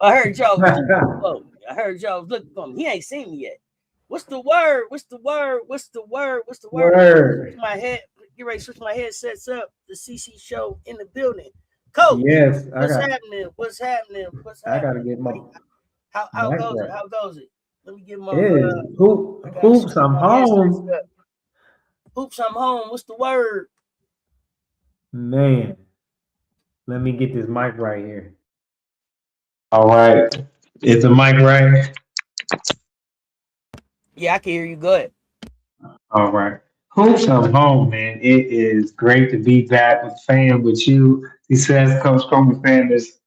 I heard y'all was looking for me. I heard y'all was looking for me. He ain't seen me yet. What's the word? What's the word? What's the word? What's the word? Word. My head, get ready to switch my headsets up. The CC show in the building. Coach, Yes, what's happening? What's happening? What's I gotta happening? get my How mic goes it? right. How goes it? Let me get my It is I gotta hoops. switch I'm my headsets home, up. Oops, I'm home. What's the word? man. Let me get this mic right here. All right, is the mic right? Yeah, I can hear you. Go ahead. All right. Hoops, I'm home, man. It is great to be back with fam with you. He says, Coach Coleman, fan, there's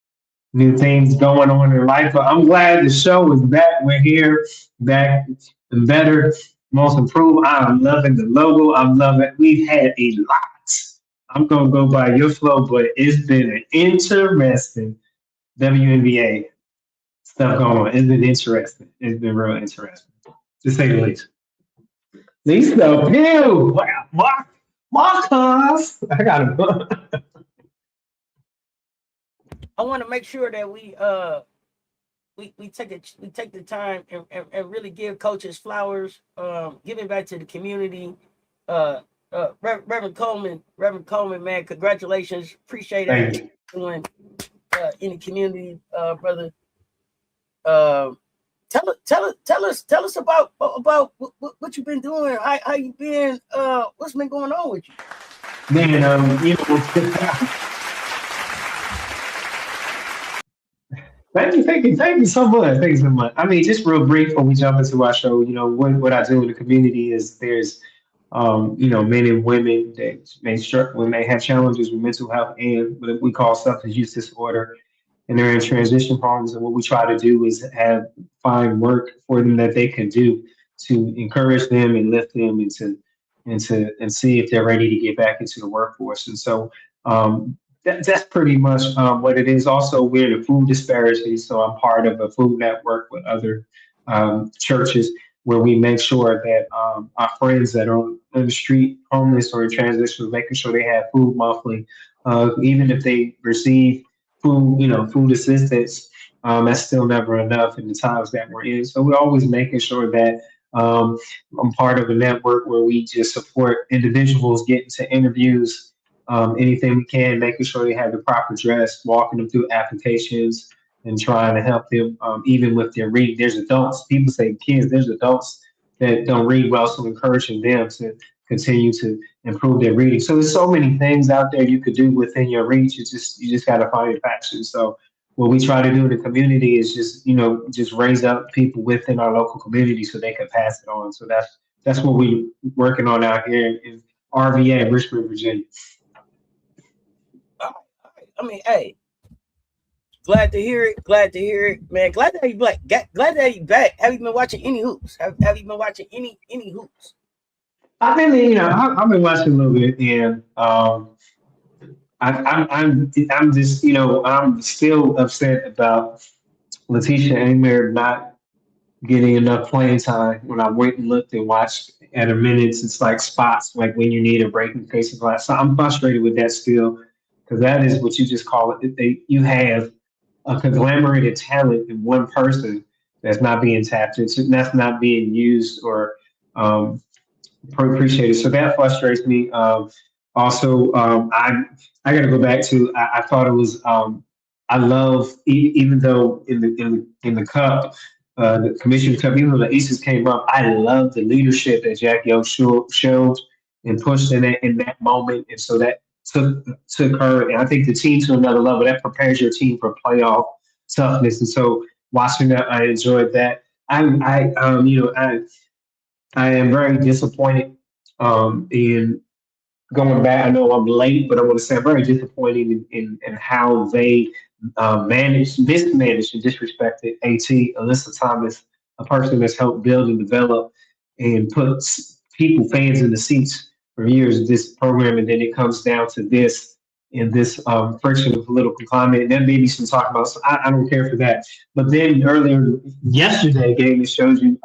new things going on in life, but I'm glad the show is back. We're here, back and better, most improved. I'm loving the logo. I'm loving. We've had a lot. I'm gonna go by your flow, but it's been an interesting WNBA stuff going on. It's been interesting. It's been real interesting, to say the least. Lisa Pew, Marcus. I got him. I want to make sure that we take the time and really give coaches flowers, giving back to the community. Reverend Coleman, man, congratulations. Appreciate Thank everything you. you're doing in the community, brother. Uh, tell us about what you've been doing. How you been? What's been going on with you? Man, thank you so much. Thank you so much. I mean, just real brief before we jump into our show, what I do in the community is there's, men and women that may struggle when they have challenges with mental health and what we call substance use disorder, and they're in transition problems. And what we try to do is find work for them that they can do to encourage them and lift them and see if they're ready to get back into the workforce. And so that's pretty much what it is. Also, we're in a food disparity, so I'm part of a food network with other churches where we make sure that our friends that are on the street, homeless or in transition, making sure they have food monthly, even if they receive food assistance. That's still never enough in the times that we're in. So we're always making sure that I'm part of a network where we just support individuals getting to interviews, anything we can, making sure they have the proper dress, walking them through applications, and trying to help them even with their reading. There's adults, people say kids, there's adults that don't read well, so encouraging them to continue to improve their reading. So there's so many things out there you could do within your reach. You just got to find your passion. So what we try to do in the community is just raise up people within our local community so they can pass it on. So that's what we're working on out here in RVA, Richmond, Virginia. All right. I mean, hey, glad to hear it. Glad to hear it, man. Glad to have you back. Glad to have you back. Have you been watching any hoops? Have you been watching any hoops? I've been watching a little bit, and I'm just, I'm still upset about Letitia Amer not getting enough playing time. When I went and looked and watched at her minutes, it's like spots, like when you need a break in case of glass. So I'm frustrated with that still, because that is what you just call it. You have a conglomerated talent in one person that's not being tapped into, that's not being used or um, appreciated. So that frustrates me. Also, I got to go back to. I thought it was. I love even though in the cup, the commission cup, even though the Aces came up, I love the leadership that Jackie O showed and pushed in that moment, and so that took her, and I think the team to another level. That prepares your team for playoff toughness, and so watching that, I enjoyed that. I am very disappointed in going back. I know I'm late, but I want to say I'm very disappointed in how they mismanaged, and disrespected AT, Alyssa Thomas, a person that's helped build and develop and put fans in the seats for years of this program, and then it comes down to this in this friction of political climate. And then maybe some talk about, so I don't care for that. But then earlier yesterday game, it shows you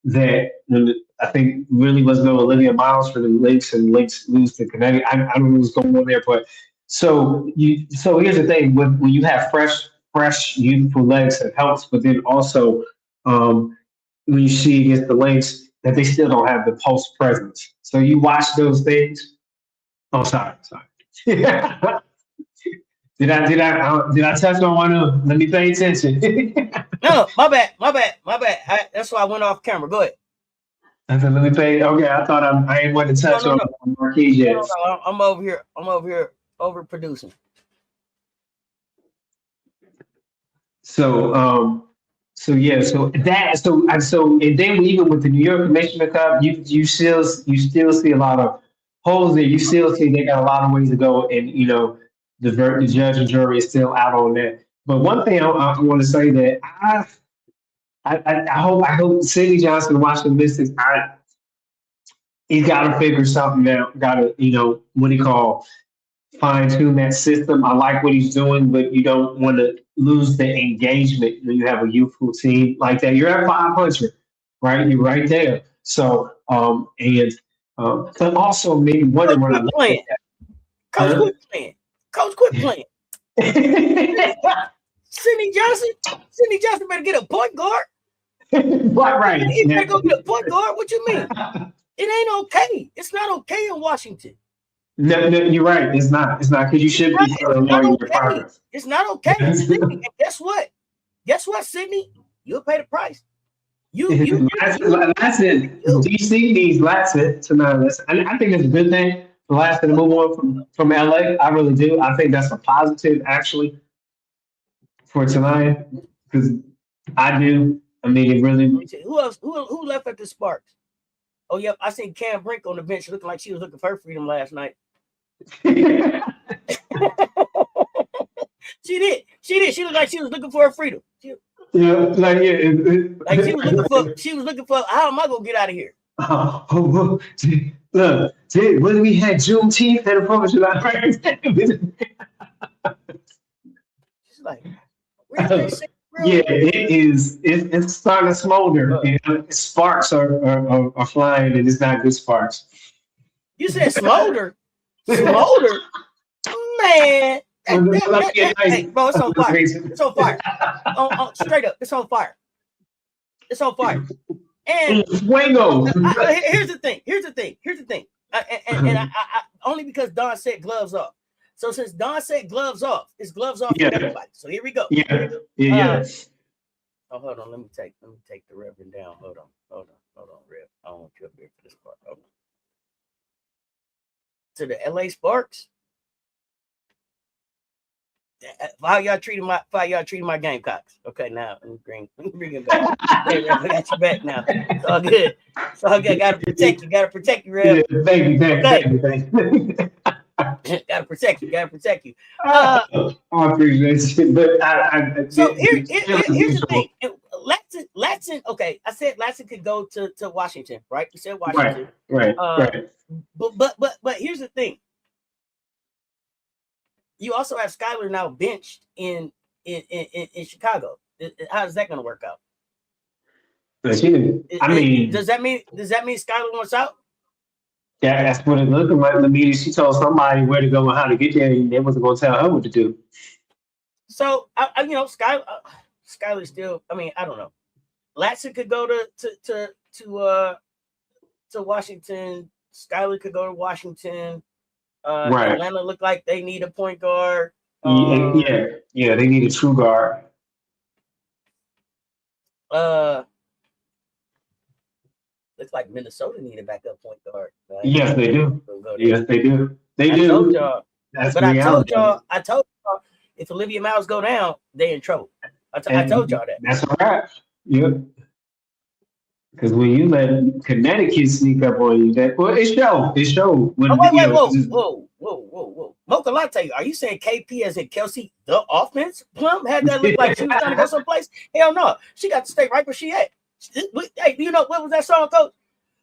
that I think really was no Olivia Miles for the Lynx, and Lynx lose to Connecticut. I don't know what's going on there, but so here's the thing: when you have fresh fresh, youthful legs that helps, but then also when you see against the Lynx that they still don't have the post presence. So you watch those things. Oh, sorry. Did I touch on one of them? Let me pay attention. No, my bad. That's why I went off camera. Go ahead. I said, let me pay. Okay, I thought I ain't want to touch on Marquise yet. No. I'm over here overproducing. And then even with the New York Commissioner Cup, you still see a lot of holes there. You still see they got a lot of ways to go, and the judge and jury is still out on that. But one thing I want to say that I hope Sidney Johnson, Washington Mystics, he's got to figure something out. Got to what do you call fine tune that system. I like what he's doing, but you don't want to lose the engagement when you have a youthful team like that. You're at 500, right? You're right there. So, but also maybe wonder when I look at that. Coach, quit playing. Sidney Johnson better get a point guard. Right. He better go get a point guard. What you mean? It ain't okay. It's not okay in Washington. No, you're right. It's not because you should be your progress. It's not okay. And guess what? Sidney? You'll pay the price. Lassett, DC needs Lassett tonight. I think it's a good thing for Lassett to move on from LA. I really do. I think that's a positive actually for tonight because I do. I mean, it really. Who else? Who left at the Sparks? Oh, yep. I seen Cam Brink on the bench looking like she was looking for her freedom last night. She did. She looked like she was looking for her freedom. She was looking for. How am I gonna get out of here? Look, when we had Juneteenth at a 4th of July, she's like, it is. It's starting to smolder. Sparks are flying, and it's not good sparks. You said smolder, smolder, man. Hey, bro, it's on fire. It's on fire. Straight up, it's on fire. It's on fire. And here's the thing. And I only because Don said gloves off. So since Don said gloves off, it's gloves off for everybody. So here we go. Yeah. Oh, hold on. Let me take the Reverend down. Hold on, Rev. I don't want you up here for this part. Hold on. To the LA Sparks. How y'all treating my Gamecocks? Okay, now let me bring it back. Hey, Rev, I got you back now. It's all good. Gotta protect you, Rev. Yeah, thank you. Gotta protect you. I appreciate it, but so here's the thing. Latson. Okay, I said Latson could go to Washington, right? We said Washington, right. But here's the thing. You also have Skylar now benched in Chicago. How is that going to work out? Does that mean Skylar wants out? Yeah, that's what it looking like. The media, she told somebody where to go and how to get there, and they wasn't going to tell her what to do. So, Skylar still. I mean, I don't know. Latson could go to Washington. Skylar could go to Washington. Right. Atlanta look like they need a point guard. They need a true guard. Looks like Minnesota need a backup point guard. Right? Yes, they do. They do. Told y'all. I told y'all, if Olivia Miles go down, they in trouble. I told y'all that. That's a wrap. Yep. Because when you let Connecticut sneak up on you, it showed. Whoa. Mocha Latte, are you saying KP as in Kelsey, the offense plum, had that look like she was trying to go someplace? Hell no. She got to stay right where she at. Hey, you know, what was that song, Coach?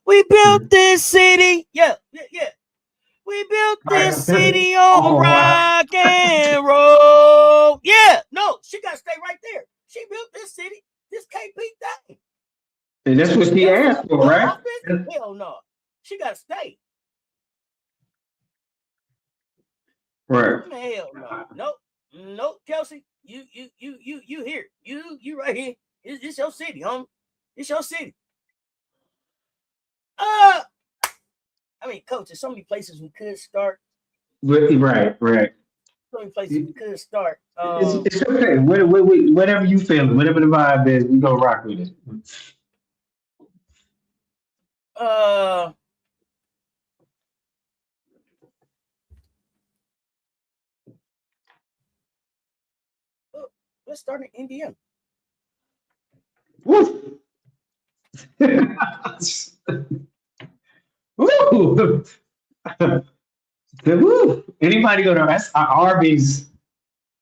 We built this city. Yeah. We built this city on rock and roll. Yeah. No, she got to stay right there. She built this city, this KP thing. And that's what she asked for, right? Hell no. She got to stay. Right. Hell no. Nope, Kelsey. You here. You right here. It's your city, homie. It's your city. I mean, coach, there's so many places we could start. Right. So many places we could start. It's okay. Whatever you feel, whatever the vibe is, we gonna rock with it. Uh, let's start in Indiana. Woo! Woo! Woo! Anybody go to Arby's?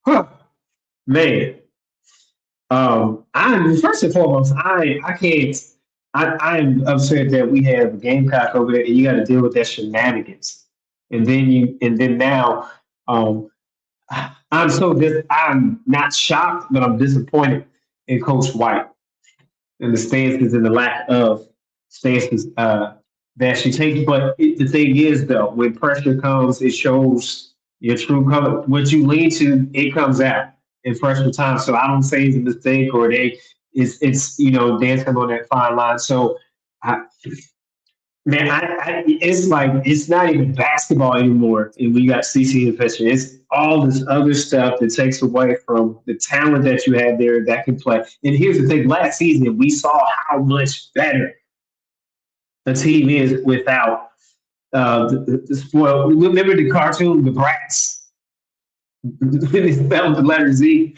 Huh, man. I'm first and foremost, I can't. I'm upset that we have a Gamecock over there, and you got to deal with that shenanigans. And then now, um, I'm not shocked, but I'm disappointed in Coach White and the stances and the lack of stances that she takes. But the thing is, though, when pressure comes, it shows your true color. What you lean to, it comes out in pressure time. So I don't say it's a mistake or it's dancing on that fine line. So I, man, it's like it's not even basketball anymore. And we got CC in the picture. It's all this other stuff that takes away from the talent that you have there that can play. And here's the thing: last season we saw how much better the team is without the spoil. Remember the cartoon, the Brats? They spelled the letter Z.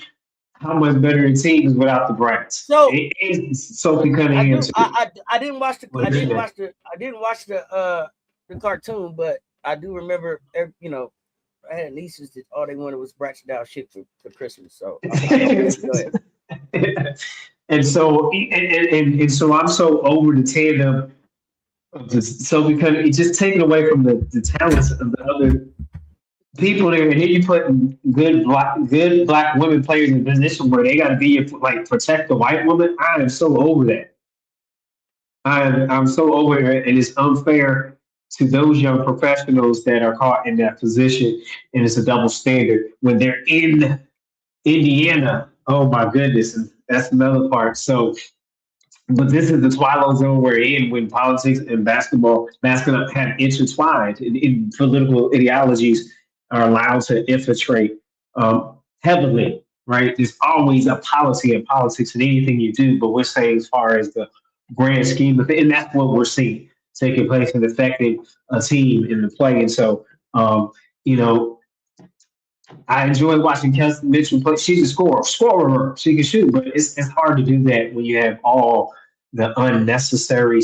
How much better the team is without the Brats? So And Sophie Cunningham too. I didn't watch the the cartoon, but I do remember. I had nieces that all they wanted was Bratz down shit for Christmas. So go ahead. And so I'm so over the tandem of this. So because it's just taken away from the talents of the other people there, and then you put good black women players in a position where they got to be like protect the white woman. I am so over that. I'm so over it, and it's unfair to those young professionals that are caught in that position, and it's a double standard when they're in Indiana. Oh my goodness, and that's another part. So, but this is the twilight zone we're in when politics and basketball have intertwined, and political ideologies are allowed to infiltrate heavily. Right? There's always a policy in politics in anything you do, but we're saying as far as the grand scheme of it, and that's what we're seeing taking place and affecting a team in the play. And so, you know, I enjoy watching Kelsey Mitchell play. She's a scorer. She can shoot, but it's hard to do that when you have all the unnecessary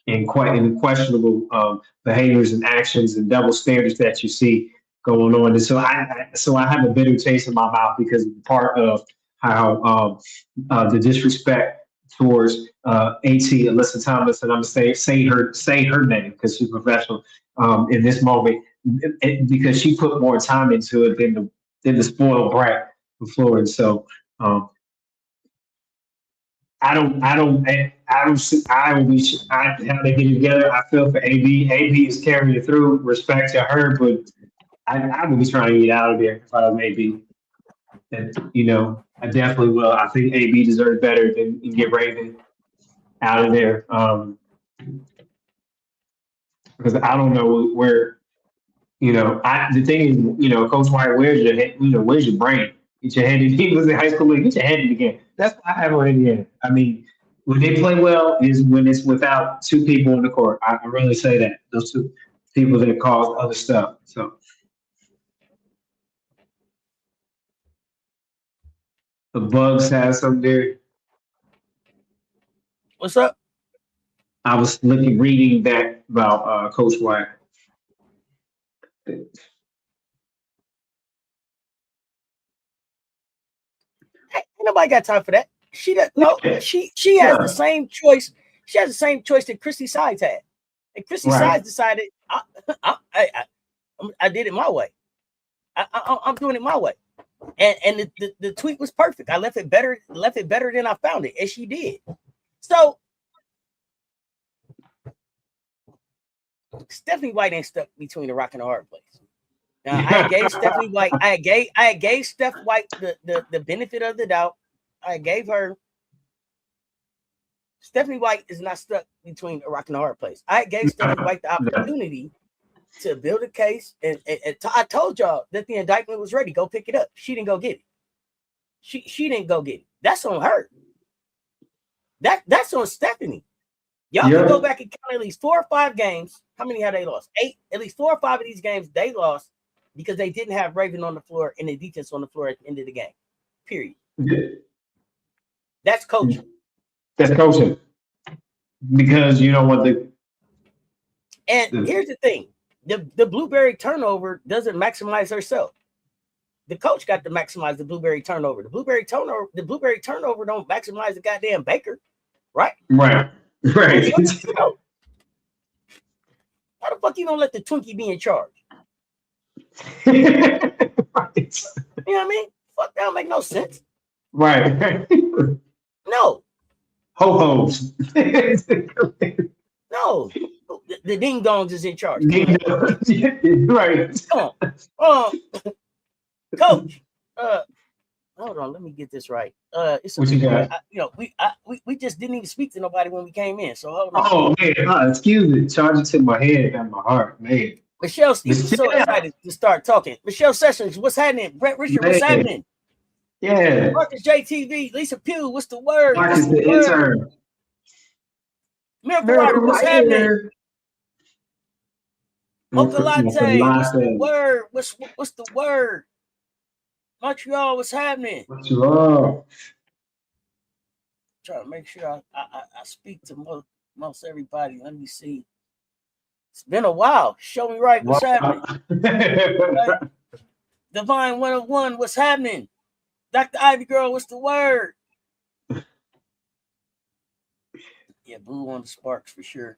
and questionable behaviors and actions and double standards that you see going on. And so I have a bitter taste in my mouth because part of how the disrespect towards AT Alyssa Thomas, and I'm gonna say her name because she's professional in this moment because she put more time into it than the spoiled brat before. And so how they get together. I feel for AB. AB is carrying it through. Respect to her, but I would be trying to get out of there if I was AB. And I definitely will. I think AB deserves better than get Raven out of there. Because I don't know where. The thing is, Coach White, where's your head? Where's your brain? Get your head in. He was in high school. Get your head in the game. That's what I have on Indiana. I mean, when they play well is when it's without two people on the court. I really say that those two people that cause other stuff. So the Bugs have some there. What's up? I was reading that about Coach White. Ain't nobody got time for that. She does no. She has the same choice. She has the same choice that Christy Sides had, and Christy Sides decided I did it my way. I'm doing it my way, and the tweet was perfect. I left it better than I found it, as she did. So Stephanie White ain't stuck between a rock and a hard place. I gave Stephanie White. I gave Steph White the benefit of the doubt. I gave her. Stephanie White is not stuck between a rock and a hard place. I gave Stephanie White the opportunity to build a case, and I told y'all that the indictment was ready. Go pick it up. She didn't go get it. She didn't go get it. That's on her. That's on Stephanie. Y'all can go back and count at least 4 or 5 games. How many have they lost? 8. At least 4 or 5 of these games they lost because they didn't have Raven on the floor and the defense on the floor at the end of the game. Period. That's coaching. That's coaching. Because you don't want the. And here's the thing: the Blueberry turnover doesn't maximize herself. The coach got to maximize the Blueberry turnover. The Blueberry turnover don't maximize the goddamn Baker, right? Right. Right. How the fuck you gonna let the Twinkie be in charge? Right. You know what I mean? Fuck, that don't make no sense. Right. No. Ho-hos. No. The ding dongs is in charge. Right. Come on. Coach. Hold on, let me get this right. It's what you got? We just didn't even speak to nobody when we came in. So hold on. Oh man, excuse me. Charge it to my head and my heart, man. Michelle Stevens so excited to start talking. Michelle Sessions, what's happening? Brett Richard, what's happening? Yeah. Marcus JTV, Lisa Pugh, what's the word? Marcus the intern. Miracle Rider, what's happening? Mocha Latte, what's the word? What's the word? Montreal, what's happening? Montreal. Trying to make sure I speak to most everybody. Let me see. It's been a while. Show me right what's happening. Right? Divine 101, what's happening? Dr. Ivy Girl, what's the word? Yeah, blue on the sparks for sure.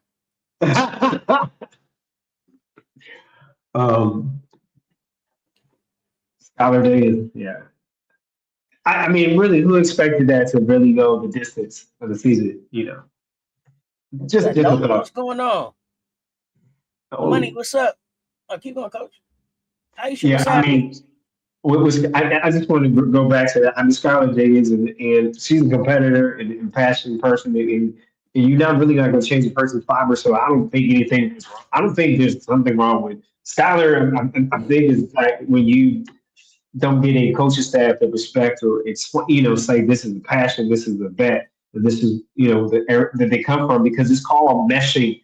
Scholar Day, yeah. I mean, really, who expected that to really go the distance of the season? You know, just what's going on? Oh. Money, what's up? Oh, keep going, Coach. Yeah, I mean, I just want to go back to that. I mean, Skylar Diggins, and she's a competitor and passionate person, and you're not really not going to change a person's fiber. So I don't think anything is wrong. I don't think there's something wrong with Skylar. I think is like when you don't get a coaching staff that respect or say this is the passion, this is the vet, this is that they come from, because it's called meshing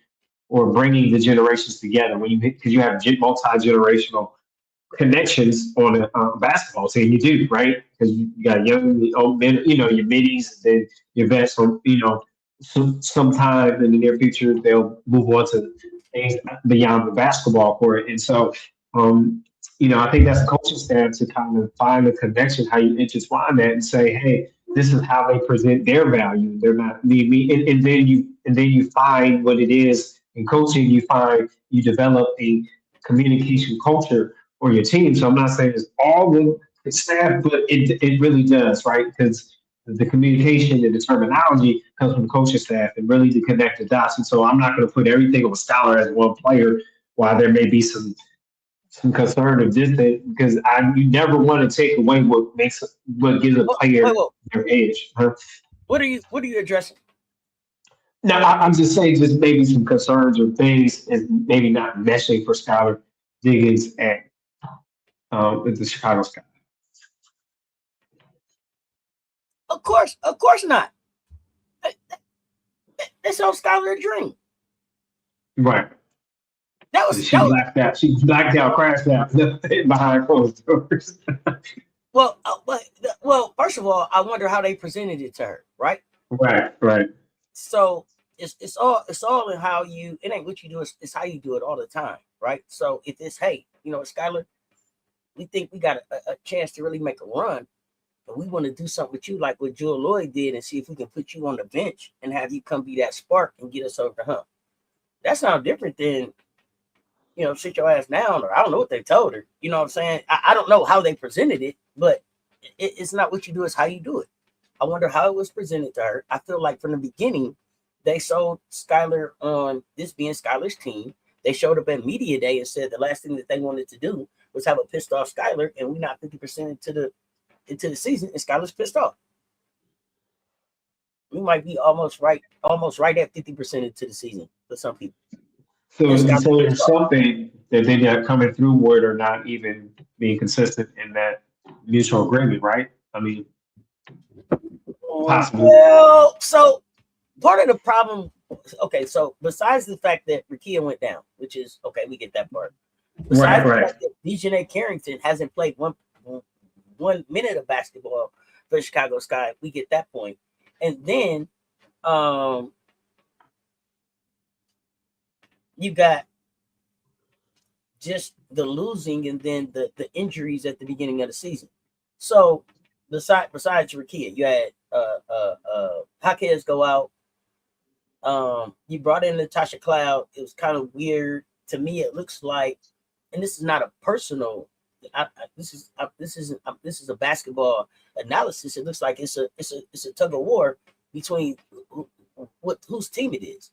or bringing the generations together because you have multi-generational connections on a basketball team. You do, right? Because you got young, old men, your middies, and then your vets. Or sometime in the near future they'll move on to things beyond the basketball court. And so, I think that's a coaching staff to kind of find the connection, how you intertwine that and say, hey, this is how they present their value. They're not me, and then you find what it is in coaching. You develop a communication culture or your team. So I'm not saying it's all the staff, but it really does, right? Because the communication and the terminology comes from the coaching staff and really to connect the dots. And so I'm not going to put everything on Scholar as one player, while there may be some concern of this, because you never want to take away what gives a player their edge. Huh? What are you addressing? No, I'm just saying, just maybe some concerns or things, and maybe not meshing for Skylar Diggins at the Chicago Sky. Of course not. It's on Skylar Dream. Right. She blacked out. She blacked out, crashed out behind closed doors. Well, first of all, I wonder how they presented it to her, right? Right. So it's all in how you. It ain't what you do. It's how you do it all the time, right? So if it's Skylar, we think we got a chance to really make a run, but we want to do something with you like what Jewel Lloyd did, and see if we can put you on the bench and have you come be that spark and get us over the hump. That sounds different than, sit your ass down, or I don't know what they told her. You know what I'm saying? I don't know how they presented it, but it's not what you do, it's how you do it. I wonder how it was presented to her. I feel like from the beginning, they sold Skylar on this being Skylar's team. They showed up at Media Day and said the last thing that they wanted to do was have a pissed off Skylar, and we not 50% into the season, and Skylar's pissed off. We might be almost right at 50% into the season for some people. So there's something that they're not coming through with or not even being consistent in that mutual agreement, right? I mean, possibly. Well, so part of the problem, okay, so besides the fact that Rakia went down, which is okay, we get that part. Besides the fact that Dejanay Carrington hasn't played one minute of basketball for Chicago Sky, we get that point. And then you got just the losing and then the injuries at the beginning of the season. So besides Rakia, you had Jaquez go out. You brought in Natasha Cloud. It was kind of weird to me. It looks like, and this is not a personal. This is a basketball analysis. It looks like it's a tug of war between whose team it is.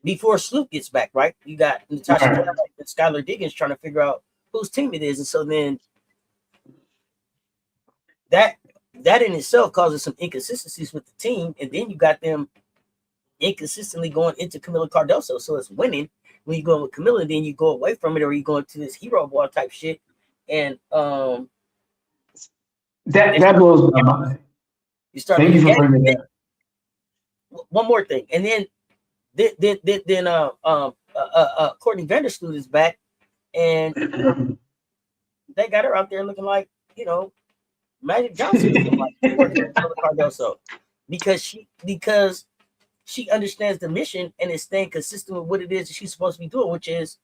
Before Sloop gets back, right? You got Natasha Cloud and Skylar Diggins trying to figure out whose team it is, and so then that in itself causes some inconsistencies with the team, and then you got them inconsistently going into Camila Cardoso. So it's winning when you go with Camila, and then you go away from it, or you go into this hero ball type shit. And that blows my mind. You start. Thank you for bringing that. One more thing, and then Courtney Vandersloot is back, and they got her out there looking like, Magic Johnson, like Cardoso, because she understands the mission and is staying consistent with what it is that she's supposed to be doing, which is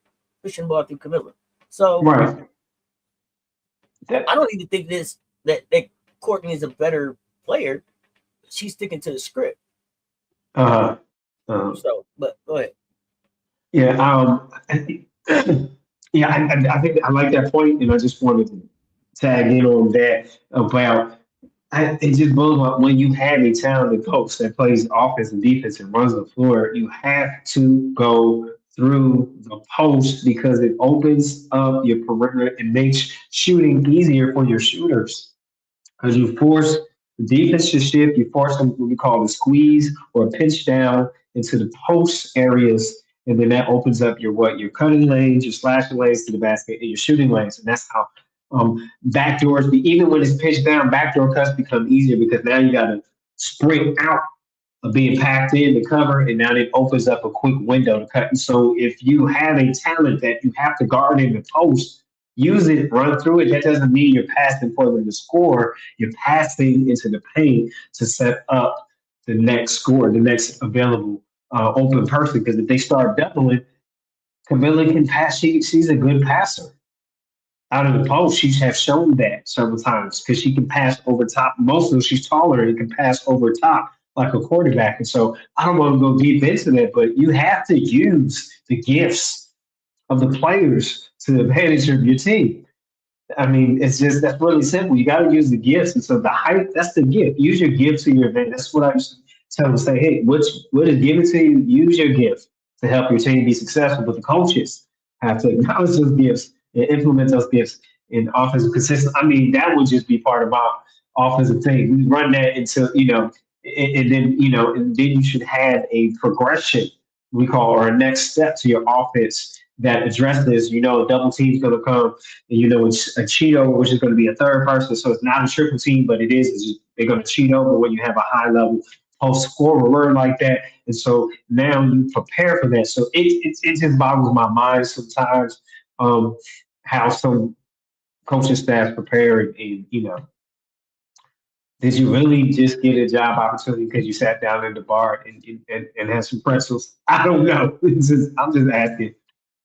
pushing the ball through Camilla. So I don't even think that Courtney is a better player. She's sticking to the script. So, but go ahead. Yeah. Yeah. I think I like that point, and I just wanted to tag in on that about. It just blows up when you have a talented coach that plays offense and defense and runs the floor. You have to go through the post because it opens up your perimeter and makes shooting easier for your shooters. Because you force the defense to shift, you force them what we call a squeeze or a pinch down into the post areas, and then that opens up your cutting lanes, your slashing lanes to the basket, and your shooting lanes, and that's how backdoors. Even when it's pitched down, backdoor cuts become easier because now you got to sprint out of being packed in to cover, and now it opens up a quick window to cut. And so if you have a talent that you have to guard in the post, use it, run through it. That doesn't mean you're passing for them to score. You're passing into the paint to set up the next score, the next available open person. Because if they start doubling, Camilla can pass. She's a good passer. Out of the post, she has shown that several times because she can pass over top. Most of them, she's taller and can pass over top like a quarterback. And so I don't want to go deep into that, but you have to use the gifts of the players to the advantage of your team. I mean, that's really simple. You got to use the gifts. And so the height, that's the gift. Use your gift to your advantage. That's what I used to tell them. Say, hey, what is given to you? Use your gift to help your team be successful. But the coaches have to acknowledge those gifts and implement those gifts in offensive consistency. I mean, that would just be part of our offensive thing. We run that until, and then you should have a progression, we call, or a next step to your offense that address this. Double team's going to come, and it's a Cheeto, which is going to be a third person. So it's not a triple team, but it is. They're going to cheat over when you have a high level post scorer like that. And so now you prepare for that. So it just boggles my mind sometimes how some coaching staff prepare and did you really just get a job opportunity because you sat down in the bar and had some pretzels? I don't know. I'm just asking.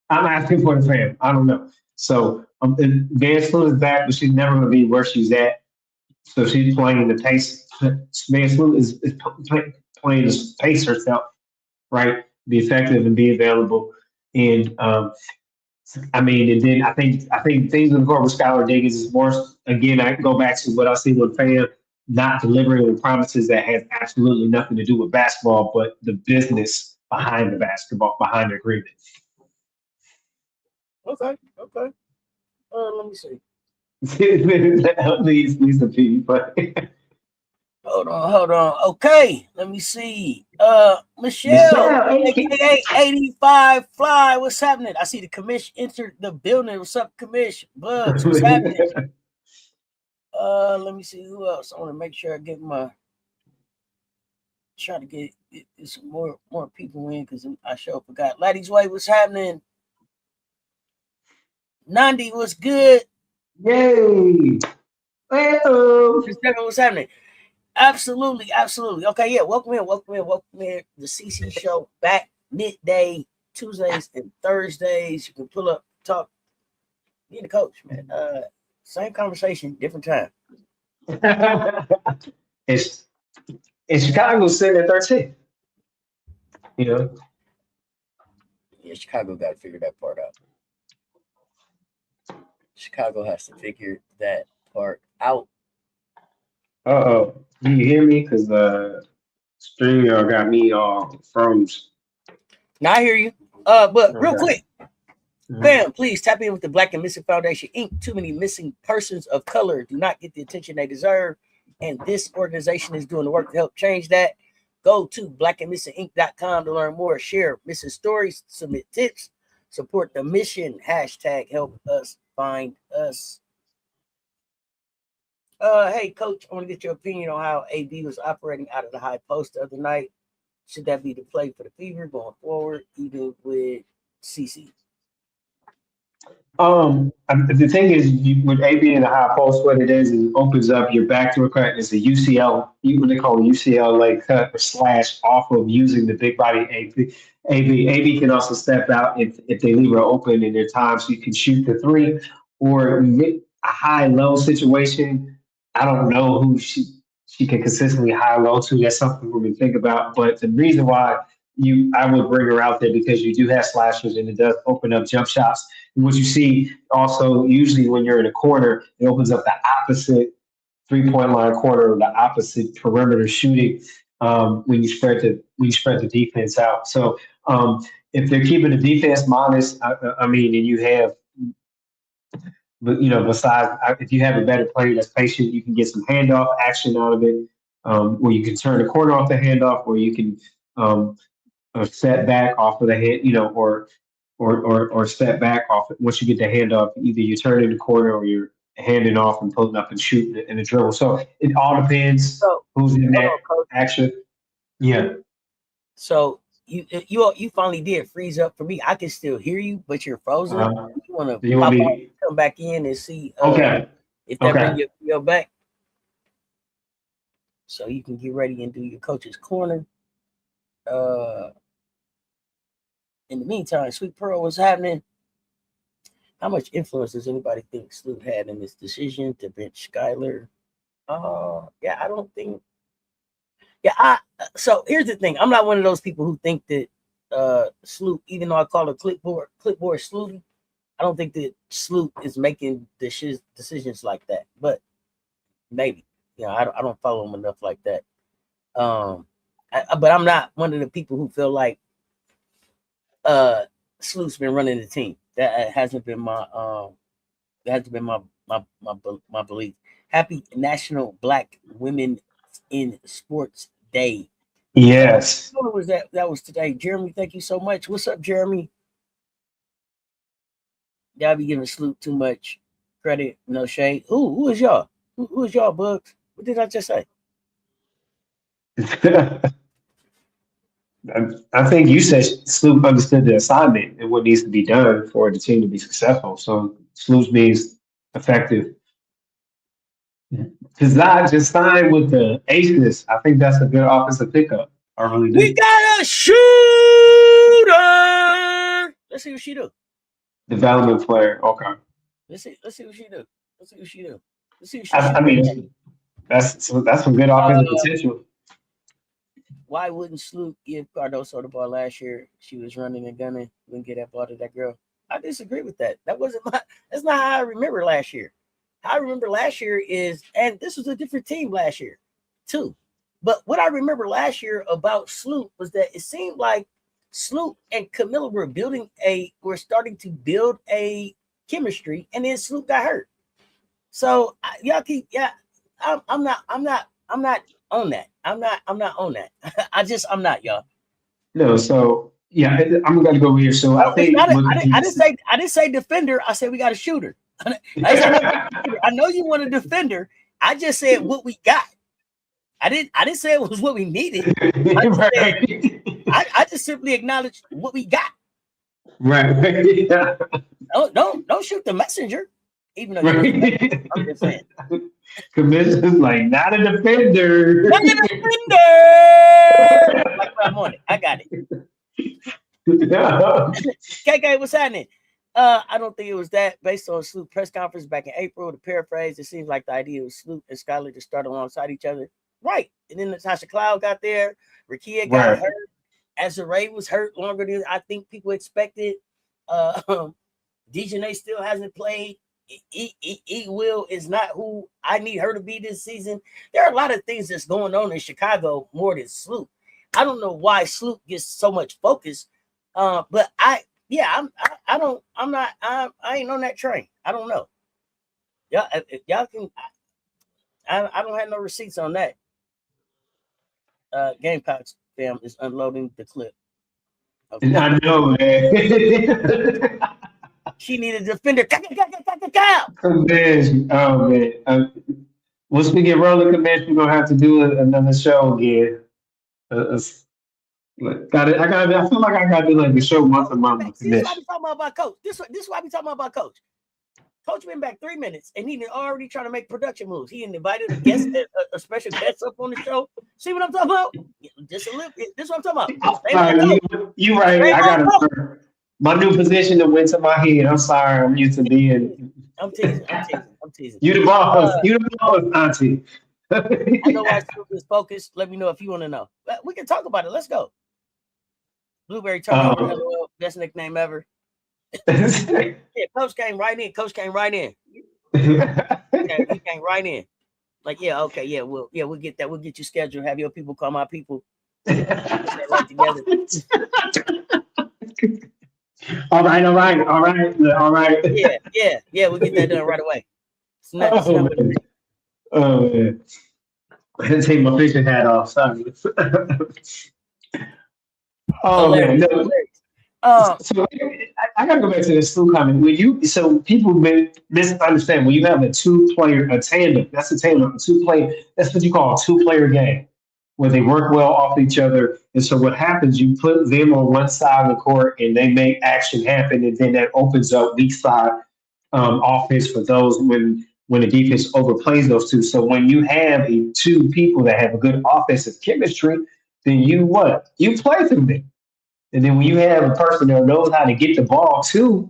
I'm asking for the fam. I don't know. So Van Sloot is back, but she's never going to be where she's at. So she's playing the pace. Van Sloot is playing the pace herself, right? Be effective and be available. And and then I think things in the court with Skylar Diggins is more. Again, I go back to what I see with fam not delivering on promises that has absolutely nothing to do with basketball, but the business behind the basketball, behind the agreement. Okay. Let me see. Leads the P, but Hold on. Okay, let me see. Michelle, Michelle, hey, aka 85 Fly, what's happening? I see the commission entered the building. What's up, commission? Bugs, what's happening? Let me see who else. I want to make sure I get my try to get some more people in because I sure forgot. Laddie's Way, what's happening? Nandi, what's good? yay! Hello. What's happening? Absolutely, absolutely. Okay, yeah. Welcome in. The CC show back midday Tuesdays and Thursdays. You can pull up, talk. Be the coach, man. Same conversation, different time. it's Chicago sitting at 13. You know. Yeah, Chicago got to figure that part out. Chicago has to figure that part out. Uh-oh. Do you hear me? Because StreamYard got me all froze. Now I hear you. But real Okay. quick, fam, please tap in with the Black and Missing Foundation Inc. Too many missing persons of color do not get the attention they deserve, and this organization is doing the work to help change that. Go to blackandmissinginc.com to learn more, share missing stories, submit tips, support the mission, hashtag help us find us. Hey, coach, I want to get your opinion on how AB was operating out of the high post the other night. Should that be the play for the Fever going forward, even with CC? The thing is, with AB in the high post, what it is, it opens up your backdoor cut. It's a UCL, what they call a UCLA cut or slash off of using the big body AB. AB can also step out if they leave her open in their time, so you can shoot the three or a high low situation. I don't know who she can consistently high low to. That's something we can think about. But the reason why I would bring her out there because you do have slashers and it does open up jump shots. And what you see also usually when you're in a corner, it opens up the opposite 3 point line corner or the opposite perimeter shooting when you spread the defense out. So if they're keeping the defense modest, I mean, and you have, but besides, if you have a better player that's patient, you can get some handoff action out of it, where you can turn the corner off the handoff, or you can set back off of the hand, or step back off it. Once you get the handoff, either you turn in the corner or you're handing off and pulling up and shooting in the dribble. So it all depends So, who's in hold that on, coach. action. Yeah. So you finally did freeze up for me. I can still hear you, but you're frozen. Uh-huh. You want to Do you want pop out, me? come back in, and see Okay. if that bring Okay. your back, so you can get ready and do your coach's corner. Uh, in the meantime, Sweet Pearl, what's happening? How much influence does anybody think Sloot had in this decision to bench Skyler? Yeah, I don't think. Yeah, so here's the thing. I'm not one of those people who think that Sloot, even though I call it clipboard Slooty, I don't think that Sloot is making decisions like that. But maybe, I don't follow him enough like that. But I'm not one of the people who feel like Sloot's been running the team. That hasn't been my belief. Happy National Black Women in Sports Day. Yes. What was that? That was today. Jeremy, thank you so much. What's up, Jeremy? Y'all be giving Sloot too much credit, no shade. Who is y'all? Who is y'all, Bugs? What did I just say? I think you said Sloop understood the assignment and what needs to be done for the team to be successful. So Sloop means effective. Because I just signed with the Aces. I think that's a good offensive pickup. I really We do. got a shooter. Let's see what she do. Development player. Okay. Let's see what she do. Let's see what she do. Let's see what she I should do. mean, that's some good offensive potential. Why wouldn't Sloop give Cardoso the ball last year? She was running and gunning. Wouldn't get that ball to that girl. I disagree with that. That's not how I remember last year. How I remember last year is, and this was a different team last year, too. But what I remember last year about Sloop was that it seemed like Sloop and Camilla were starting to build a chemistry, and then Sloop got hurt. So y'all keep I'm not on that. I'm not on that. I'm not, y'all. No, so yeah, I'm gonna go over here. So I Oh, it's think not. what I didn't say defender. I said we got a shooter. I said I know you want a defender. I just said what we got. I didn't say it was what we needed. I just said right, I just simply acknowledged what we got. right, yeah. Don't shoot the messenger. Even though you was the messenger. Right. I'm just saying. Commission's like not a defender. Not a defender. Like I'm on it. I got it. Yeah. KK, what's happening? I don't think it was that. Based on Sloop press conference back in April, to paraphrase, it seems like the idea was Sloop and Skylar to start alongside each other. Right. And then Natasha Cloud got there. Rakia got Right. hurt. Azure was hurt longer than I think people expected. Dejanay still hasn't played. Will is not who I need her to be this season. There are a lot of things that's going on in Chicago more than Sloop. I don't know why Sloop gets so much focus. But I ain't on that train. I don't know. Y'all, if y'all can, I don't have no receipts on that. Gamecocks fam is unloading the clip. Okay. I know, man. She needed a defender. Commish, oh man. Once we get rolling, Commish, we're gonna have to do another show again. Got it. I feel like I got to do like the show once a month with See, this is why Commish. we talking about coach. This is why we talking about coach. Coach been back 3 minutes and he already trying to make production moves. He invited a guest, a special guest up on the show. See what I'm talking about? Just a little. This is what I'm talking about. Same You right. I got to. My new position that went to my head. I'm sorry. I'm used to being. I'm teasing. You the boss. You the boss, Auntie. I know why Scoop is focused. Let me know if you want to know. We can talk about it. Let's go. Blueberry turnover. LOL. Best nickname ever. Yeah, Coach came right in. He came right in. Like, yeah, okay, yeah, we'll get that. We'll get you scheduled. Have your people call my people. Get that right together. All right. Yeah. We'll get that done right away. Oh man. I had to take my fishing hat off. Sorry. Oh man, no. So I gotta go back to this Stu comment. So people misunderstand when you have a tandem. That's a tandem, two-player. That's what you call a two-player game, where they work well off each other. And so what happens? You put them on one side of the court, and they make action happen, and then that opens up weak side offense for those when the defense overplays those two. So when you have two people that have a good offensive chemistry, then you play through them. And then when you have a person that knows how to get the ball to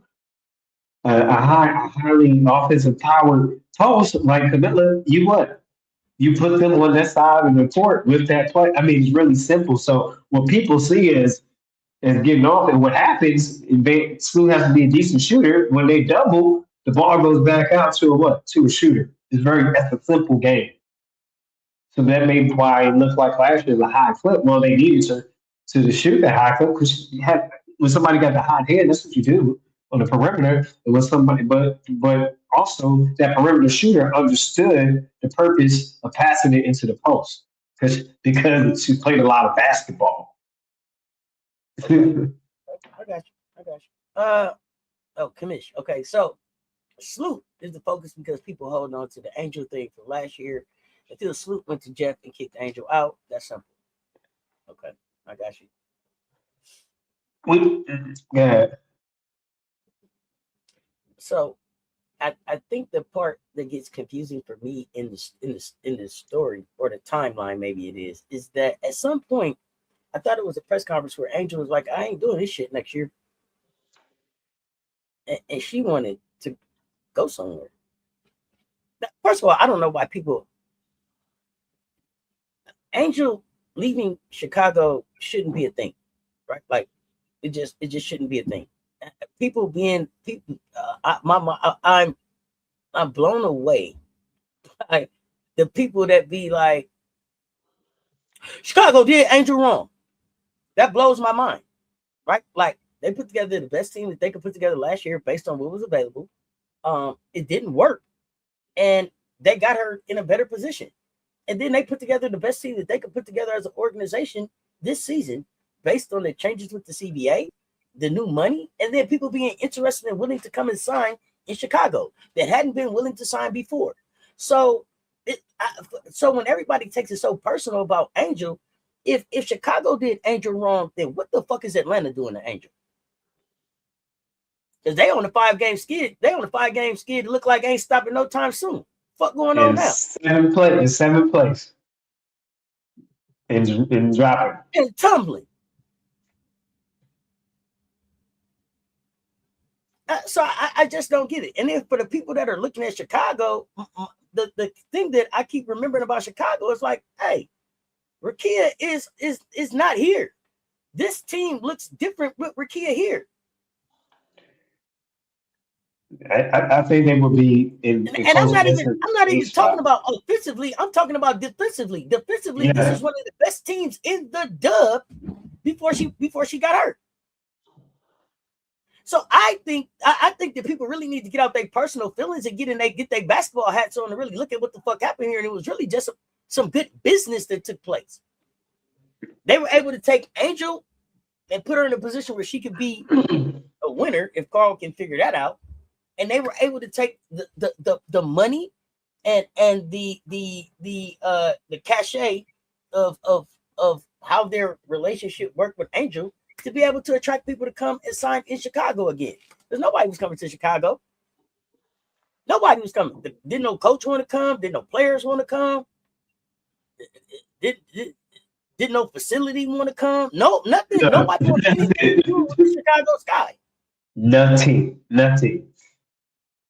a highly offensive powered post like Camilla, you put them on that side of the court with that play. I mean, it's really simple. So what people see is getting off, and what happens, School has to be a decent shooter. When they double, the ball goes back out to a shooter. That's a simple game. So that made why it looked like last year was a high clip. Well, they needed to shoot that high clip because when somebody got the hot head, that's what you do on the perimeter. It was somebody, but also that perimeter shooter understood the purpose of passing it into the post because she played a lot of basketball. I got you. Commish. Okay, so Sloop is the focus because people holding on to the Angel thing from last year. Until Sloop went to Jeff and kicked Angel out. That's simple. Okay, I got you. Yeah. So, I think the part that gets confusing for me in this story or the timeline, maybe it is that at some point I thought it was a press conference where Angel was like, "I ain't doing this shit next year," and she wanted to go somewhere. Now, first of all, I don't know why people. Angel leaving Chicago shouldn't be a thing, right? Like it just shouldn't be a thing. I'm blown away by the people that be like, Chicago did Angel wrong. That blows my mind, right? Like they put together the best team that they could put together last year based on what was available. It didn't work, and they got her in a better position. And then they put together the best team that they could put together as an organization this season, based on the changes with the CBA, the new money, and then people being interested and willing to come and sign in Chicago that hadn't been willing to sign before. So, so when everybody takes it so personal about Angel, if Chicago did Angel wrong, then what the fuck is Atlanta doing to Angel? Because they on a 5-game skid. They on a 5-game skid. Look like ain't stopping no time soon. Fuck going on now? Seventh place, and dropping. And tumbling. So I just don't get it. And then for the people that are looking at Chicago, the thing that I keep remembering about Chicago is like, hey, Rickea is not here. This team looks different with Rickea here. I think they would be in and I'm not even talking about offensively. I'm talking about defensively. Defensively, yeah. This is one of the best teams in the dub before she got hurt. So I think that people really need to get out their personal feelings and get their basketball hats on and really look at what the fuck happened here. And it was really just some good business that took place. They were able to take Angel and put her in a position where she could be a winner if Carl can figure that out. And they were able to take the money and the cachet of how their relationship worked with Angel to be able to attract people to come and sign in Chicago again. Because nobody was coming to Chicago. Nobody was coming. Didn't no coach want to come? Didn't no players want to come? Didn't no facility want to come? No, nothing. No. Nobody wanted anything to do with the Chicago sky. Nothing.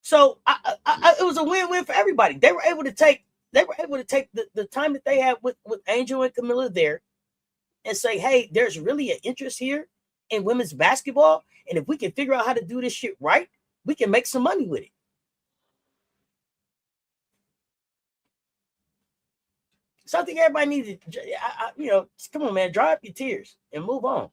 So it was a win-win for everybody. They were able to take the time that they had with Angel and Camilla there and say, hey, there's really an interest here in women's basketball. And if we can figure out how to do this shit right, we can make some money with it. So I think everybody needs to, come on, man, dry up your tears and move on.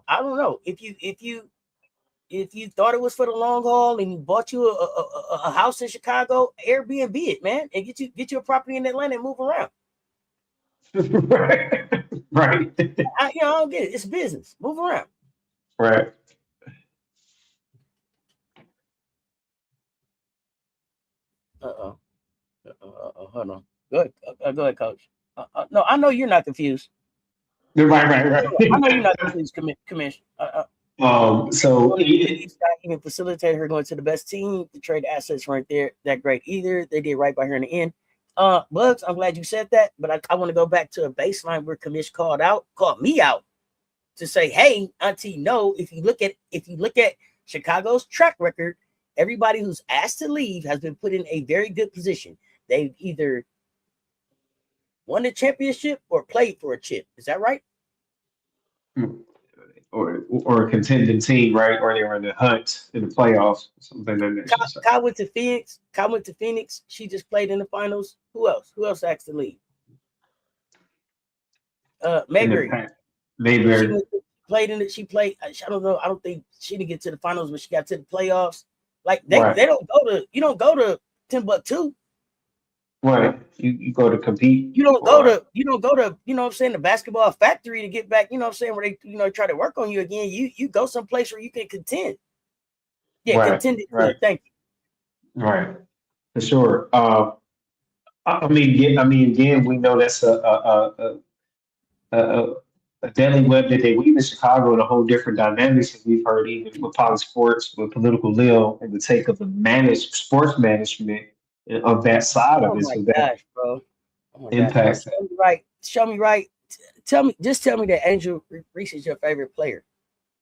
I don't know. If you thought it was for the long haul and you bought you a house in Chicago, Airbnb it, man, and get you a property in Atlanta and move around. Right. I don't get it. It's business. Move around. Right. Hold on. Go ahead, Coach. No, I know you're not confused. Right. I know you're not confused, Commission. So even facilitate her going to the best team. The trade assets weren't there that great either. They did right by her in the end. Bugs, I'm glad you said that, but I want to go back to a baseline where Commish called me out to say, hey, Auntie, no, if you look at Chicago's track record, everybody who's asked to leave has been put in a very good position. They've either won a championship or played for a chip. Is that right? Or a contending team, right? Or they were in the hunt in the playoffs, something like that. Kyle went to Phoenix. She just played in the finals. Who else? Who else asked to leave? Mayberry. Mayberry. She played. I don't know. I don't think she didn't get to the finals, but she got to the playoffs. Like they don't go to. You don't go to Timbuktu. Right. You go to compete. You don't go to, you know what I'm saying, the basketball factory to get back, you know what I'm saying, where they, try to work on you again. You go someplace where you can contend. Yeah, right. Contend. Right. Thank you. Right. For sure. I mean, again, we know that's a deadly web that they weave in Chicago and a whole different dynamics as we've heard even with Poly Sports, with Political Lil, and the take of the sports management of that side of it. So that bro. Impact. Show me right. Tell me that Angel Reese is your favorite player.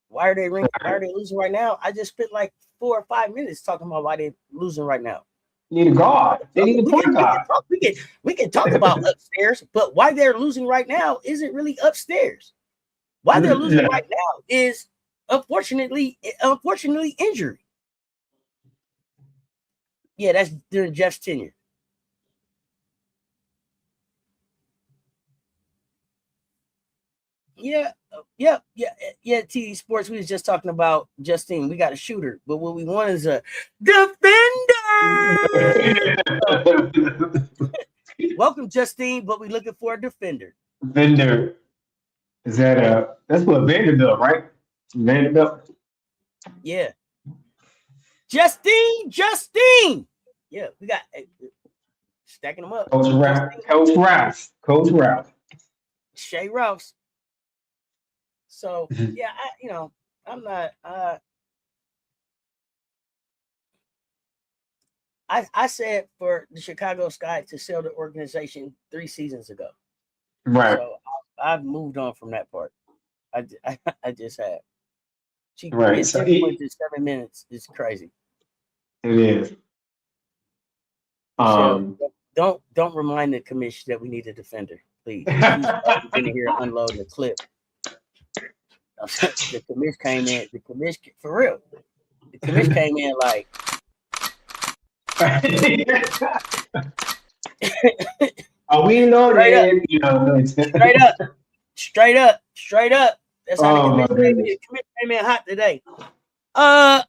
Why are they losing right now? I just spent like 4 or 5 minutes talking about why they're losing right now. Need a guard. They need a point guard. We can talk about upstairs, but why they're losing right now isn't really upstairs. Why they're losing right now is unfortunately injury. Yeah, that's during Jeff's tenure. Yeah, Yeah. TD Sports. We was just talking about Justine. We got a shooter, but what we want is a defender. Welcome, Justine, but we're looking for a defender. Vendor. Is that that's what Vanderbilt, right? Vanderbilt. Yeah. Justine. Yeah, we got stacking them up. Coach Ralph. Justine, Coach Ralph. Coach Ralph. Shay Rouse. So Mhm. yeah, I'm not. I said for the Chicago Sky to sell the organization 3 seasons ago. Right. So I've moved on from that part. I just have. She Right. get So 10 points in 7 minutes is crazy. it is. Michelle, Um, don't remind the commission that we need a defender, please. She's already been in here unloading the clip. The commission came in. The commission for real. The commission came in like oh, we know straight up, that, you know. straight up, straight up. That's how the Oh my commission came in. goodness. The commission came in hot today. Uh,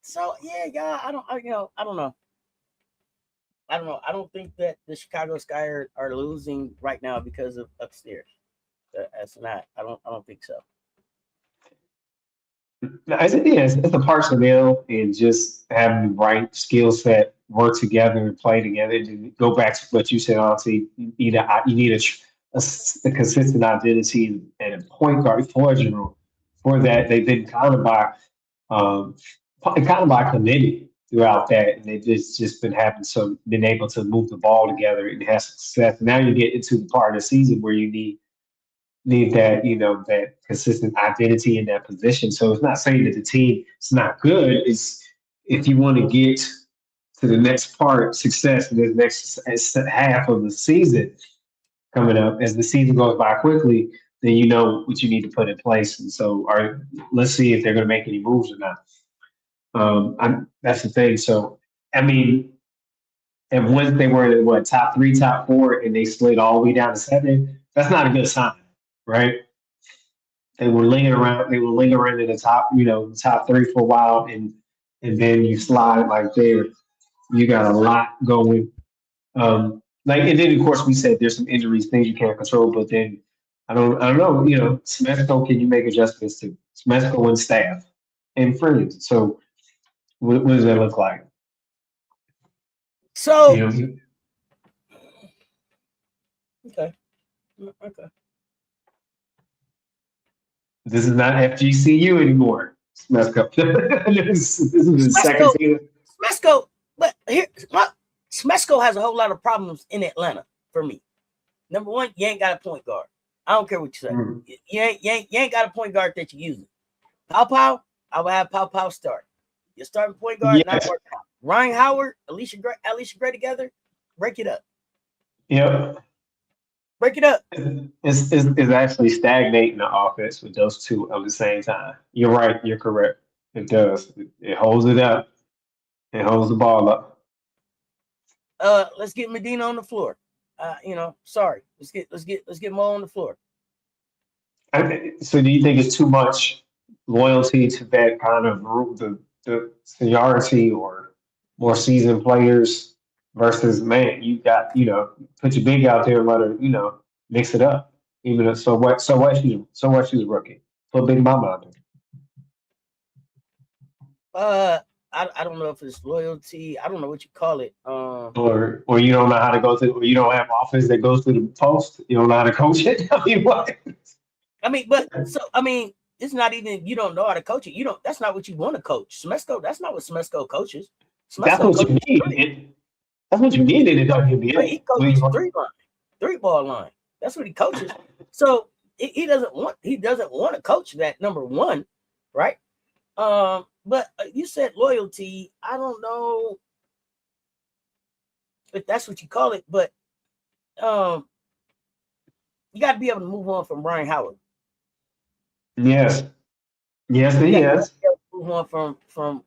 so yeah, y'all. I don't know. I don't think that the Chicago Sky are losing right now because of upstairs. That's not. I don't think so. No, it's the personnel and just having the right skill set, work together and play together. And go back to what you said, honestly, you need a consistent identity and a point guard for general. For that, they've been um, kind of by committee throughout that, and they've just been having some been able to move the ball together and have success. Now you get into the part of the season where you need that that consistent identity in that position. So it's not saying that the team is not good. It's if you want to get to the next part, success in the next half of the season coming up, as the season goes by quickly, then you know what you need to put in place. And so, let's see if they're going to make any moves or not. That's the thing. So, I mean, and once they were in what top three, top four, and they slid all the way down to seven, that's not a good sign, right? They were lingering around. They were lingering in the top, top three for a while, and then you slide like there. You got a lot going. And then of course we said there's some injuries, things you can't control. But then I don't know. Smesco, can you make adjustments to Smesco and staff and friends? So what does that look like? You So know, okay. this is not FGCU anymore. Smesco. This is the second Smesco, season. Smesco, but here, Smesco has a whole lot of problems in Atlanta for me. Number one, you ain't got a point guard. I don't care what you say. Mm. You ain't got a point guard that you using. Pow, I would have Pow start. Your starting point guard, not Yes. working out. Ryan Howard, Alicia Gray together, break it up. Yep. Break it up. It's actually stagnating the offense with those two at the same time. You're right. You're correct. It does. It holds it up. It holds the ball up. Let's get Medina on the floor. Sorry. Let's get Mo on the floor. So, do you think it's too much loyalty to that kind of the seniority or more seasoned players versus man? You got put your big out there and let her mix it up. Even if, she's a rookie. Put Big Mama out there. I don't know if it's loyalty. I don't know what you call it. Or you don't know how to go to, or you don't have offense that goes through the post. You don't know how to coach it. I mean, what? It's not even you don't know how to coach it. You don't. That's not what you want to coach. Smesco. That's not what Smesco coaches. That's Smesco what you coaches need. That's what you need in the WNBA. he coaches three ball line. That's what he coaches. So he doesn't want to coach that number one, right? But you said loyalty. I don't know if that's what you call it, but you got to be able to move on from Brian Howard. Yes. Yes, he is. Move on from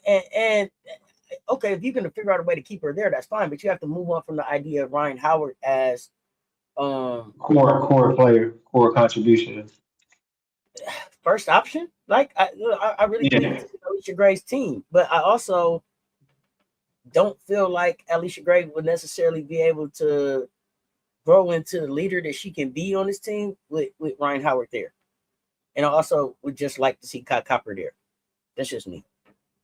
and okay, if you're going to figure out a way to keep her there, that's fine. But you have to move on from the idea of Ryan Howard as Core player, core contribution. first option. Like I really think Yeah. this is Alicia Gray's team, but I also don't feel like Alicia Gray would necessarily be able to grow into the leader that she can be on this team with Ryan Howard there. And I also would just like to see Kai Copper there. That's just me.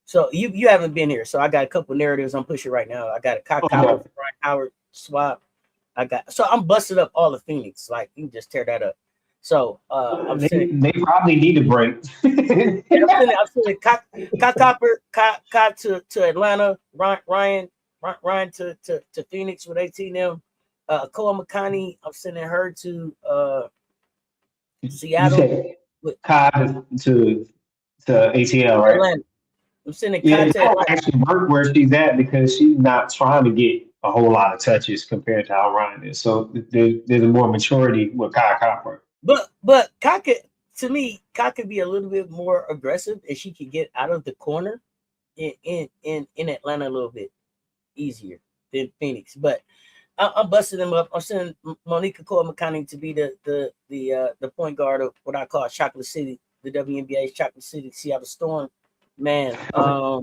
So you haven't been here, so I got a couple narratives I'm pushing right now. I got a Kai Copper, Okay. Ryan Howard swap. I'm busting up all the Phoenix. Like you can just tear that up. So I'm sending. They probably need a break. Yeah, I'm sending Kai Copper, Kai to Atlanta, Ryan to Phoenix with 18M. Koa Makani, I'm sending her to You Seattle said with Kai to ATL, right? Atlanta. I'm sending Kai Yeah, to that would Atlanta. actually work where she's at because she's not trying to get a whole lot of touches compared to how Ryan is. So there's a more maturity with Kai Copper. But Kai could, to me, Kai could be a little bit more aggressive and she could get out of the corner in Atlanta a little bit easier than Phoenix. But I'm busting them up. I'm sending Monica Cole McConney to be the point guard of what I call Chocolate City, the WNBA's Chocolate City Seattle Storm. Man, uh,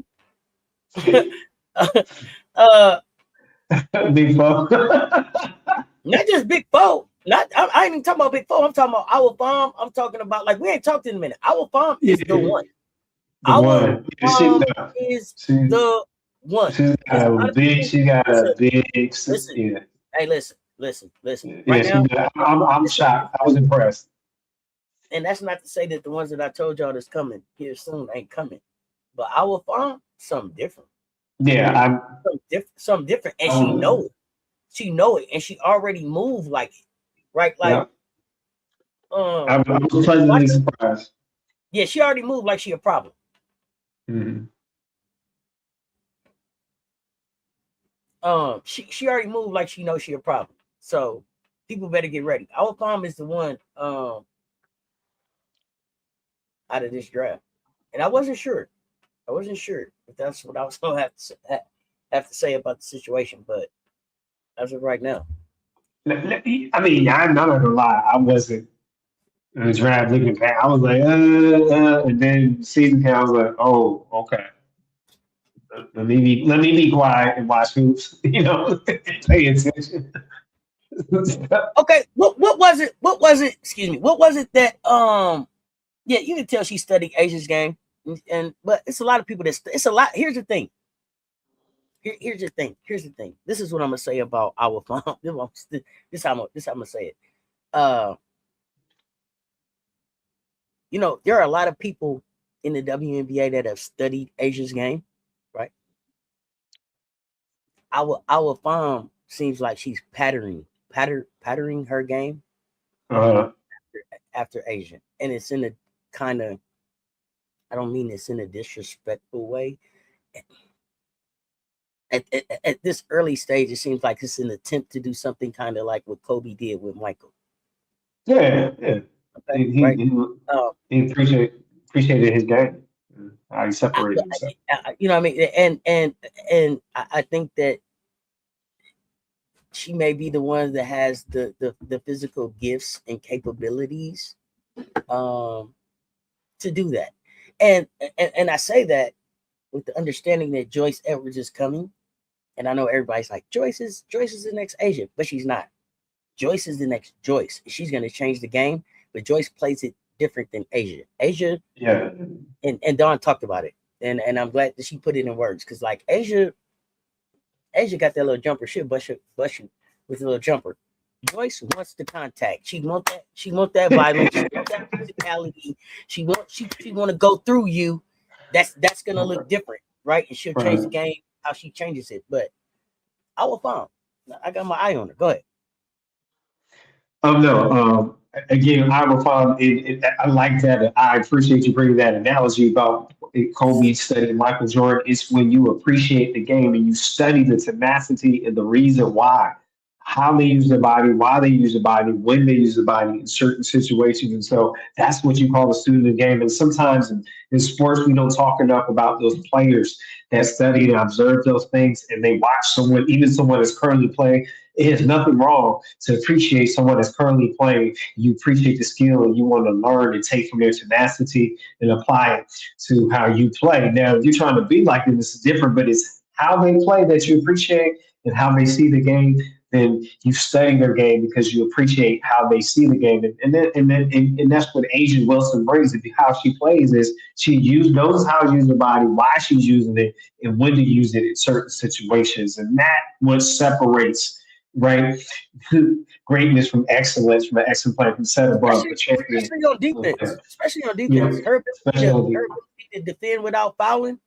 Big Fo. not just Big Four. Not I ain't even talking about Big Four. I'm talking about our farm. I'm talking about like we ain't talked in a minute. Our farm Yeah, is the one. the Our one. Yeah, farm is she, the one. she's got There's a a lot of big, people. she got a Listen, big, listen. yeah. Hey, listen. Yeah, Right she, now, I'm listen. shocked. I was impressed. And that's not to say that the ones that I told y'all that's coming here soon ain't coming. But our farm, something different. Yeah, Something different. And she I'm, know it. She know it. And she already moved like it. Right? yeah, Like, um, I was pleasantly surprised. yeah, she already moved like she a problem. Mhm. She already moved like she knows she a problem. So people better get ready. Our farm is the one out of this draft. And I wasn't sure. I wasn't sure if that's what I was gonna have to say about the situation, but as of right now. I mean, I'm not gonna lie. I wasn't in the draft looking back. I was like, and then season came. I was like, oh, okay. Let me be quiet and watch hoops. Pay attention. Okay, what was it? What was it? Excuse me. What was it that yeah, you can tell she studied Asia's game, and but it's a lot of people that it's a lot. Here's the thing. Here's the thing. Here's the thing. This is what I'm gonna say about our farm. This how I'm gonna say it. Uh, there are a lot of people in the WNBA that have studied Asia's game, right? Our farm seems like she's patterning her game Uh, after Asian, and it's in a kind of, I don't mean this in a disrespectful way. At this early stage, it seems like it's an attempt to do something kind of like what Kobe did with Michael. yeah. Okay, right? Um, He appreciated his game. How he separated himself. what I mean, and I think that she may be the one that has the physical gifts and capabilities um, to do that. And I say that with the understanding that Joyce Edwards is coming. And I know everybody's like, Joyce is the next Asia, but she's not. Joyce is the next Joyce. She's going to change the game, but Joyce plays it different than Asia. Asia, Yeah, and Dawn talked about it, and I'm glad that she put it in words because like Asia got that little jumper. She'll bust you with a little jumper. Joyce wants the contact. She want that. She want that violence. She want that physicality. She want to go through you. That's gonna look different, right? And she'll change the right. game how she changes it. But I will find. I got my eye on her. Go ahead. No. Again, I will find I like that. I appreciate you bringing that analogy about Kobe studying Michael Jordan. It's when you appreciate the game and you study the tenacity and the reason why, how they use the body, why they use the body, when they use the body in certain situations. And so that's what you call a student of the game. And sometimes in sports, we don't talk enough about those players that study and observe those things and they watch someone, even someone that's currently playing. it is nothing wrong to appreciate someone that's currently playing. You appreciate the skill and you want to learn and take from their tenacity and apply it to how you play. Now, if you're trying to be like them, it's different, but it's how they play that you appreciate and how they see the game. Then you study their game because you appreciate how they see the game, and that's what Asian Wilson brings. How she plays is knows how to use her body, why she's using it, and when to use it in certain situations, and that what separates right greatness from excellence, from an excellent player, from set above the champion. Especially on defense. Especially on Yeah, defense. Her ability to defend without fouling,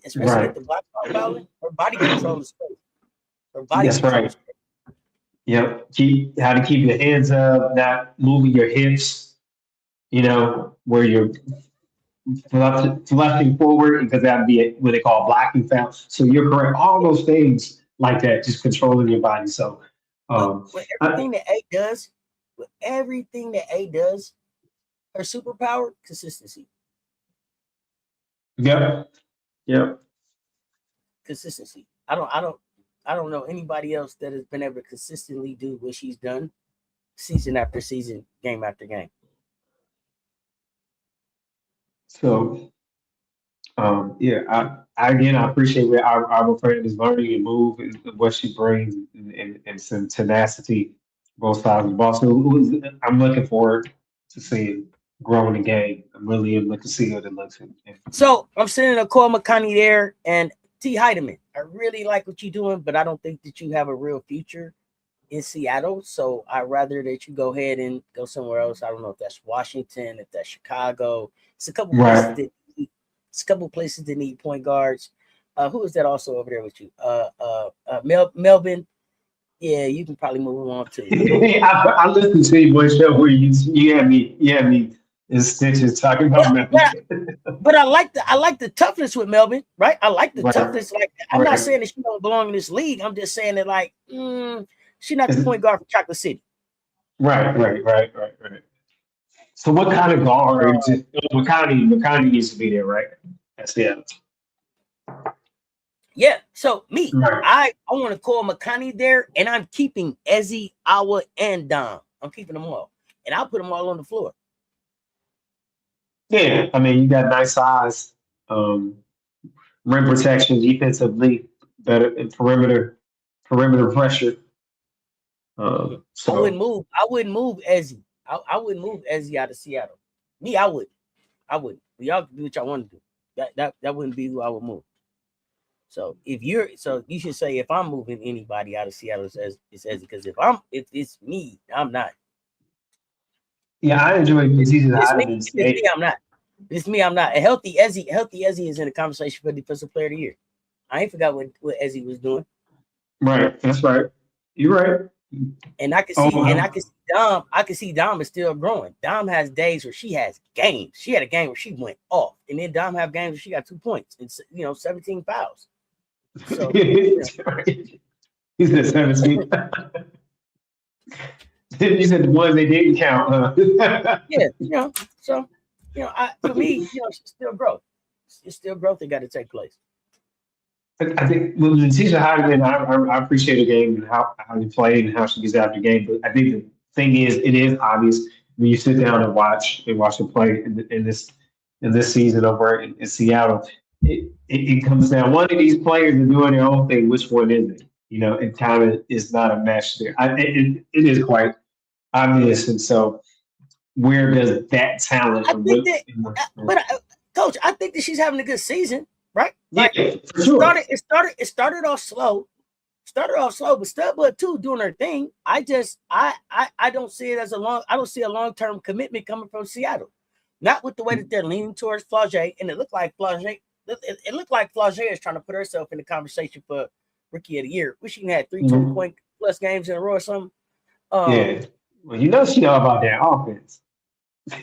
especially get the block without fouling, her body control is great. Her body That's control right. Yep. Keep how to keep your hands up, not moving your hips, where you're flushing forward, because that'd be what they call blocking foul. So you're correct. All those things like that, just controlling your body. So with everything that A does, her superpower, consistency. Yep. Yep. Consistency. I don't know anybody else that has been able to consistently do what she's done season after season, game after game. So, I appreciate what our friend is learning and move and what she brings and some tenacity both sides of the ball. So I'm looking forward to seeing growing the game. I'm really looking to see what it looks like. So I'm sending a call McConney there and T. Heidemann. I really like what you're doing, but I don't think that you have a real future in Seattle. So I'd rather that you go ahead and go somewhere else. I don't know if that's Washington, if that's Chicago. It's a couple places that need point guards. Who is that also over there with you? Melbourne. Yeah, you can probably move on to. I listened to your boy show where you had me in stitches talking about Melbourne. But I like the toughness with Melbourne, right? I like the toughness. Like I'm not saying that she don't belong in this league. I'm just saying that like she's not the point guard for Chocolate City. Right. So what kind of guard? McConney needs to be there, right? That's it. Yeah. So I want to call McConney there, and I'm keeping Ezzy, Awa, and Dom. I'm keeping them all, and I'll put them all on the floor. Yeah, I mean you got nice size, rim protection, defensively better, and perimeter pressure. So I wouldn't move Ezzy. I wouldn't move Ezzy out of Seattle. Me, I would. Y'all can do what y'all want to do. That wouldn't be who I would move. So you should say if I'm moving anybody out of Seattle, it's Ezzy. Because if it's me, I'm not. Yeah, I enjoy season. It's me, I'm not. It's me, I'm not. A healthy Ezzy is in the conversation for Defensive Player of the Year. I ain't forgot what Ezzy was doing. Right, that's right. You're right. And I can see, Dom. I can see Dom is still growing. Dom has days where she has games. She had a game where she went off, and then Dom have games where she got 2 points and 17 fouls. So he said 17. You said the ones they didn't count, huh? Yeah, so for me, it's still growth. It's still growth that got to take place. I think with Letitia Heidemann, I appreciate the game and how you play and how she gets after the game. But I think the thing is, it is obvious when you sit down and watch her play in this season over in Seattle. It comes down. One of these players are doing their own thing. Which one is it? It kind of is not a match there. It is quite obvious, and so where does that talent? Coach, I think that she's having a good season. Right? Like for sure. It started off slow. But Studbud too doing her thing. I don't see it as I don't see a long-term commitment coming from Seattle. Not with the way that they're leaning towards Flau'jae, and it looked like Flau'jae is trying to put herself in the conversation for Rookie of the Year. Wish she had 3 20-point plus games in a row or something. Yeah. Well, she know about that offense.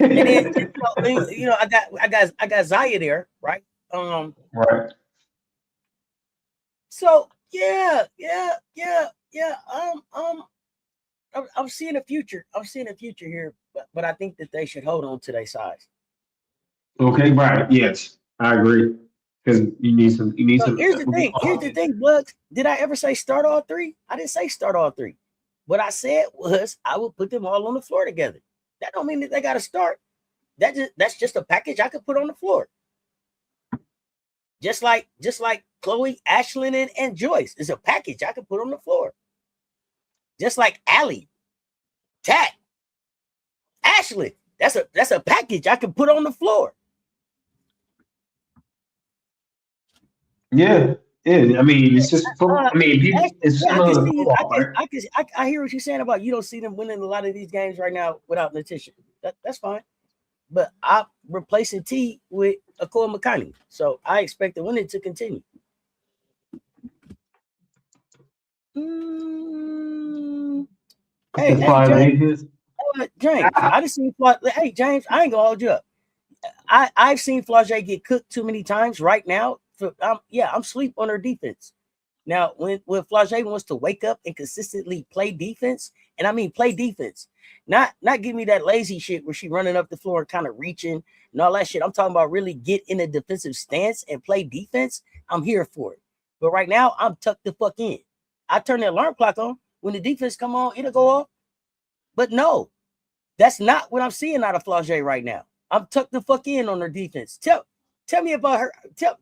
And then I got Zaya there, right? Right. So yeah. I'm seeing a future. I'm seeing a future here, but I think that they should hold on to their size. Okay, right. Yes, I agree. Because you need some. Here's the thing, Bloods. Did I ever say start all 3? I didn't say start all 3. What I said was I would put them all on the floor together. That don't mean that they got to start. That's just a package I could put on the floor. Just like Chloe, Ashlyn, and Joyce is a package I could put on the floor. Just like Allie, Tat, Ashley, that's a package I can put on the floor. Yeah. I mean, it's just. I mean, it's similar to football, right? I hear what you're saying about you don't see them winning a lot of these games right now without Letitia. That's fine. But I'm replacing T with Akua McConney. So I expect the winning to continue. Hey, James. James, I just seen hey, James, I ain't gonna hold you up. I've seen Flau'jae get cooked too many times right now. I'm sleep on her defense. Now, when Flau'jae wants to wake up and consistently play defense, and I mean play defense, not give me that lazy shit where she running up the floor and kind of reaching and all that shit. I'm talking about really get in a defensive stance and play defense. I'm here for it. But right now, I'm tucked the fuck in. I turn the alarm clock on. When the defense come on, it'll go off. But no, that's not what I'm seeing out of Flau'jae right now. I'm tucked the fuck in on her defense. Tell me about her.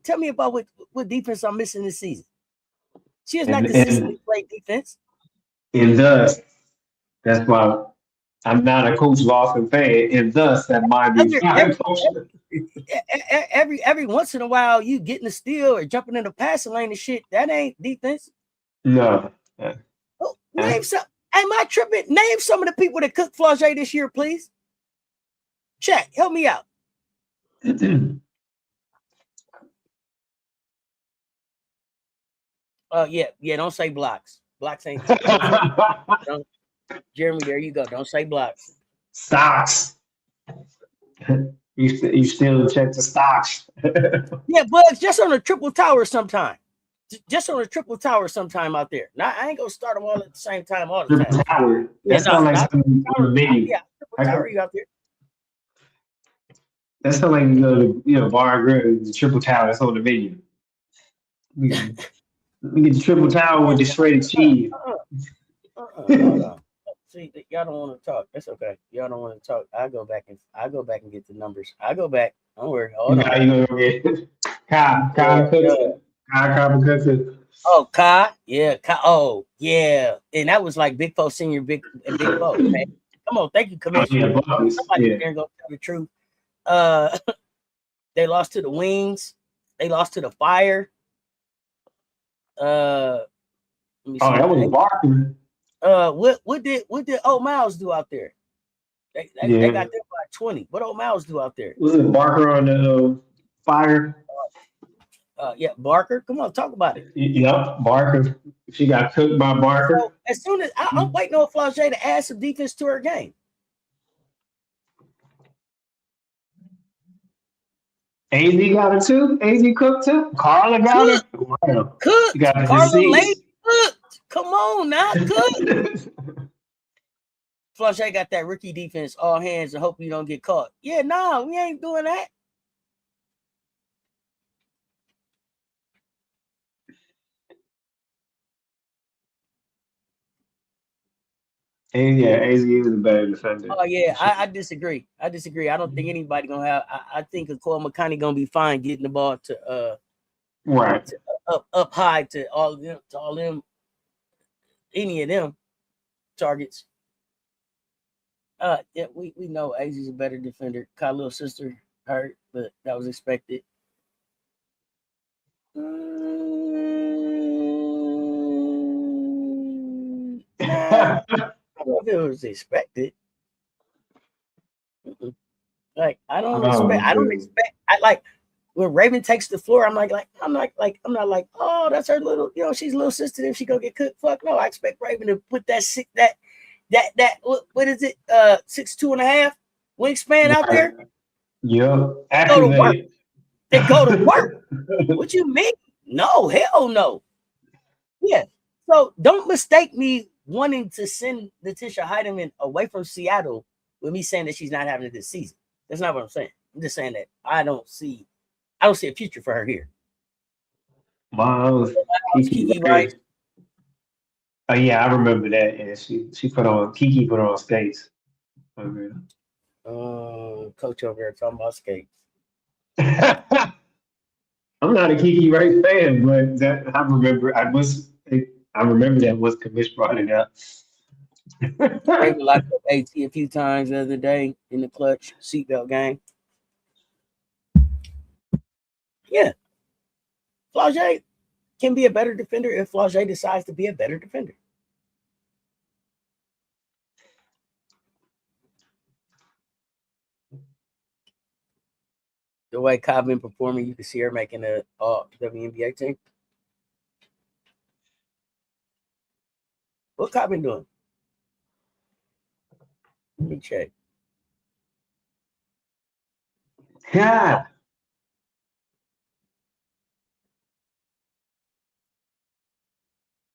Tell me about what defense I'm missing this season. She has not consistently played defense. And thus, that's why I'm not a Coach Lawson fan. And thus, that might be every once in a while, you getting a steal or jumping in the passing lane and shit. That ain't defense. No. Name some. Am I tripping? Name some of the people that cooked Flau'jae this year, please. Chat, help me out. Yeah. Don't say blocks. Blocks ain't. Don't, Jeremy, there you go. Don't say blocks. Stocks. You still check the stocks. Yeah, Bugs, just on a triple tower sometime. Just on a triple tower sometime out there. Now I ain't gonna start them all at the same time all the triple time. Tower. That sounds like something on the menu. Yeah, triple tower you out there. That sounds like you go to bar and grill. The triple tower that's on the menu. We get the triple tower with the shredded cheese. Hold on. See, y'all don't want to talk. That's okay. Y'all don't want to talk. I go back and get the numbers. I go back. Don't worry. Hold on. You go get Kyle Cook. Oh, Kai. Yeah. Kai. Oh, yeah. And that was like Big Foe Senior, Big Foe. Man. Come on. Thank you, Commissioner. Somebody can go tell the truth. They lost to the Wings. They lost to the Fire. That was Barker. What did Old Miles do out there? They got them by 20. What Old Miles do out there? Was it Barker on the Fire? Yeah, Barker. Come on, talk about it. Yep, Barker. She got cooked by Barker. So, as soon as I'm waiting on Flau'jae to add some defense to her game. AZ got it too. AZ cooked too. Carla got it. Wow. Cooked. Carla Lane cooked. Come on, now cooked. Flau'jae got that rookie defense, all hands, and hope you don't get caught. Yeah, no, we ain't doing that. AZ is a better defender. Oh yeah, I disagree. I don't think anybody gonna have. I think Akua McConney gonna be fine getting the ball to right to, up high to all them, any of them targets. Yeah, we know AZ's a better defender. Kyle's little sister hurt, but that was expected. I don't know if it was expected. Like I don't expect. I like when Raven takes the floor. I'm not like, oh, that's her little, she's a little sister. If she go get cooked, fuck no. I expect Raven to put that what is it? 6'2.5" wingspan out there. Yep. They go to work. They go to work. What you mean? No, hell no. Yeah. So don't mistake me wanting to send Letitia Heidemann away from Seattle with me saying that she's not having it this season. That's not what I'm saying. I'm just saying that I don't see a future for her here. Miles, Kiki Rice. Oh yeah, I remember that. And she put on Kiki put on skates. Okay. Coach over there talking about skates. I'm not a Kiki Ray fan, but that I remember that was Commish brought it up. Raven locked up AT a few times the other day in the clutch seatbelt game. Yeah, Flau'jae can be a better defender if Flau'jae decides to be a better defender. The way Cobb been performing, you can see her making a WNBA team. What Cobb been doing? Let me check. God.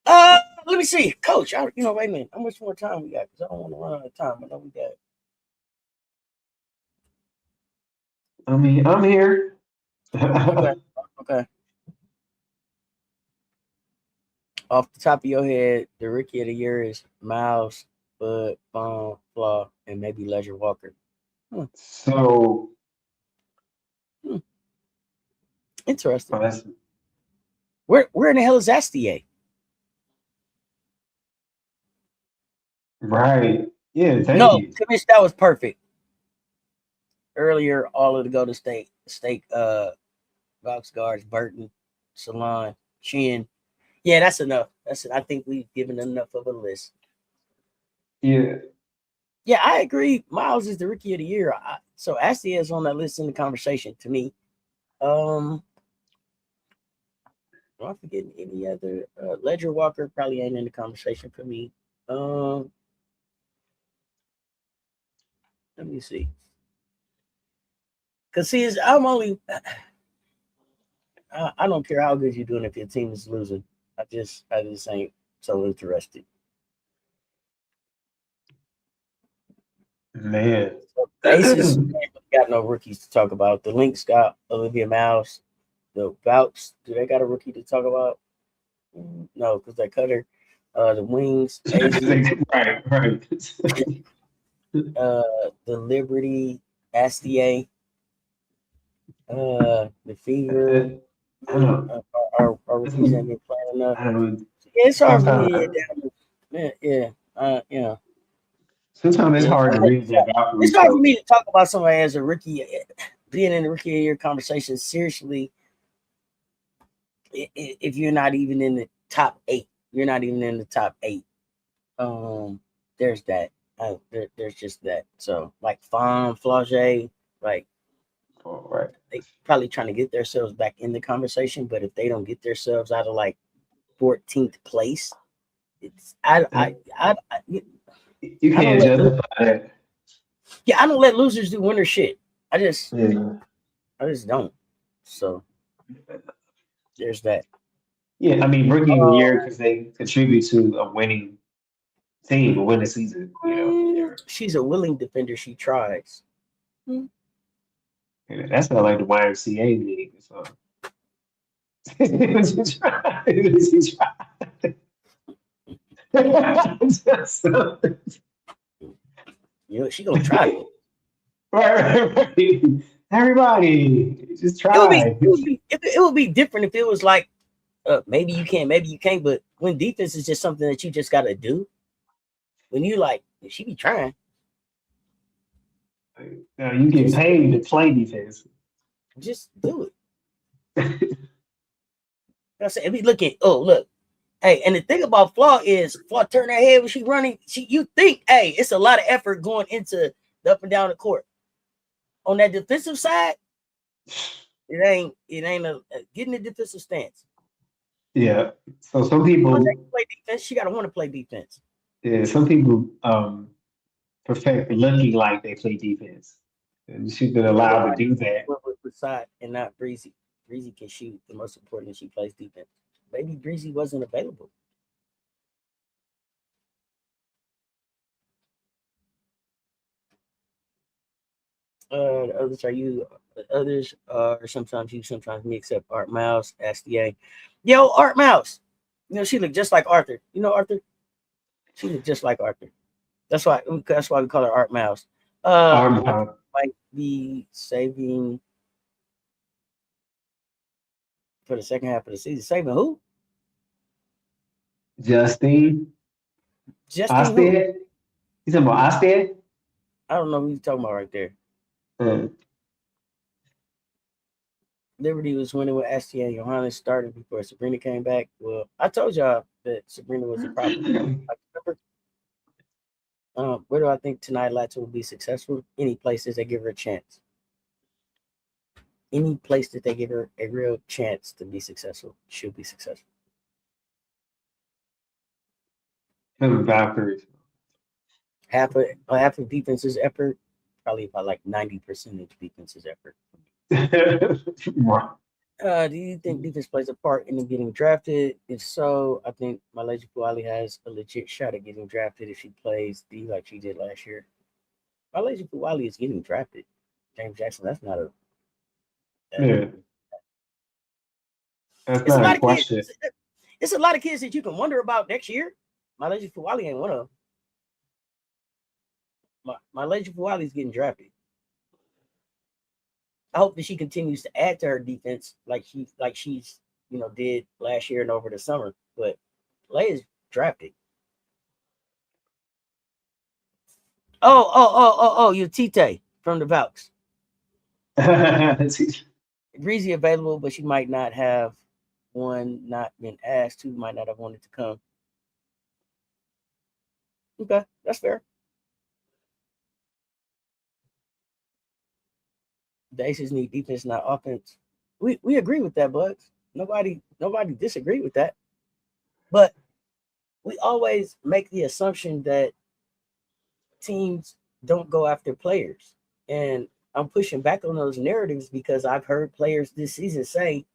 Let me see, Coach. Wait a minute. How much more time we got? Because I don't want to run out of time. I know we got. I mean, I'm here. Okay. Okay. Off the top of your head, the rookie of the year is Miles, Bud, Bone, Flaw, and maybe Ledger Walker. So Hmm. Interesting. that's Where in the hell is Astier? right. Yeah, thank No, you. Commish, that was perfect. Earlier, all of the Golden State box guards, Burton, Salon, Chin. Yeah, that's enough. I think we've given enough of a list. Yeah. Yeah, I agree. Miles is the rookie of the year. So Astier is on that list in the conversation to me. Am I forgetting any other? Ledger Walker probably ain't in the conversation for me. Um, Let me see. Cause see, I'm only. I don't care how good you're doing if your team is losing. I just ain't so interested. Man. So the Aces ain't really got no rookies to talk about. The Lynx got Olivia Mouse. The Bouts, do they got a rookie to talk about? No, because they cut her. The Wings, AZ, Right, right. the Liberty, Astier, the Fever. I don't. Our rookies ain't been playing enough. I don't. Yeah, it's hard for me to Sometimes, get down. Yeah. Yeah. sometimes it's Yeah. hard to read that It's Valkyrie hard for me coach. to talk about somebody as a rookie, being in the rookie of the year conversation seriously. If you're not even in the top 8, you're not even in the top 8. There's that. There's just that. So like Fawn, Flau'jae, like Oh, right. they probably trying to get themselves back in the conversation. But if they don't get themselves out of like 14th place, it's You I don't can't let justify that. I don't let losers do winner shit. I just Yeah. I just don't. So there's that. Yeah, I mean, rookie of the year Um, because they contribute to a winning team, a winning season. she's a willing defender. She tries. Mm. That's not like the YMCA league. So. She tried. She tried. She gonna try. Right, right. Everybody, just It would be try. it would be different if it was like maybe you can, maybe you can't. But when defense is just something that you just gotta do, when you like she be trying, Now you get just paid to play defense. do it. I said, if we look at look, hey, and the thing about Flaw is Flaw turn her head when she running. You think, hey, it's a lot of effort going into the up and down the court. On that defensive side, it ain't getting the defensive stance. Yeah. So some Flaw people, play defense. She gotta want to play defense. yeah, some people perfect looking like they play defense, and she's been allowed to do that. With side and not Breezy. Breezy can shoot. The most important, she plays defense. Maybe Breezy wasn't available. The others are you. Others are sometimes you, sometimes me, except Art Mouse, SDA. Yo, Art Mouse. She looked just like Arthur. You know Arthur? She looked just like Arthur. That's why we call her Art Mouse. I think Arm might be saving for the second half of the season. Saving who? Justine Justine who? Ostead. You talking about Ostead? I don't know who you're talking about right there. Mm. Liberty was winning with Astia and Johannes started before Sabrina came back. Well, I told y'all that Sabrina was a problem. I remember. Where do I think tonight Latta will be successful? Any places that give her a chance. Any place that they give her a real chance to be successful, she'll be successful. Valkyries. Half of defense's effort, probably about like 90% of defense's effort. Right. Do you think defense plays a part in getting drafted? If so, I think Malaysia Puali has a legit shot at getting drafted if she plays D like she did last year. Malaysia Puali is getting drafted. James Jackson, that's not a. Yeah, that's It's a not a lot of kids. question. It's a lot of kids that you can wonder about next year. Malaysia Puali ain't one of them. Malaysia Puali is getting drafted. I hope that she continues to add to her defense like she's did last year and over the summer. But Leia's drafted. Oh, you Tite from the Valks. Greasy available, but she might not have not been asked. Two might not have wanted to come. Okay, that's fair. The Aces need defense, not offense. We agree with that, Bugs. Nobody disagree with that. But we always make the assumption that teams don't go after players. And I'm pushing back on those narratives because I've heard players this season say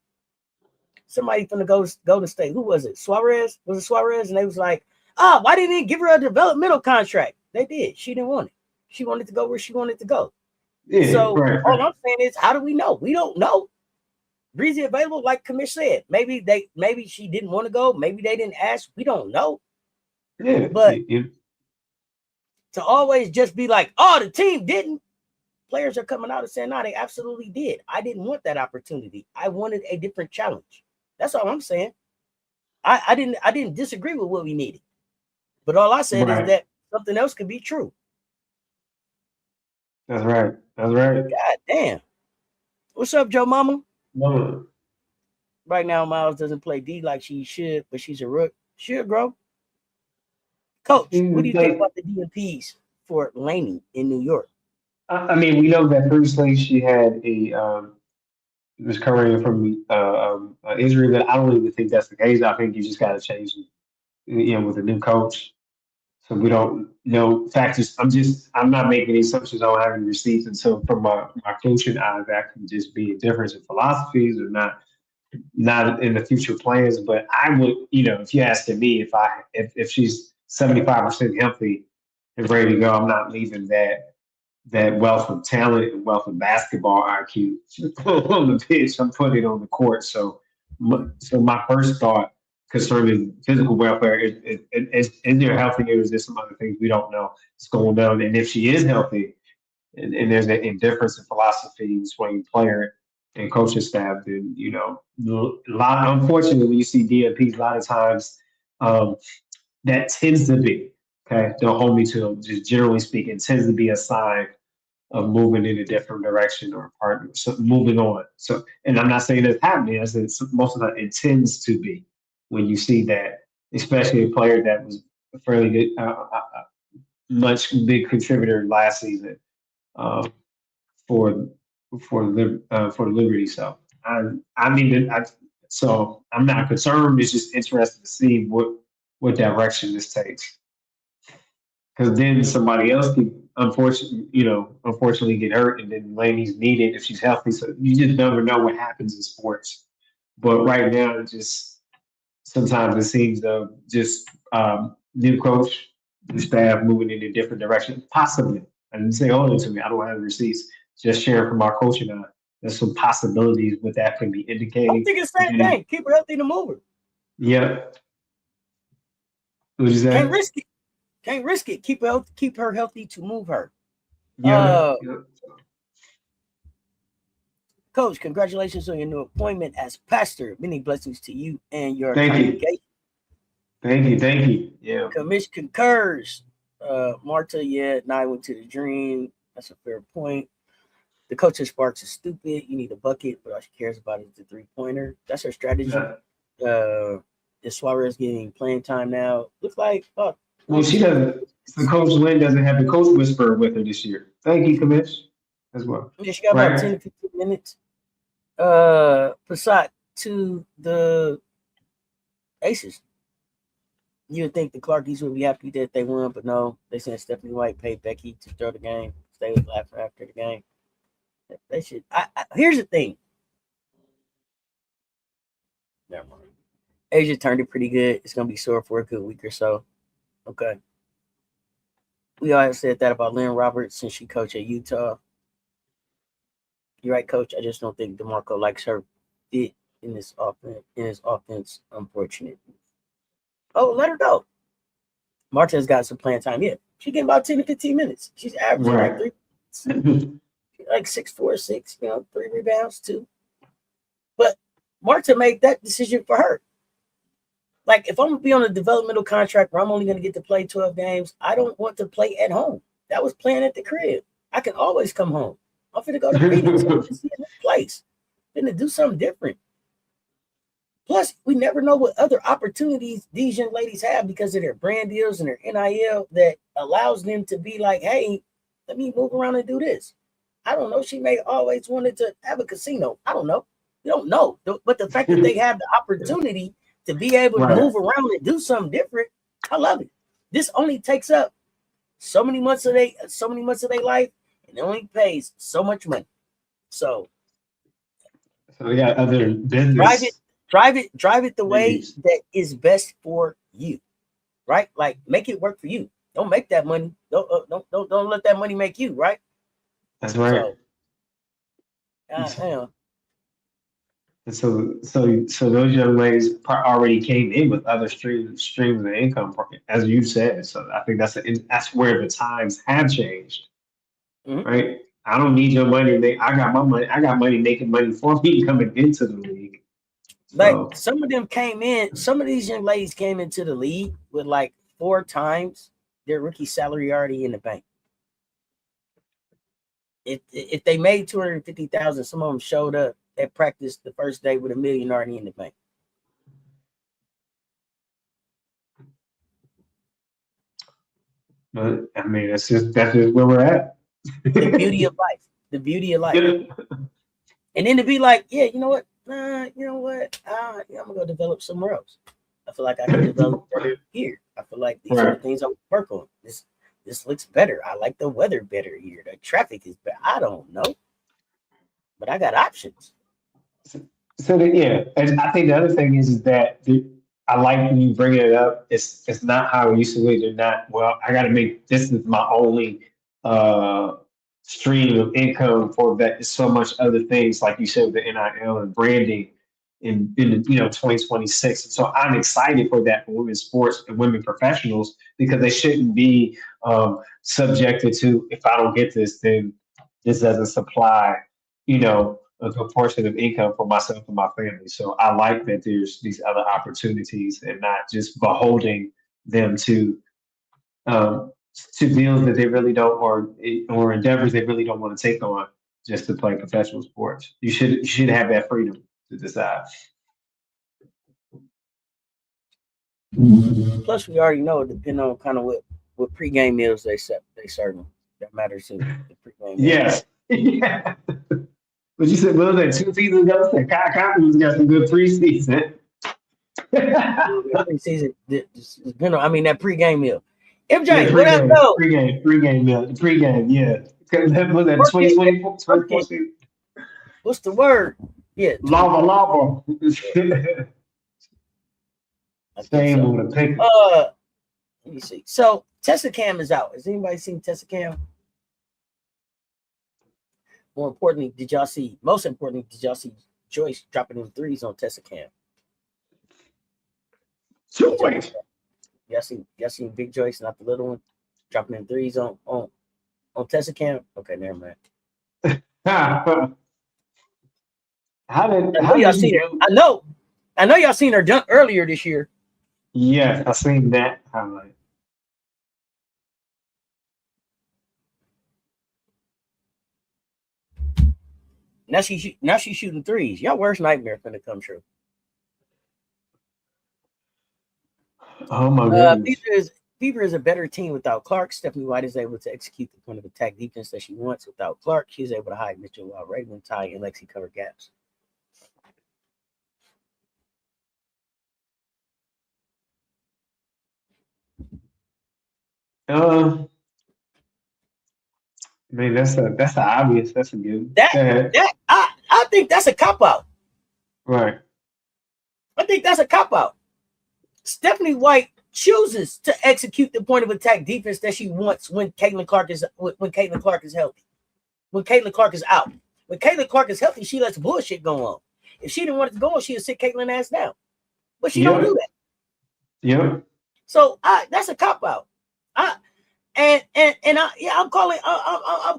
somebody from the Golden State. Who was it? Suarez? Was it Suarez? And they was like, why didn't they give her a developmental contract? They did. She didn't want it. She wanted to go where she wanted to go. Yeah, So right, all right. I'm saying is, how do we know? We don't know. Breezy available, like Kamish said. Maybe she didn't want to go. Maybe they didn't ask. We don't know. Yeah, But to always just be like, oh, the team didn't. Players are coming out and saying, no, they absolutely did. I didn't want that opportunity. I wanted a different challenge. That's all I'm saying. I didn't disagree with what we needed. But all I said is right. that something else could be true. That's right. That's right. God damn. What's up, Joe Mama? No, Right now, Miles doesn't play D like she should, but she's a rook. Should grow. Coach, what do you think like, about the DMPs for Laney in New York? I mean, we know that previously she had a was recovering from injury, but I don't even think that's the case. I think you just got to change, with a new coach. So we don't know factors. I'm not making any assumptions on having receipts. And so from my coaching eye, that can just be a difference in philosophies or not in the future plans. But I would, if you asked me if she's 75% healthy and ready to go, I'm not leaving that wealth of talent and wealth of basketball IQ on the pitch. I'm putting it on the court. So my first thought concerning physical welfare is there healthy or is there some other things we don't know what's going on? And if she is healthy and there's a difference in philosophy between player and coaching staff, then a lot. Unfortunately, when you see DMPs, a lot of times that tends to be okay. Don't hold me to it. Just generally speaking, tends to be a sign of moving in a different direction or partner, so moving on. So, and I'm not saying that's happening. I said most of the time it tends to be when you see that, especially a player that was a fairly good, much big contributor last season uh, for for Liberty. So I mean, so I'm not concerned. It's just interesting to see what direction this takes because then somebody else could unfortunately get hurt, and then Laney's needed if she's healthy. So you just never know what happens in sports. But right now, it just sometimes it seems just new coach, new staff moving in a different direction. Possibly, I didn't say hold it to me. I don't have the receipts. Just sharing from our coaching. There's some possibilities what that could be I'm indicating. thinking the same thing. Keep her healthy to move her. Yeah. What you Can't say? risk it. Can't risk it. Keep her healthy to move her. Yeah. Coach, congratulations on your new appointment as pastor. Many blessings to you and your Thank you. congregation. Thank you. Yeah. Commission concurs. Marta, yeah, I went to the dream. That's a fair point. The coach of Sparks is stupid. You need a bucket, but all she cares about is the 3-pointer. That's her strategy. Yeah. Is Suarez getting playing time now? Looks like Well, she doesn't. So Coach Lynn doesn't have the coach whisperer with her this year. Thank you, Commish, as well. Yeah, she got about 10 to 15 minutes. Passat to the Aces. You would think the Clarkies would be happy that they won, but no. They sent Stephanie White paid Becky to throw the game. Stay with laughter after the game. They should. Here's the thing. Never mind. Asia turned it pretty good. It's gonna be sore for a good week or so. Okay. We always said that about Lynn Roberts since she coached at Utah. You're right, Coach. I just don't think DeMarco likes her fit in his offense. Unfortunate. Oh, let her go. Marta's got some playing time. Yeah, she getting about 10 to 15 minutes. She's averaging like 3, like 6'4", 6. 3 rebounds, 2. But Marta made that decision for her. Like, if I'm gonna be on a developmental contract where I'm only gonna get to play 12 games, I don't want to play at home. That was playing at the crib. I can always come home. I'm finna go to Phoenix. I'm finna see a new place. I'm finna do something different. Plus, we never know what other opportunities these young ladies have because of their brand deals and their NIL that allows them to be like, hey, let me move around and do this. I don't know. She may always wanted to have a casino. I don't know. You don't know. But the fact that they have the opportunity to be able to move around and do something different, I love it. This only takes up so many months of their life, and it only pays so much money. So we got other business. Drive it the way that is best for you, right? Like, make it work for you. Don't make that money. Don't let that money make you, right? That's right. So those young ladies already came in with other streams of income, as you said. So I think that's where the times have changed, right? I don't need your money. I got my money. I got money making money for me coming into the league. Like, some of them came in. Some of these young ladies came into the league with like 4 times their rookie salary already in the bank. If they made 250,000, some of them showed up at practice the first day with $1 million already in the bank. But I mean, that's just where we're at. The beauty of life. The beauty of life. And then to be like, yeah, you know what? I'm gonna go develop somewhere else. I feel like I can develop better here. I feel like these are the things I work on. This looks better. I like the weather better here. The traffic is better. I don't know, but I got options. So and I think the other thing is that I like when you bring it up. It's not how it used to be. They're not. Well, I got to make this is my only stream of income for that. Is so much other things like you said with the NIL and branding in 2026. So I'm excited for that for women's sports and women professionals because they shouldn't be subjected to if I don't get this, then this doesn't supply. A good portion of income for myself and my family. So I like that there's these other opportunities and not just beholding them to deals that they really don't or endeavors they really don't want to take on just to play professional sports. You should have that freedom to decide. Plus, we already know, depending on kind of what pregame meals they serve them, that matters too. The pregame meals. Yeah. But you said, well, that 2 seasons ago, said Kyle Compton's got some good preseason. Preseason, I mean, that pregame meal. MJ, what up, though? Pregame meal. The pregame, yeah. Was that 2024 season? What's the word? Yeah. Lava. Same with a pick. Let me see. So, Tessa Cam is out. Has anybody seen Tessa Cam? Most importantly, did y'all see Joyce dropping in threes on Tessa Cam? Joyce. Y'all seen Big Joyce, not the little one, dropping in threes on Tessa Camp. Okay, never mind. how I know did y'all she seen her. do? I know y'all seen her dunk earlier this year. Yes, I seen that highlight. Now she's shooting threes. Y'all worst nightmare finna come true. Oh my goodness. Fever is a better team without Clark. Stephanie White is able to execute the point of attack defense that she wants without Clark. She's able to hide Mitchell while Raymond, Ty, and Lexi cover gaps. Uh, I mean that's a obvious. That's a good. That Go ahead. that I think that's a cop out. Right. I think that's a cop out. Stephanie White chooses to execute the point of attack defense that she wants when Caitlin Clark is healthy. When Caitlin Clark is out. When Caitlin Clark is healthy, she lets bullshit go on. If she didn't want it to go on, she'd sit Caitlin ass down. But she don't do Yep. that. Yep. So that's a cop out. I I'm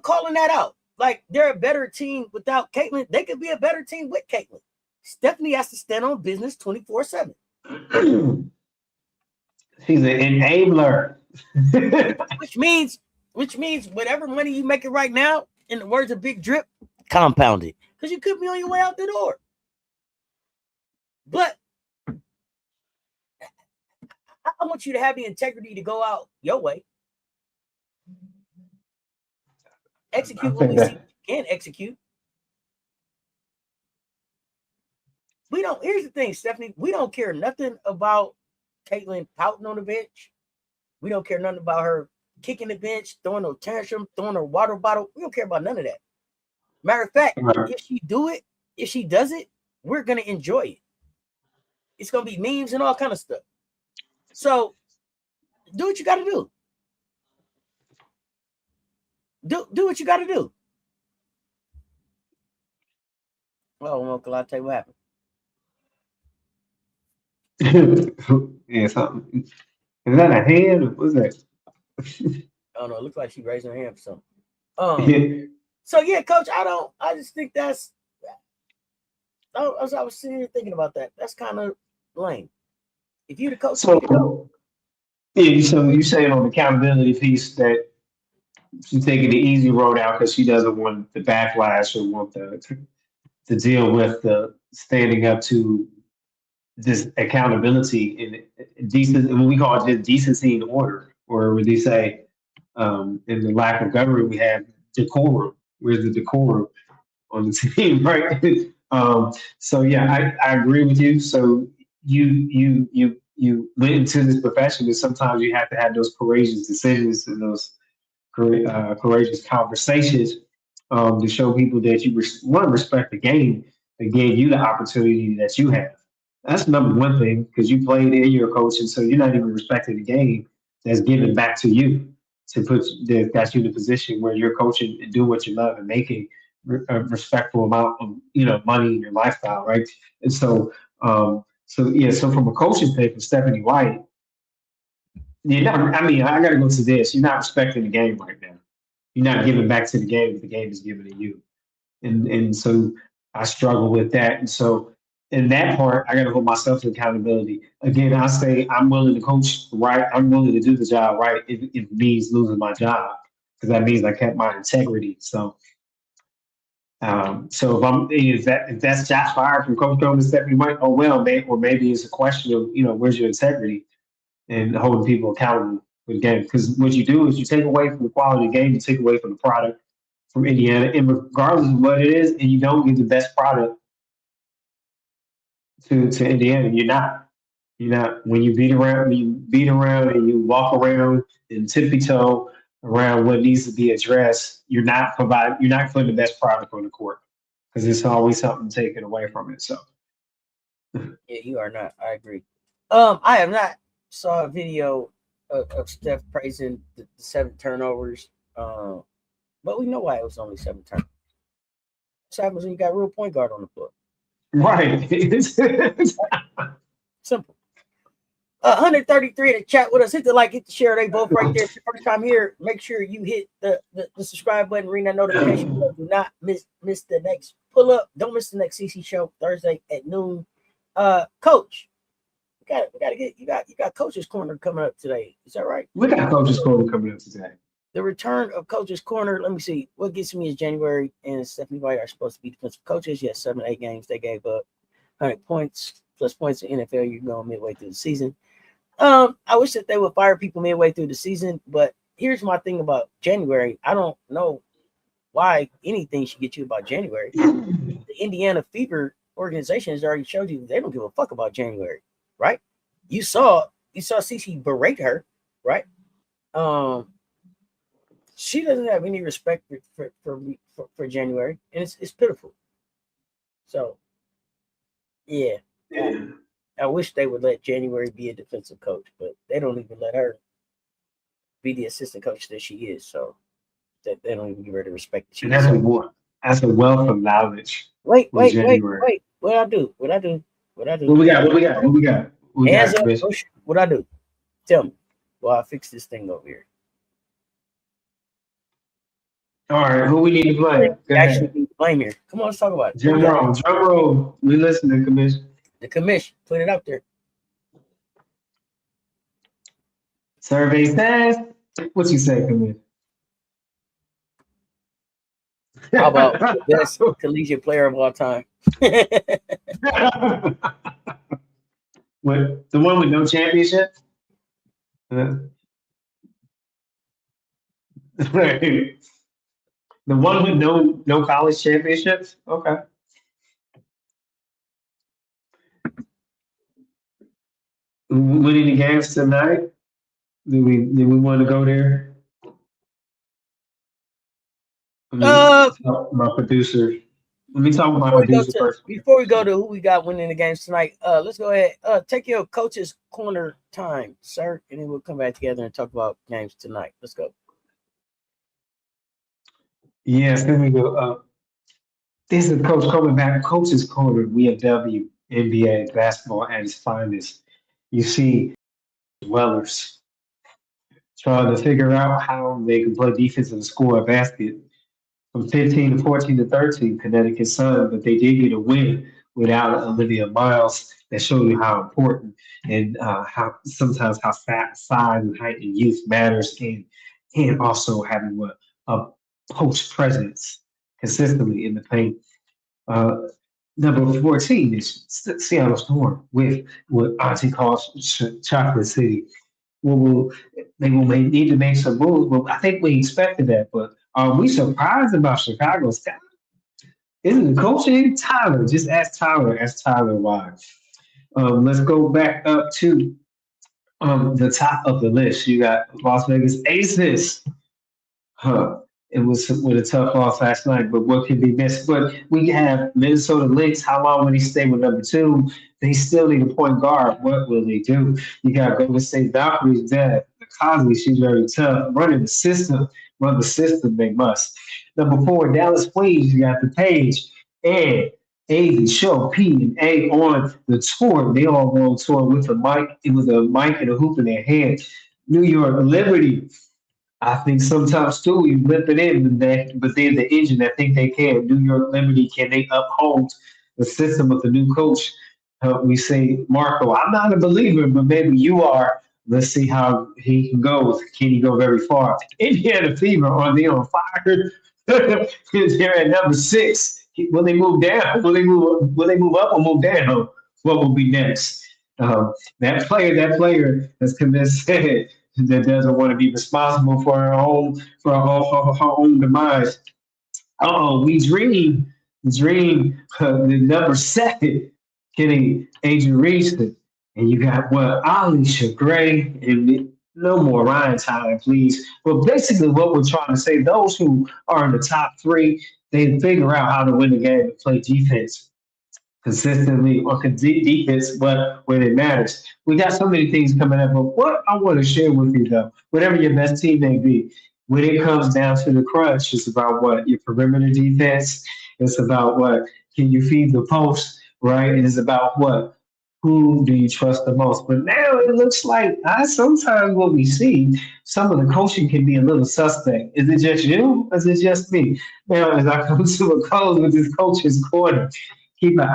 calling that out. Like they're a better team without Caitlin. They could be a better team with Caitlin. Stephanie has to stand on business 24/7. She's an enabler. Which means whatever money you making right now, in the words of Big Drip, compound it. Because you could be on your way out the door. But I want you to have the integrity to go out your way. Execute what we see you can execute. We don't. Here's the thing, Stephanie. We don't care nothing about Caitlin pouting on the bench. We don't care nothing about her kicking the bench, throwing no tantrum, throwing her water bottle. We don't care about none of that. Matter of fact, if she does it, we're gonna enjoy it. It's gonna be memes and all kind of stuff. So do what you gotta do. Do what you gotta do. Well, Uncle, I'll tell you what happened. Yeah, something. Is that a hand? Or what's that? I don't know. It looks like she raised her hand for something. Yeah. So yeah, Coach, I just think that's. I was sitting here thinking about that. That's kind of lame. If you the coach, be the coach. So yeah, so you saying on the accountability piece that she's taking the easy road out because she doesn't want the backlash or want to deal with the standing up to this accountability and decent, and what we call it just decency and order, or would you say, in the lack of government, we have decorum. Where's the decorum on the team, right? So yeah, I agree with you. So you went into this profession, and sometimes you have to have those courageous decisions and those courageous conversations to show people that you want to respect the game that gave you the opportunity that you have. That's number one thing because you played and you're a coach, and so you're not even respecting the game that's given back to you to put that got you in a position where you're coaching and doing what you love and making a respectful amount of money in your lifestyle, right? And so so from a coaching thing for Stephanie White, you're not, I mean, I got to go to this. You're not respecting the game right now. You're not giving back to the game what the game is giving to you. And so I struggle with that. And so in that part, I got to hold myself to accountability. Again, I say I'm willing to coach right. I'm willing to do the job right if it means losing my job because that means I kept my integrity. So if that's shots fired from Coach Coleman, Stephanie White, oh well, or maybe it's a question of where's your integrity and holding people accountable for the game. Because what you do is you take away from the quality of the game, you take away from the product from Indiana, and regardless of what it is, and you don't give the best product to Indiana, you're not when you beat around and you walk around and tippy toe around what needs to be addressed, you're not putting the best product on the court because there's always something taken away from it. So Yeah, you are not. I agree. I have not saw a video of Steph praising the 7 turnovers. But we know why it was only 7 turnovers. What happens when you got a real point guard on the floor? right. Simple. 133 in the chat with us. Hit the like, hit the share. They both right there. If your first time here, make sure you hit the subscribe button, ring that notification bell. Do not miss the next pull up. Don't miss the next CC show Thursday at noon. Coach, we gotta get you got Coach's Corner coming up today. Is that right? We got Coach's Corner coming up today. The return of Coach's Corner. Let me see. What gets me is January and Stephanie White are supposed to be defensive coaches. Yes, 7, 8 games. They gave up 100 points plus points in NFL. You're going midway through the season. I wish that they would fire people midway through the season, but here's my thing about January. I don't know why anything should get you about January. The Indiana Fever organization has already showed you they don't give a fuck about January, right? You saw CC berate her, right? She doesn't have any respect for January, and it's pitiful. So, yeah. I wish they would let January be a defensive coach, but they don't even let her be the assistant coach that she is. So that they don't even give her the respect that she That's a wealth of knowledge. Wait. What I do? What we got? What I do? Tell me. Well, I fix this thing over here. All right, who we need to blame? Actually, need to blame here. Come on, let's talk about it. Drum roll. We listen to the commission. The commission, put it up there. Survey says, what you say, commission? How about the best collegiate player of all time? What, the one with no championship? Right. The one with no college championships? Okay. Winning the games tonight? Do we want to go there? My producer. Let me talk with my producer first. Before we go to who we got winning the games tonight, let's go ahead. Take your Coach's Corner time, sir, and then we'll come back together and talk about games tonight. Let's go. Yes, let me go. This is Coach coming back. Coach's Corner. We have WNBA basketball at its finest. You see, dwellers trying to figure out how they can play defense and score a basket from 15 to 14 to 13. Connecticut Sun, but they did get a win without Olivia Miles. That showed you how important and how sometimes how size and height and youth matters, and also having a post presence consistently in the paint. Number 14 is Seattle Storm with what Auntie calls Chocolate City. They will need to make some moves. Well, I think we expected that, but are we surprised about Chicago Sky? Isn't the coaching? Tyler, just ask Tyler. Ask Tyler why. Let's go back up to the top of the list. You got Las Vegas Aces. It was with a tough loss last night, but what can be missed? But we have Minnesota Lynx. How long will he stay with number 2? They still need a point guard. What will they do? You got Golden State Valkyries there. The Cosby, she's very tough. Running the system. Run the system, they must. Number 4, Dallas Queens. You got the Page and A, Show, P, and A on the tour. They all go on tour with a mic. It was a mic and a hoop in their hand. New York Liberty. I think sometimes too we blip it in, but they're the engine. I think they can. New York Liberty, can they uphold the system of the new coach? We say Marco. I'm not a believer, but maybe you are. Let's see how he can go. Can he go very far? Indiana Fever, are they on fire? They're at number 6. Will they move down? Will they move up or move down? What will be next? That player has convinced that doesn't want to be responsible for her own demise. We dream the number 7 getting Adrian Reeston, and you got Alicia Gray, and no more Ryan Tyler, please. But basically, what we're trying to say, those who are in the top 3, they figure out how to win the game and play defense consistently or defense, but when it matters. We got so many things coming up, but what I want to share with you, though, whatever your best team may be, when it comes down to the crunch, it's about what your perimeter defense. It's about what can you feed the post, right? And it's about what who do you trust the most? But now it looks like sometimes what we see, some of the coaching can be a little suspect. Is it just you? Or is it just me? Now, as I come to a close with this coach's corner, keep your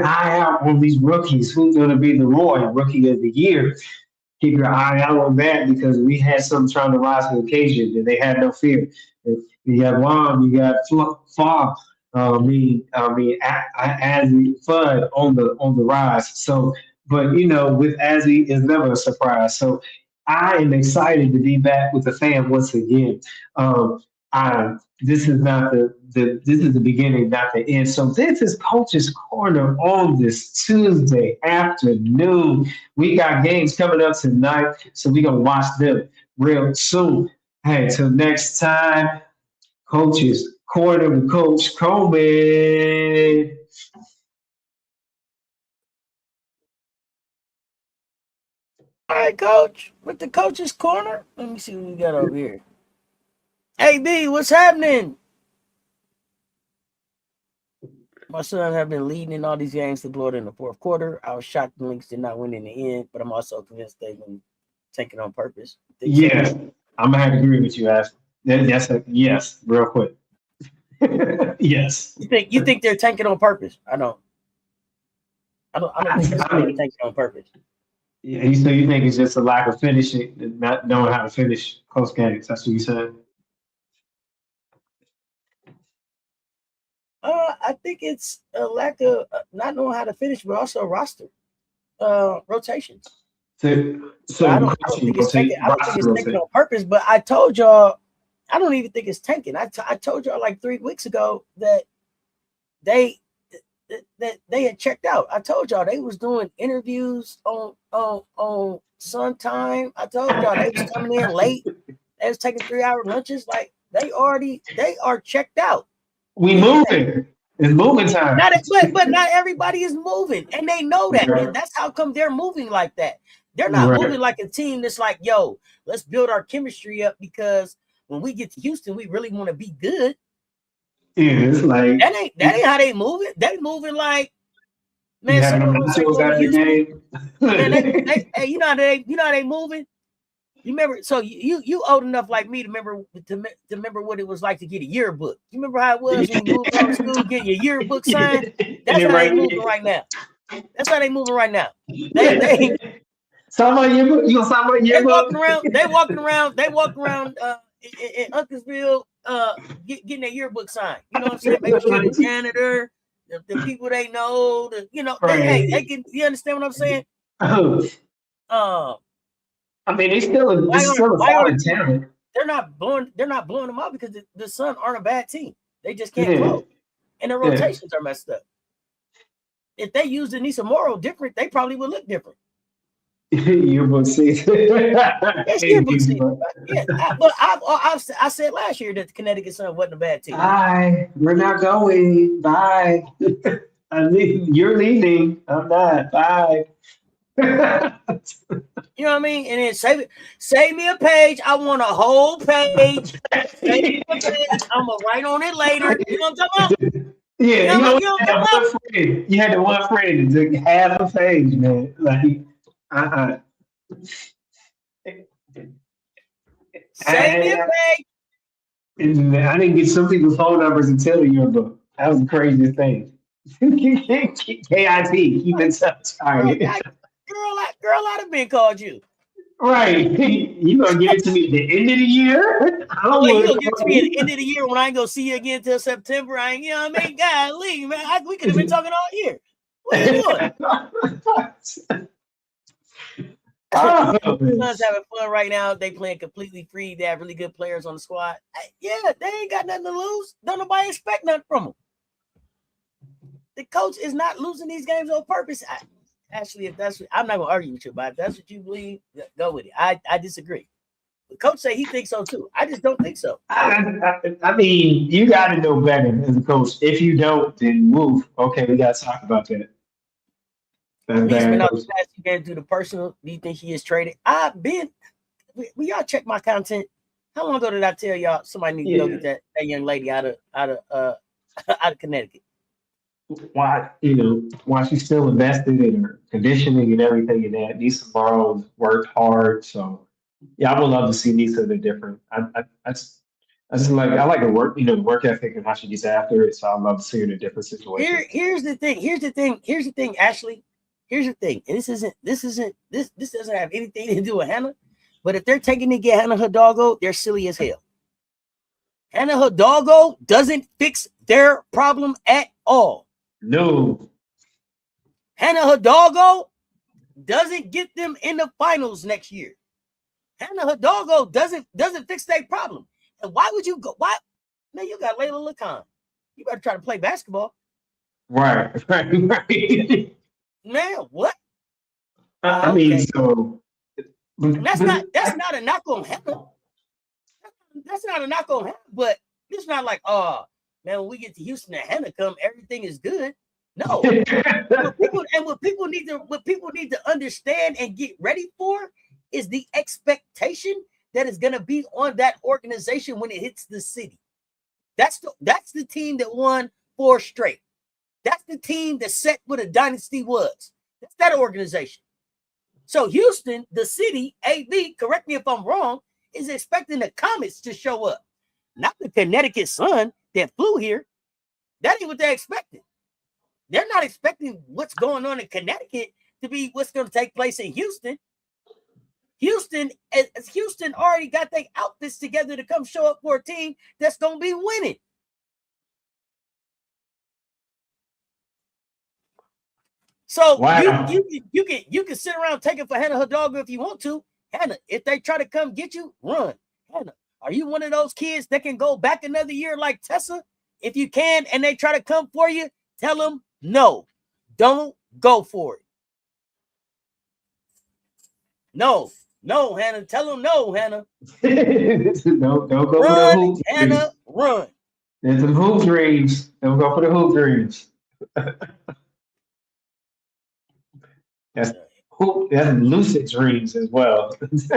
eye out on these rookies. Who's going to be the Roy Rookie of the Year? Keep your eye out on that because we had some trying to rise to the occasion and they had no fear. You got Juan, you got Fa, Azzy Fudd on the rise. So, but with Azzy is never a surprise. So, I am excited to be back with the fam once again. This is not this is the beginning, not the end. So this is Coach's Corner on this Tuesday afternoon. We got games coming up tonight, so we're gonna watch them real soon. Hey, till next time, Coach's Corner with Coach Coleman. All right, coach. With the coach's corner. Let me see what we got over here. Hey B, what's happening? My son have been leading in all these games to blow it in the fourth quarter. I was shocked the Lynx did not win in the end, but I'm also convinced they've been taken on purpose. Yeah, I'm gonna have to agree with you, Ash. That's a yes, real quick. Yes. You think they're tanking on purpose? I don't think they're tanking on purpose. Yeah, so you think it's just a lack of finishing, not knowing how to finish close games? That's what you said. I think it's a lack of not knowing how to finish, but also roster rotations. So I don't think it's tanking. I don't think it's tanking on purpose. But I told y'all, I don't even think it's tanking. I told y'all like 3 weeks ago that they had checked out. I told y'all they was doing interviews on Sun Time. I told y'all they was coming in late. They was taking 3-hour lunches. Like they are checked out. We moving. It's moving time. But not everybody is moving, and they know that, and that's how come they're moving like that. They're not moving like a team that's like, yo, let's build our chemistry up because when we get to Houston, we really want to be good. Yeah, it's like that ain't how they moving. They moving like, man, hey, you know how they moving. You remember? So you old enough like me to remember what it was like to get a yearbook. You remember how it was when you moved out of school, get your yearbook signed? That's how they moving right now. That's how they moving right now. They sign my yearbook. You gonna sign my yearbook? They walking around in Uncasville, getting their yearbook signed. You know what I'm saying? Making sure the janitor, the people they know, they can. You understand what I'm saying? I mean, it's still a solid talent. They're not blowing them out because the Sun aren't a bad team. They just can't close, and the rotations are messed up. If they used Anissa Morrow different, they probably would look different. Yearbook season. It's yearbook season. Yeah, but I said last year that the Connecticut Sun wasn't a bad team. Bye. We're not going. Bye. You're leaving. I'm not. Bye. You know what I mean? And then save me a page. I want a whole page. Save me a page. I'm gonna write on it later. You know what I'm talking about? Yeah, you had the one friend that took half a page, man. Like, Save me a page. I didn't get some people's phone numbers until the yearbook. That was the craziest thing. KIT, keep in touch. All right. Girl, I'd have been called you. Right. You gonna give it to me at the end of the year? You gonna give it to me at the end of the year when I ain't gonna see you again until September. I ain't, you know what I mean? Golly, man, we could have been talking all year. What are you doing? Suns having fun right now. They playing completely free. They have really good players on the squad. Yeah, they ain't got nothing to lose. Don't nobody expect nothing from them. The coach is not losing these games on purpose. Actually, I'm not gonna argue with you about it. If that's what you believe, go with it. I disagree. The coach say he thinks so too. I just don't think so. I mean, you got to know better as a coach. If you don't, then move. Okay, we got to talk about that. He's been out the past 2 games due to personal. Do you think he is traded? We y'all check my content. How long ago did I tell y'all somebody need to go get that young lady out of Connecticut? why she's still invested in her conditioning and everything and that. Nisa Morrow's worked hard, so yeah, I would love to see Nisa in a different. I just like I like her work, work ethic and how she gets after it. So I'd love to see her in a different situation. Here's the thing. Here's the thing, Ashley. Here's the thing. And this doesn't have anything to do with Hannah. But if they're taking to get Hannah Hidalgo, they're silly as hell. Hannah Hidalgo doesn't fix their problem at all. No. Hannah Hidalgo doesn't get them in the finals next year. Hannah Hidalgo doesn't fix their problem. And why would you go? Why? Man, you got Layla Lacan. You better try to play basketball. Right. Man, what? I mean, so that's not a knock on Hannah. That's not a knock on Hannah, but it's not like, oh man, when we get to Houston and Hannah come, everything is good. No. what people need to understand and get ready for is the expectation that is going to be on that organization when it hits the city. That's the team that won 4 straight. That's the team that set what a dynasty was. That's that organization. So Houston, the city, AB, correct me if I'm wrong, is expecting the Comets to show up. Not the Connecticut Sun that flew here. That ain't what they're expecting. They're not expecting what's going on in Connecticut to be what's going to take place in Houston. Houston already got their outfits together to come show up for a team that's going to be winning. So wow. you can sit around taking for Hannah Hidalgo if you want to. Hannah, if they try to come get you, run. Hannah, are you one of those kids that can go back another year like Tessa? If you can, and they try to come for you, tell them no. Don't go for it. No, Hannah. Tell them no, Hannah. Don't go run, for the hoop Hannah, dreams. Run. There's some hoop dreams. Don't go for the hoop dreams. That's lucid dreams as well. That's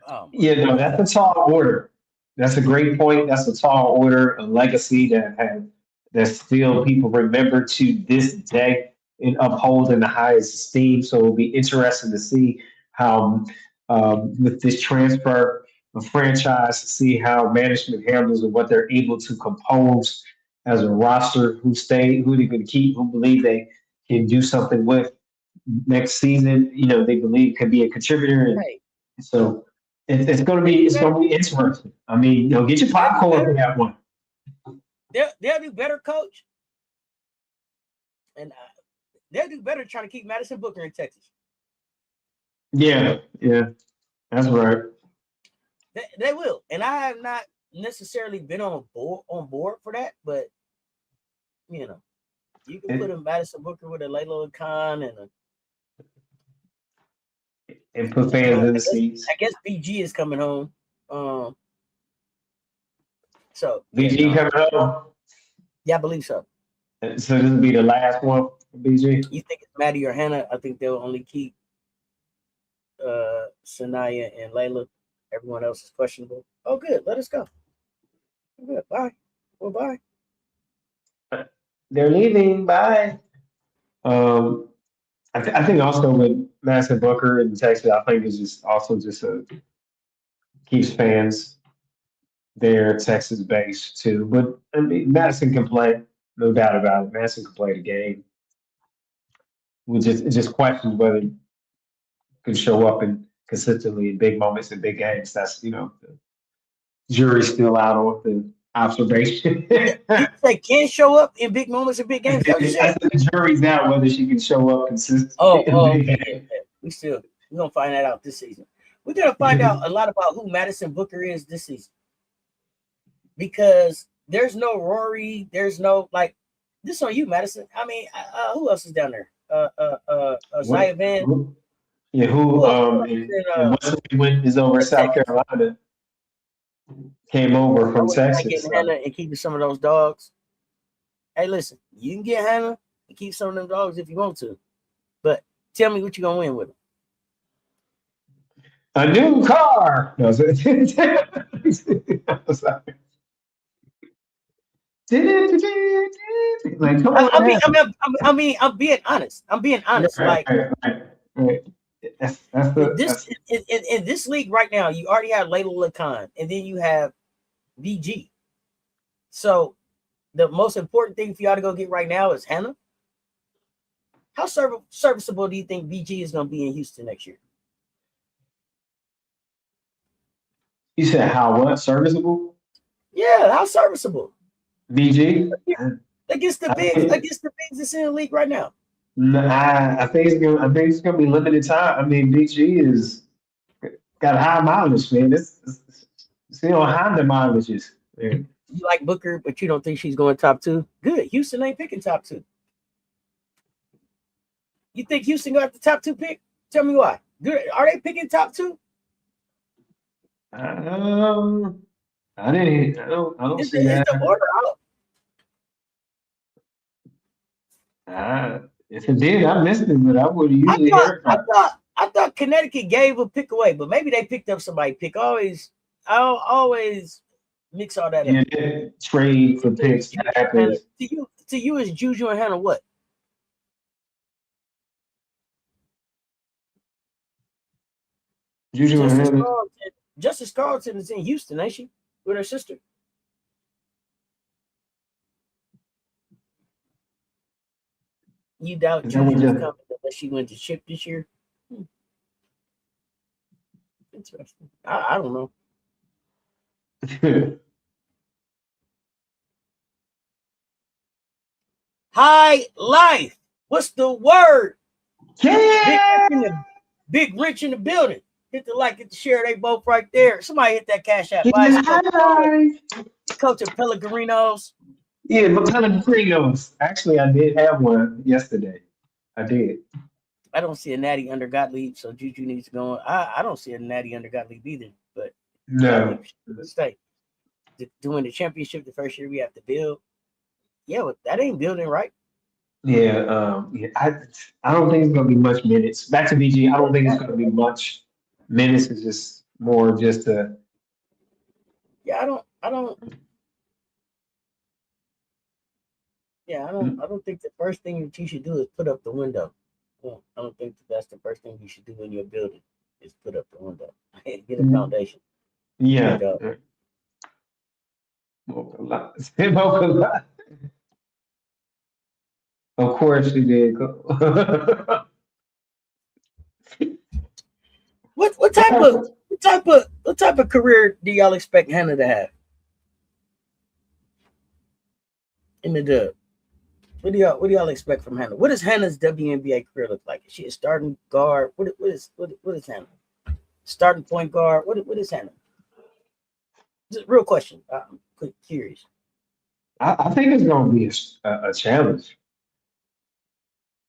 a tall order. That's a great point. That's a tall order, a legacy that still people remember to this day and uphold in the highest esteem. So it'll be interesting to see how with this transfer of franchise, to see how management handles and what they're able to compose as a roster, who they're going to keep, who believe they can do something with next season. They believe could be a contributor. And right. So it's going to be interesting. I mean, get your popcorn for that one. They'll do better, coach, and they'll do better trying to keep Madison Booker in Texas. Yeah, that's right. They will, and I have not necessarily been on board for that, but you can put a Madison Booker with a Layla Khan and put fans in the seats. I guess BG is coming home. So BG coming home. Yeah, I believe so. So this will be the last one for BG. You think it's Maddie or Hannah? I think they'll only keep Sanaya and Layla. Everyone else is questionable. Oh, good. Let us go. Good. Bye. Well, bye. They're leaving. Bye. I think also with Madison Booker in Texas, I think it's just keeps fans there, Texas based too. But I mean, Madison can play, no doubt about it. Madison can play the game. We just question whether he can show up and consistently in big moments in big games. That's the jury's still out on the observation. They can show up in big moments in big games. The jury's out whether she can show up consistently. Okay. We're gonna find that out this season. We're gonna find out a lot about who Madison Booker is this season, because there's no Rory, there's no this on you, Madison. I mean, who else is down there? Zaya Van. Yeah, went is over South Carolina. Came over from Texas. Getting Hannah and keeping some of those dogs. Hey, listen, you can get Hannah and keep some of them dogs if you want to, but tell me what you're gonna win with them. A new car. No, Like, come I, on I mean, now. I mean, I'm being honest. I'm being honest. Right, Like right, right, right. this That's in this league right now, you already have Layla Khan, and then you have BG. So the most important thing for y'all to go get right now is Hannah. How serviceable do you think BG is going to be in Houston next year? you said how what serviceable? Yeah, how serviceable BG? think against the bigs that's in the league right now. I think it's gonna be limited time. I mean, BG is got high mileage, man. It's Honda mileages. Man. You like Booker, but you don't think she's going top two. Good. Houston ain't picking top two. You think Houston got the top two pick? Tell me why. Good. Are they picking top two? Um, I don't see Is that. the order out? If it did, I missed it, but I would have I usually thought heard I about thought I thought Connecticut gave a pick away, but maybe they picked up somebody pick. I'll always mix all that up. it. Yeah, trade To for you is picks that Juju and Hannah. happens. To you is Juju and Hannah what? Juju and Justice Hannah. Carlton. Justice Carlton is in Houston, ain't she? With her sister. You doubt Is that what Juju is just coming unless she went to ship this year? Interesting. I don't know. High life. What's the word? Big wrench in Yeah! the big wrench in the building. Hit the like, hit the share. They both right there. Somebody hit that cash app. Buy Getting some Coca Cola. high! Coach of Pellegrinos. Yeah, Pellegrinos. Actually, I did have one yesterday. I did. I don't see a natty under Gottlieb, so Juju needs to go on. I don't see a natty under Gottlieb either, but No. Gottlieb should stay. Doing the championship the first year we have to build. Yeah, but that ain't building right. Yeah, I don't think it's gonna be much minutes. Back to BG, I don't think it's gonna be much minutes. It's just more just a Yeah, I don't think the first thing that you should do is put up the window. Well, I don't think that's the first thing you should do in your building is put up the window. Get a foundation. yeah. But Mocha. Of course she did. what type of career do y'all expect Hannah to have in the dub? What do y'all expect from Hannah? What does Hannah's WNBA career look like? Is she a starting guard? What is Hannah? Starting point guard? What is Hannah? Just real question. I'm curious. I think it's gonna be a challenge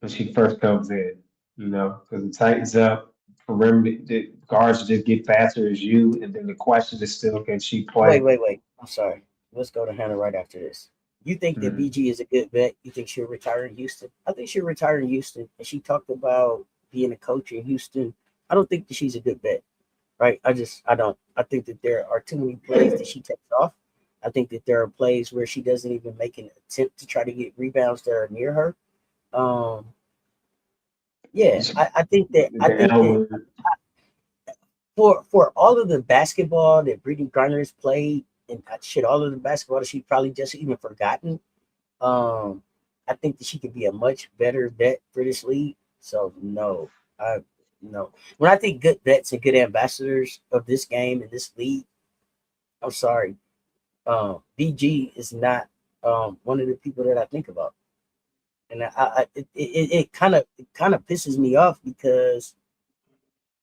when she first comes in, because it tightens up. Perimeter the guards just get faster as you, and then the question is still, can she Wait, play? wait, wait. I'm sorry. Let's go to Hannah right after this. You think that Mhm. BG is a good bet? You think she'll retire in Houston? I think she'll retire in Houston. And she talked about being a coach in Houston. I don't think that she's a good bet, right? I don't. I think that there are too many plays that she takes off. I think that there are plays where she doesn't even make an attempt to try to get rebounds that are near her. Um, yeah, I think that Albert. for all of the basketball that Brittany Griner has played and shit, all of the basketball that she probably just even forgotten. Um, I think that she could be a much better vet for this league. So no, I no. When I think good vets and good ambassadors of this game and this league, I'm sorry, BG is not one of the people that I think about, and it kind of pisses me off because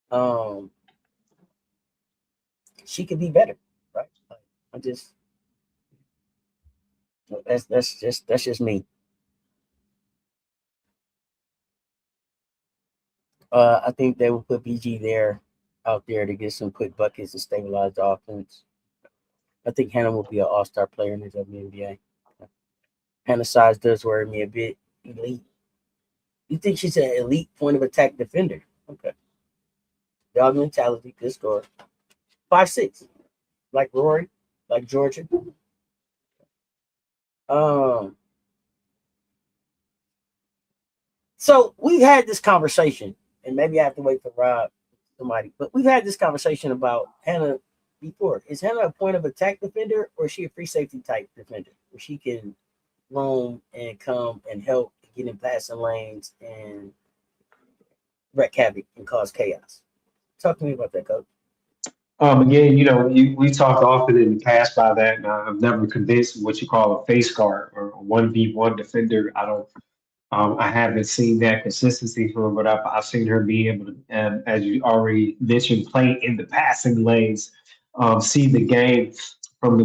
um she could be better, right? I just that's just me. I think they will put BG there out there to get some quick buckets and stabilize the offense. I think Hannah will be an all-star player in the WNBA. Hannah's size does worry me a bit. Elite. You think she's an elite point of attack defender? Okay. Dog mentality, good score. 5'6", like Rory, like Georgia. Um, so we had this conversation, and maybe I have to wait for Rob, somebody, but we've had this conversation about Hannah before. Is Hannah a point of attack defender, or is she a free safety type defender, where she can roam and come and help get in passing lanes and wreak havoc and cause chaos? Talk to me about that, coach. Again, we talked often in the past by that, and I'm never convinced what you call a face guard or a 1v1 defender. I haven't seen that consistency from her, but I've seen her be able to, as you already mentioned, play in the passing lanes, see the game from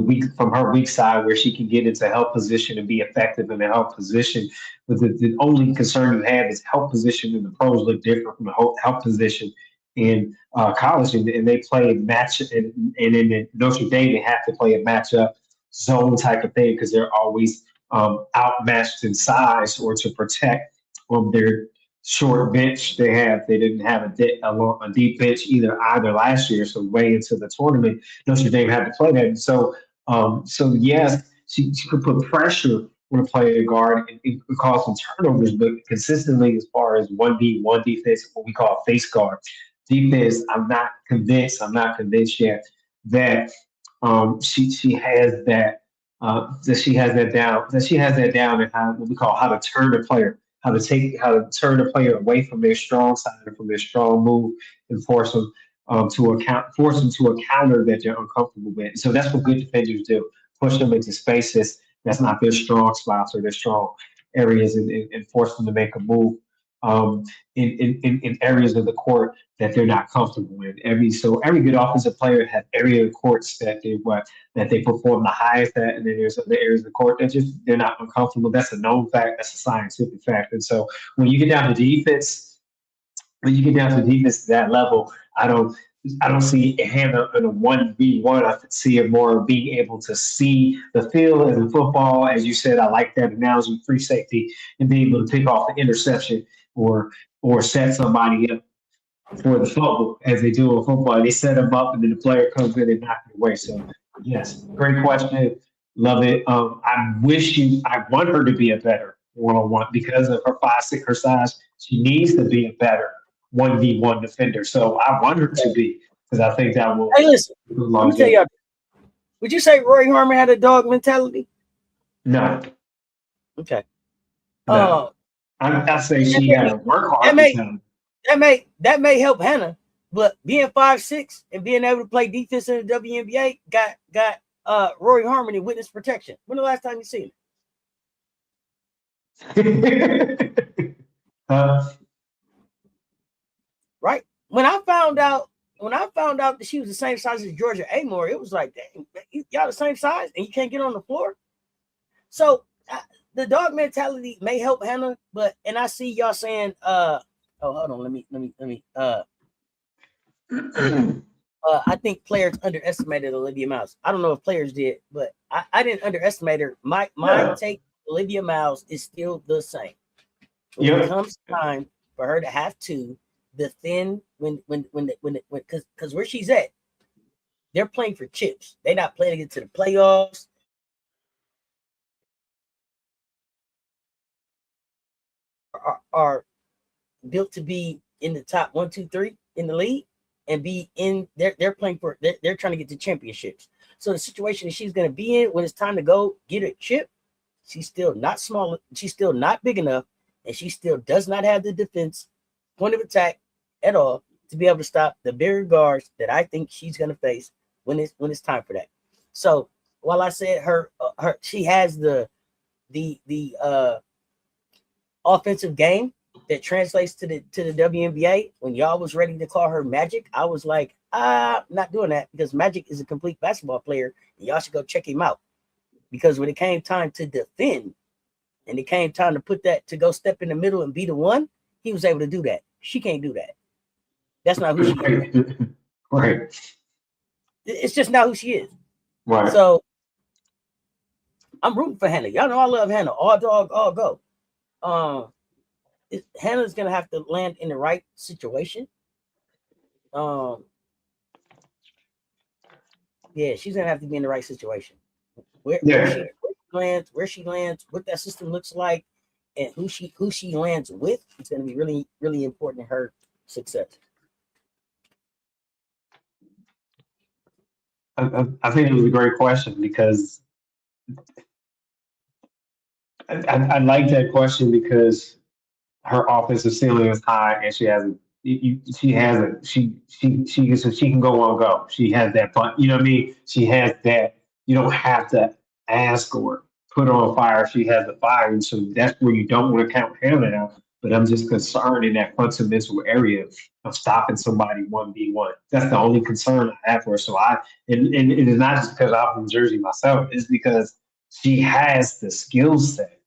her weak side where she can get into help position and be effective in the help position. But the only concern you have is help position in the pros look different from the help position in college, and they play a match, and in Notre Dame they have to play a matchup zone type of thing because they're always outmatched in size or to protect their short bench they didn't have a deep bench either last year, so way into the tournament Notre Dame had to play that. And so yes, she could put pressure on a player guard and it could cause some turnovers, but consistently as far as 1v1 defense, what we call face guard defense, I'm not convinced yet that she has that she has that down and how what we call how to turn the player, how to turn the player away from their strong side and from their strong move and force them to a counter that they're uncomfortable with. So that's what good defenders do: push them into spaces that's not their strong spots or their strong areas, and force them to make a move in areas of the court that they're not comfortable in. Every good offensive player has area of courts that they perform the highest at, and then there's other areas of the court that just they're not uncomfortable. That's a known fact. That's a scientific fact. And so when you get down to defense, to that level, I don't see Hannah in a 1v1. I see her more being able to see the field as in football. As you said, I like that analogy, free safety, and being able to pick off the interception or set somebody up for the fumble as they do in football. They set them up and then the player comes in and knocks it away. So yes, great question. Love it. I want her to be a better 1-on-1 because of her 5'6", her size. She needs to be a better 1v1 defender. So I want her to be because I think that will. Hey, listen, let me tell y'all. Would you say Roy Harmon had a dog mentality? No. Okay. No. I say she had a work hard mentality. That may help Hannah, but being 5'6" and being able to play defense in the WNBA got Roy Harmon in witness protection. When the last time you seen it? Right? When I found out that she was the same size as Georgia Amore, it was like, dang, y'all the same size and you can't get on the floor. So the dog mentality may help Hannah, and I see y'all saying, oh, hold on, let me. I think players underestimated Olivia Miles. I don't know if players did, but I didn't underestimate her. My take, Olivia Miles is still the same. When it comes time for her to have to defend because where she's at, they're playing for chips. They're not playing to get to the playoffs. Are built to be in the top 1, 2, 3 in the league and be in. They're playing for. They're trying to get to championships. So the situation that she's going to be in when it's time to go get a chip, she's still not small. She's still not big enough, and she still does not have the defense point of attack at all to be able to stop the bigger guards that I think she's going to face when it's time for that. So while I said she has the offensive game that translates to the WNBA. When y'all was ready to call her Magic, I was like, not doing that because Magic is a complete basketball player, and y'all should go check him out. Because when it came time to defend, and it came time to put that to go step in the middle and be the one, he was able to do that. She can't do that. That's not who she is. Right. It's just not who she is. Right. So I'm rooting for Hannah. Y'all know I love Hannah. All dog, all go. Hannah's gonna have to land in the right situation. Yeah, she's gonna have to be in the right situation. Where's she where she lands, what that system looks like, and who she lands with is going to be really, really important in her success. I think it was a great question because I like that question because her offensive ceiling is high, and she can go on go. She has that fun, you know what I mean? She has that. You don't have to ask or put her on fire. She has the fire, and so that's where you don't want to count Hannah out. But I'm just concerned in that fundamental area of stopping somebody 1v1. That's the only concern I have for her. So and it is not just because I'm from Jersey myself. It's because she has the skill set,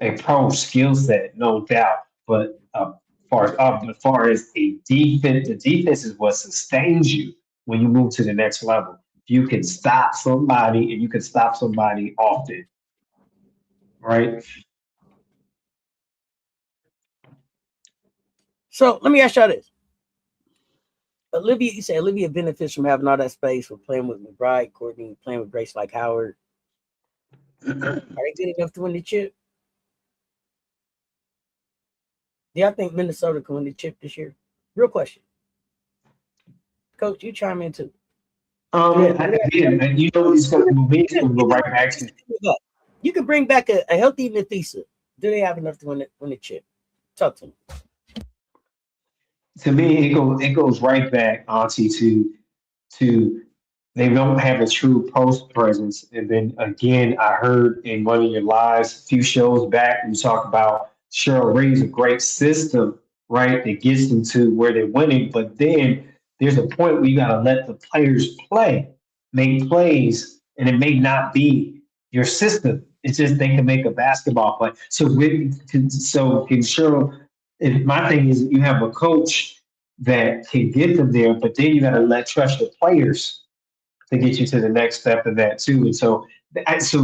a pro skill set, no doubt. But as far as a defense, the defense is what sustains you when you move to the next level. You can stop somebody, and you can stop somebody often, right? So let me ask y'all this. Olivia, you say Olivia benefits from having all that space for playing with McBride, Courtney, playing with Grace like Howard. Are they good enough to win the chip? Do y'all think Minnesota can win the chip this year? Real question. Coach, you chime in too. Again, and you know, it's going to go right back to. You can bring back a healthy Nafisa. Do they have enough to win the chip? Talk to me. To me, it goes right back, Auntie, to they don't have a true post presence. And then again, I heard in one of your lives a few shows back, you talk about Cheryl Reeves, a great system, right, that gets them to where they're winning. But then there's a point where you got to let the players play, make plays, and it may not be your system. It's just they can make a basketball play. So can Cheryl? And my thing is, you have a coach that can get them there, but then you got to trust the players to get you to the next step of that too. And so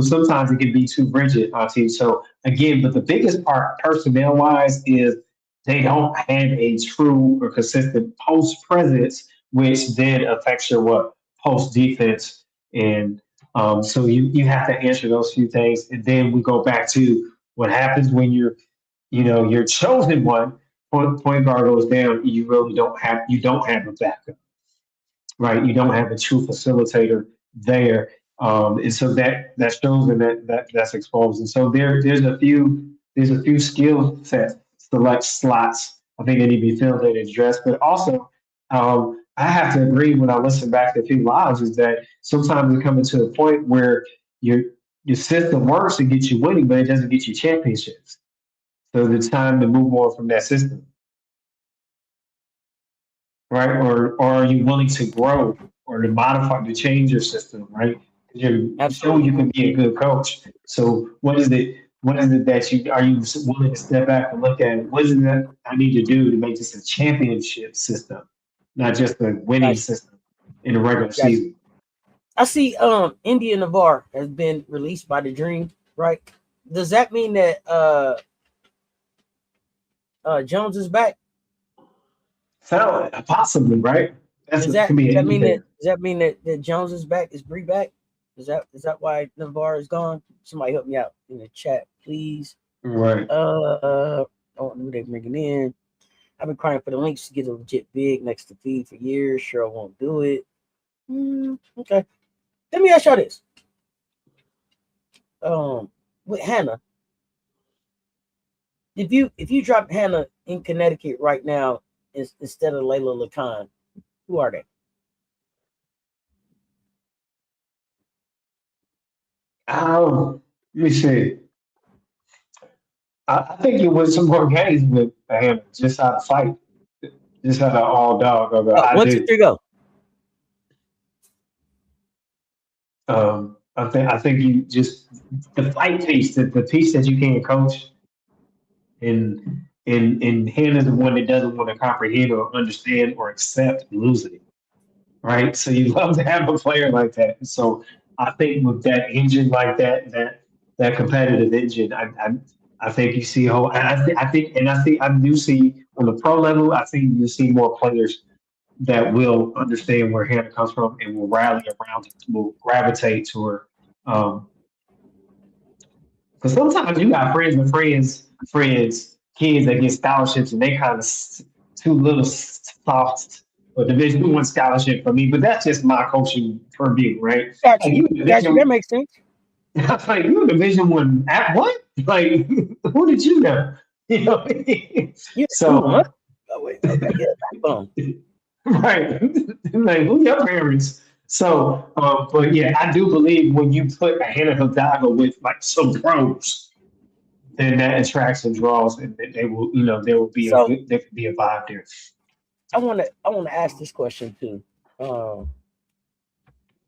sometimes it can be too rigid, Auntie. So again, but the biggest part, personnel wise, is they don't have a true or consistent post presence, which then affects your what post defense. And so you have to answer those few things, and then we go back to what happens when you're chosen one. Point guard goes down. You don't have a backup, right? You don't have a true facilitator there, and so that shows and that's exposed. And so there's a few skill sets, select slots. I think they need to be filled and addressed. But also, I have to agree when I listen back to a few lives is that sometimes we come into a point where your system works to get you winning, but it doesn't get you championships. So it's time to move on from that system, right? Or are you willing to grow or to modify, to change your system, right? You show Absolutely. you can be a good coach. So what is it? What is it that are you willing to step back and look at? What is it that I need to do to make this a championship system, not just a winning Gotcha. system in the regular Gotcha. season? I see India Navar has been released by the Dream, right? Does that mean that Jones is back? So possibly, right? That's Does could be an indicator. that mean that Jones is back? Is Bree back? Is that why Navar is gone? Somebody help me out in the chat, please. Right. I don't know who they're bringing in. I've been crying for the Lynx to get a legit big next to feed for years. Sure, I won't do it. Okay. Let me ask y'all this. With Hannah, if you drop Hannah in Connecticut right now instead of Layla Lacan, who are they? Let me see. I think you win some more games with him just out of fight, just out of all dog. Oh, I one, two, do. three, go. I think you just the fight piece, the piece that you can't coach, and Hannah's the one that doesn't want to comprehend or understand or accept losing, right? So you love to have a player like that. So I think with that engine like that competitive engine, I think you see whole. And I do see on the pro level. I think you see more players that will understand where Hannah comes from and will rally around it, will gravitate to her. Um, Because sometimes you got friends and friends, kids that get scholarships, and they kind of too little soft for Division I scholarship for me. But that's just my coaching purview, right? Got Like you. you Got you. That Division, makes sense. like you Division I at what? Like who did you know? You know. You're cool, huh? So Oh, wait. Okay. Get a backbone. right, like who your parents? So, but yeah, I do believe when you put a Hannah Hidalgo with like some pros, then that attracts and draws, and they will, there will be a So good, there could be a vibe there. I wanna ask this question too. Um,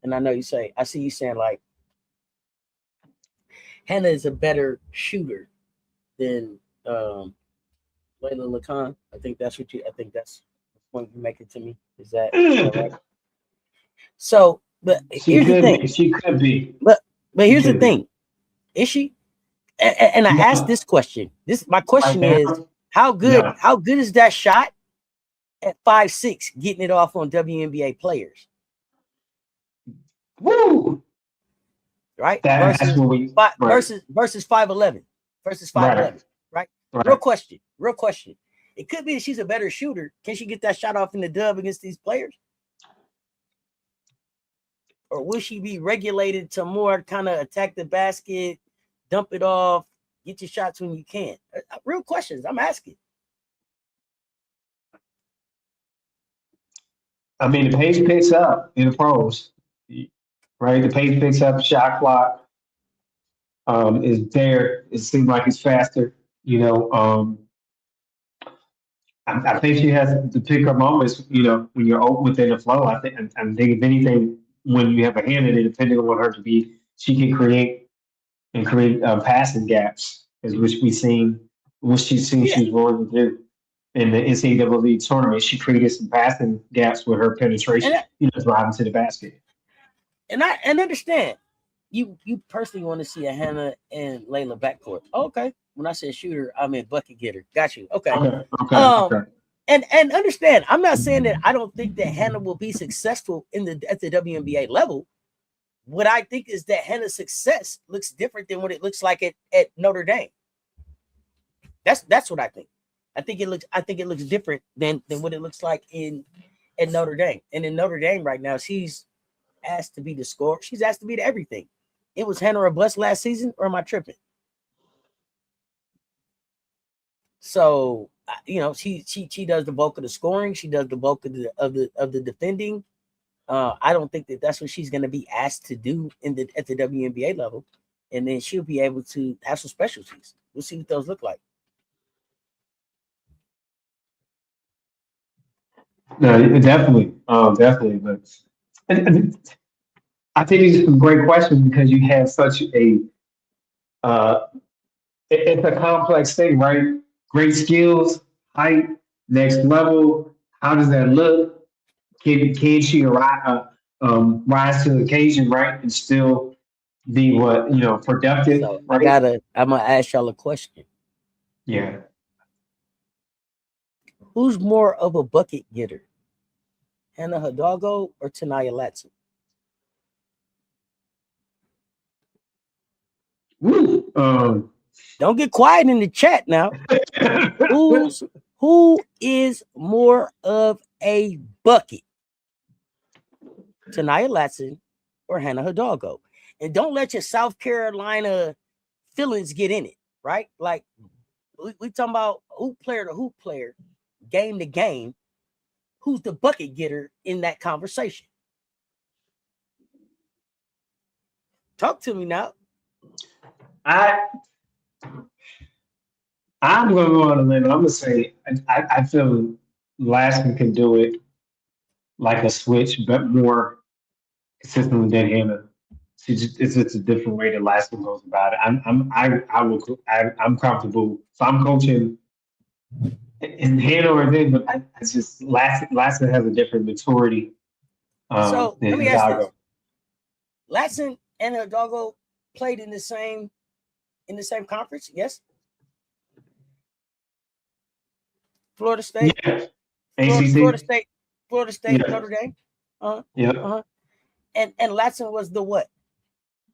and I know I see you saying like Hannah is a better shooter than Layla Lacan. I think that's the point you make it to me. Is that right? So, but She here's the could thing. be, she could be, But she here's the could be. thing. Is she? And I asked No, this question. My right question is now, no. how good is that shot at 5'6", getting it off on WNBA players, Woo! right? That's what we right, Versus 5'11", versus right, 5'11", right? right. Real question. It could be that she's a better shooter. Can she get that shot off in the dub against these players? Or will she be regulated to more kind of attack the basket, dump it off, get your shots when you can? Real questions I'm asking. I mean, the pace picks up in the pros, right? The pace picks up, shot clock is there. It seems like it's faster. You know, I think she has to pick her moments. When you're open within the flow. I think if anything, when you have a hand in it, depending on her to be, she can create passing gaps, as which she's seen Yeah, she was willing to do in the NCAA tournament. She created some passing gaps with her and penetration, I, driving to the basket. and understand you personally want to see a Hannah and Layla backcourt. Okay, when I said shooter, I meant bucket getter. Got you. Okay. Okay, okay, Um, okay. and understand, I'm not saying that I don't think that Hannah will be successful at the WNBA level. What I think is that Hannah's success looks different than what it looks like at Notre Dame. That's what I think. I think it looks different than what it looks like in at Notre Dame. And in Notre Dame right now, she's asked to be the scorer. She's asked to be the everything. It was Hannah or bust last season, or am I tripping? So she does the bulk of the scoring. She does the bulk of the defending. I don't think that that's what she's going to be asked to do at the WNBA level, and then she'll be able to have some specialties. We'll see what those look like. No, definitely. But I think these are some great questions because you have such a uh, it's a complex thing, right? Great skills, height, next level. How does that look? Can she rise to the occasion, right, and still be productive, So right? I'm gonna ask y'all a question. Yeah. Who's more of a bucket getter, Hannah Hidalgo or Tanaya Latson? Woo. Don't get quiet in the chat now. Who is more of a bucket, Tanaya Latson or Hannah Hidalgo? And don't let your South Carolina feelings get in it, right? Like we talking about hoop player to hoop player, game to game. Who's the bucket getter in that conversation? Talk to me now. I I'm gonna go on a limb. I'm gonna say I feel Laskin can do it like a switch, but more consistently than Hannah. It's just a different way that Laskin goes about it. I'm comfortable. If I'm coaching in Hannah or then, but it's just Laskin has a different maturity So than let me ask this: Hidalgo. Latson and Hidalgo played in the same conference? Yes. Florida State, Yeah. Florida ACC. State, Florida State, Yeah. Notre Dame. Uh, Yeah. uh. And Latson was the what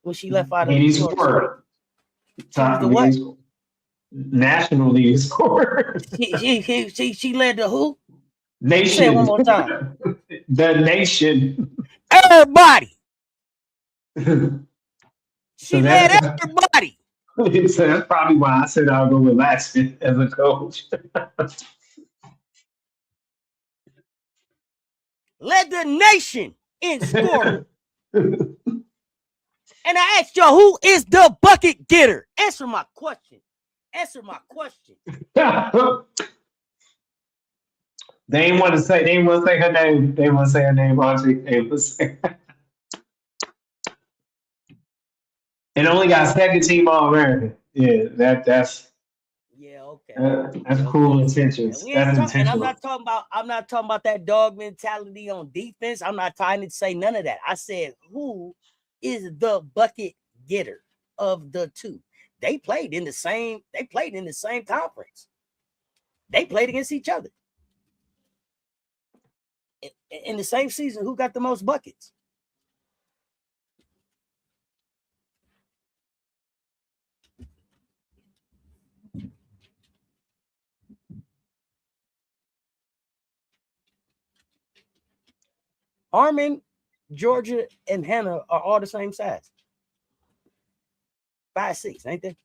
when she left out of He Florida State? scored. She was top the what? leading, national leading scorer. She led the who? Say it one Nation. more time. The nation. Everybody. So She led that's everybody. so that's probably why I said I'll go with Laxton as a coach. Led the nation in scoring. And I asked y'all, who is the bucket getter? Answer my question. Answer my question. They ain't want to say. They ain't want to say her name. They want to say her name. Auntie. They want to say. And only got second team All American. Yeah, that's Yeah, okay. that's Yeah, cool okay. intentions. And That's I'm intentional. not talking about that dog mentality on defense. I'm not trying to say none of that. I said, who is the bucket getter of the two? They played in the same conference. They played against each other. In the same season, who got the most buckets? Harmon, Georgia, and Hannah are all the same size. 5'6", ain't they?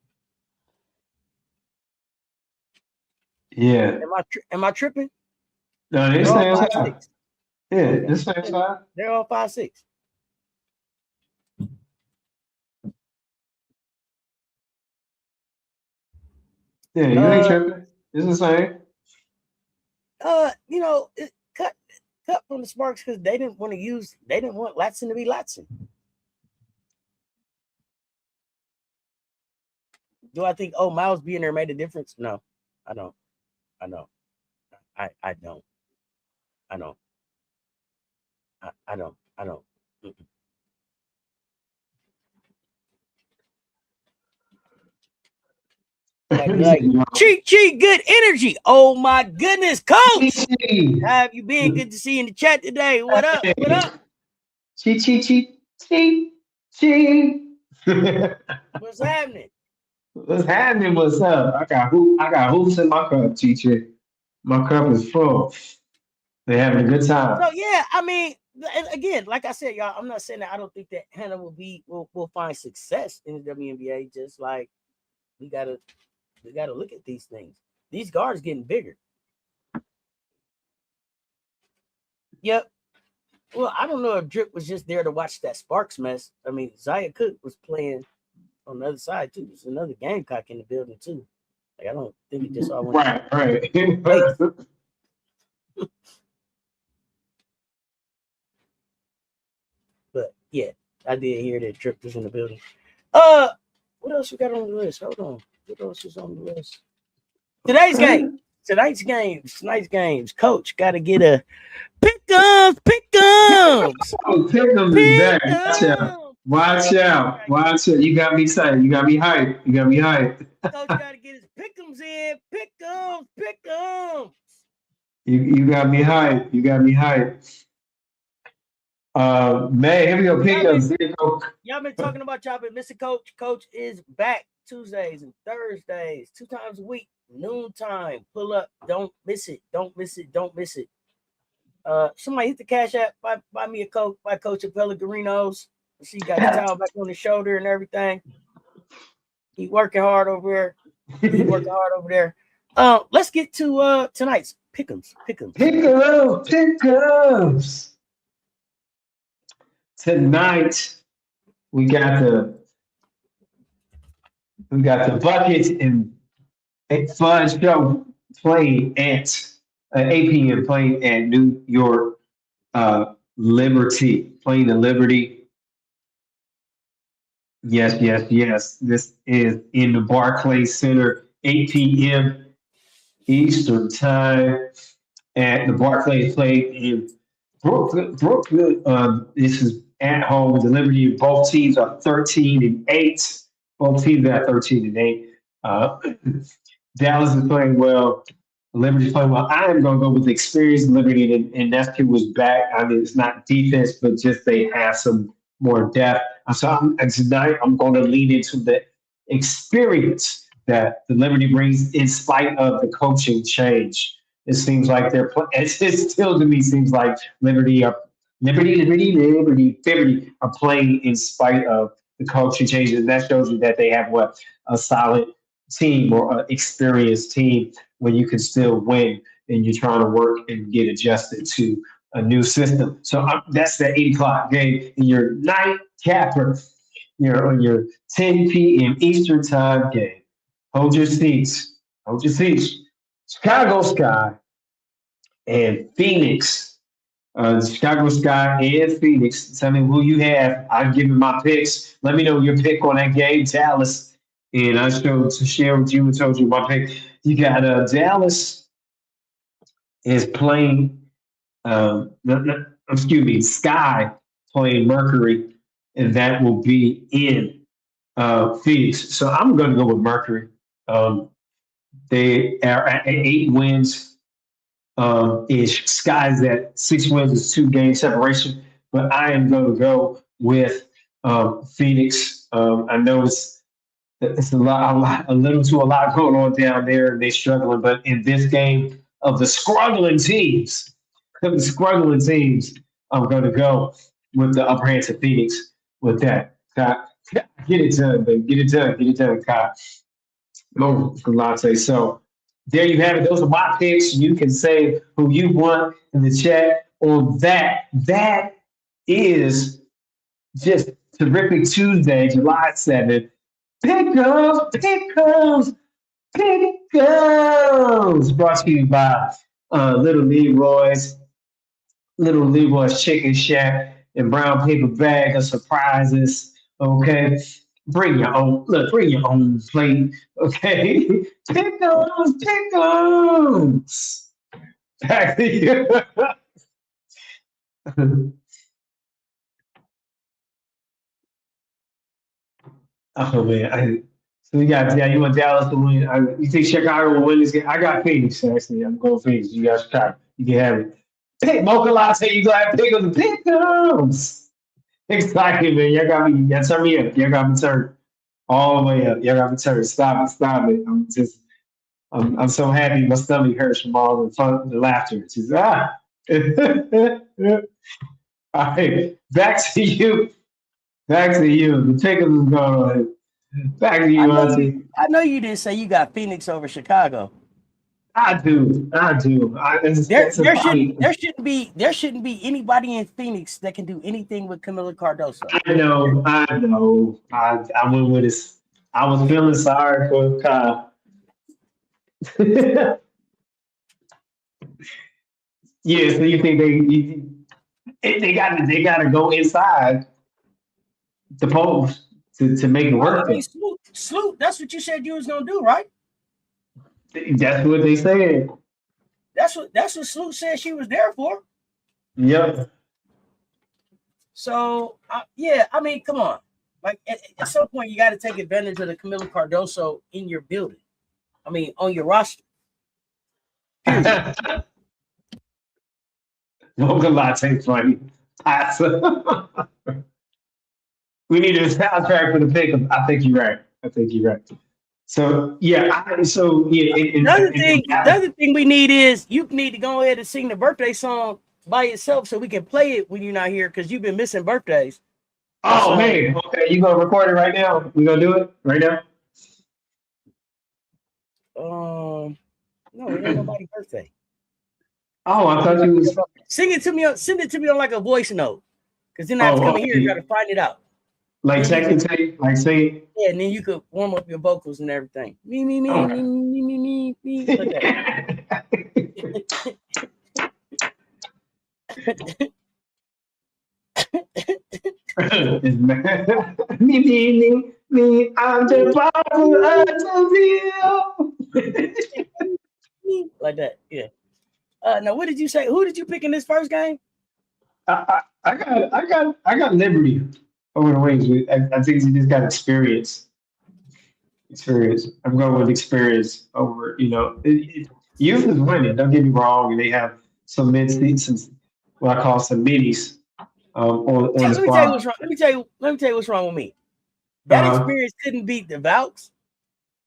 Yeah. Am I tripping? No, they're They're all same size. 5'6". Yeah, Okay. the same size. They're all 5'6". Yeah, you ain't tripping. It's the same. Cut from the Sparks because they didn't want Latson to be Latson. Do I think Miles being there made a difference? No, I don't. I don't. I don't. I don't. I don't. I don't. Mm-mm. Like cheat, good energy. Oh my goodness, coach. How have you been? Good to see you in the chat today. What up? What up? Cheat, cheat, cheat, cheat, cheat. What's happening? What's happening? What's up? I got hoops in my cup, teacher. My cup is full. They're having a good time. So yeah, I mean, again, like I said, y'all, I'm not saying that I don't think that Hannah will find success in the WNBA. Just like we gotta look at these things. These guards getting bigger. Yep. Well, I don't know if Drip was just there to watch that Sparks mess. I mean, Zaya Cook was playing on the other side too. There's another Gamecock in the building too. Like I don't think it just all went right. But yeah, I did hear that Drip was in the building. What else we got on the list? Hold on. What else is on the list? Tonight's games. Coach got to get a pick'ems. Oh, Pick'em is back. Watch out. You got me excited. You got me hyped. Coach got to get his pick'ems in. Pick'ems. You got me hyped. Man, here we go. Pick'ems. Y'all been talking about y'all been missing Coach. Coach is back Tuesdays and Thursdays, 2 times a week, noontime. Pull up. Don't miss it. Somebody hit the cash app. Buy me a Coke. Buy Coach at Pellegrino's. She got the towel back on the shoulder and everything. He working hard over there. Let's get to tonight's pick'ems. Pick'ems. Tonight we got the Bucket and Fudge Show playing at 8 p.m. playing at New York Liberty, playing the Liberty. Yes. This is in the Barclays Center, 8 p.m. Eastern time at the Barclays play in Brooklyn. This is at home with the Liberty. Both teams are 13-8. Both teams are 13-8. Dallas is playing well. Liberty is playing well. I am going to go with the experienced Liberty, and that's who was back. I mean, it's not defense, but just they have some more depth. So tonight I'm going to lean into experience that the Liberty brings in spite of the coaching change. It seems like it still to me seems like Liberty are playing in spite of the coaching changes. And that shows you that they have what a solid team or an experienced team when you can still win and you're trying to work and get adjusted to a new system. So that's the 8 o'clock game in your night capper. You're on your 10 p.m. Eastern time game. Hold your seats. Hold your seats. Chicago Sky and Phoenix. Chicago Sky and Phoenix. Tell me who you have. I've given my picks. Let me know your pick on that game, Dallas. And I showed to share with you and told you my pick. You got Dallas is playing. Excuse me, Sky playing Mercury, and that will be in Phoenix. So I'm going to go with Mercury. They are at 8 wins. Ish. Sky's at 6 wins, is 2 game separation. But I am going to go with Phoenix. I know it's a lot going on down there, and they're struggling. But in this game of the struggling teams, I'm going to go with the upper hand to Phoenix with that. Get it done, baby. Get it done, Kyle. Go for Latte. So there you have it. Those are my picks. You can say who you want in the chat on that. That is just terrific Tuesday, July 7th. Pickles. Brought to you by Little Leroy's Chicken Shack and Brown Paper Bag of Surprises. Okay. Bring your own plate. Okay. Pickles. Back to you. Oh man. So you want Dallas to win. You think Chicago will win this game? I got Phoenix, actually. I'm going Phoenix. You got Chicago. You can have it. Pick Mocha Latte, you gonna have pickles. Exactly, man. Y'all turn me up. Y'all got me turned all the way up. Y'all got me turned. Stop it. I'm so happy my stomach hurts from all the fun, the laughter. It's just, All right, back to you. The pickles is going on. Back to you, Auntie. I know you didn't say you got Phoenix over Chicago. I do. There shouldn't be anybody in Phoenix that can do anything with Camila Cardoso. I know. I went with this. I was feeling sorry for Kyle. Yeah, so you think they got to go inside the post to make it work? I mean, Sloot, that's what you said you was gonna do, right? That's what they said. That's what Sloot said she was there for. Yep. So yeah, I mean, come on. Like at some point, you got to take advantage of the Camila Cardoso in your building. I mean, on your roster. Mocha Latte funny. We need a soundtrack for the pick. I think you're right. So yeah, the other thing we need is you need to go ahead and sing the birthday song by yourself so we can play it when you're not here because you've been missing birthdays. Oh man, okay, you gonna record it right now? We gonna do it right now? No, it ain't nobody's birthday. Oh, I thought you was send it to me on like a voice note, because then I have to come here and try to find it out. Like text it to you, like say it. Yeah, and then you could warm up your vocals and everything. Me, like that. me, I'm the bottom of the like that, yeah. Now, what did you say? Who did you pick in this first game? I got Liberty over the Wings. I think he just got experience. I'm going with experience over. Youth is winning. Don't get me wrong. And they have some mid-seasons, what I call some minis on the squad. Let me tell you what's wrong with me. That experience couldn't beat the Valks.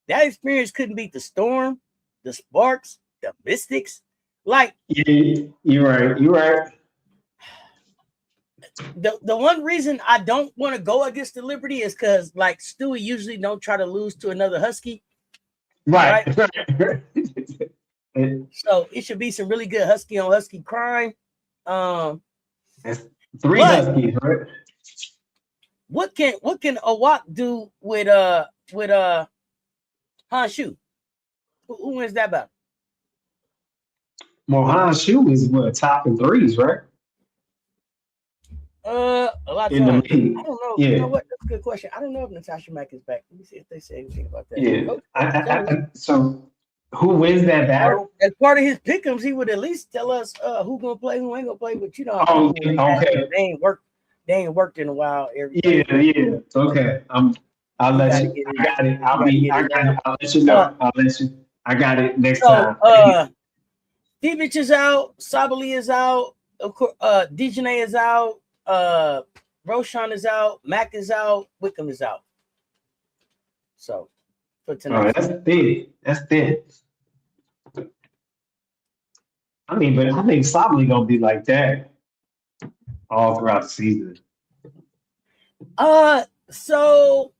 That experience couldn't beat the Storm, the Sparks, the Mystics. Like, yeah, you're right. You're right. the one reason I don't want to go against the Liberty is because like Stewie usually don't try to lose to another Husky. Right. So it should be some really good Husky on Husky crime. That's 3 Huskies, right? What can Awak do with Hanshu? Who wins that battle? Well, Hanshu is what, top in threes, right? A lot of in times. the league. I don't know. Yeah. You know what? That's a good question. I don't know if Natasha Mack is back. Let me see if they say anything about that. Yeah. So who wins that battle? As part of his pick'ems, he would at least tell us who gonna play, who ain't gonna play. But you know, okay. They ain't worked in a while. Yeah. Okay. I'll let you. I got it. I'll let you know. I got it next time. Divic is out. Sabali is out. Of course, Dejanay is out. Roshan is out. Mac is out. Wickham is out. So for tonight, that's thin. That's thin. I mean, but I think Sabali gonna be like that all throughout the season. So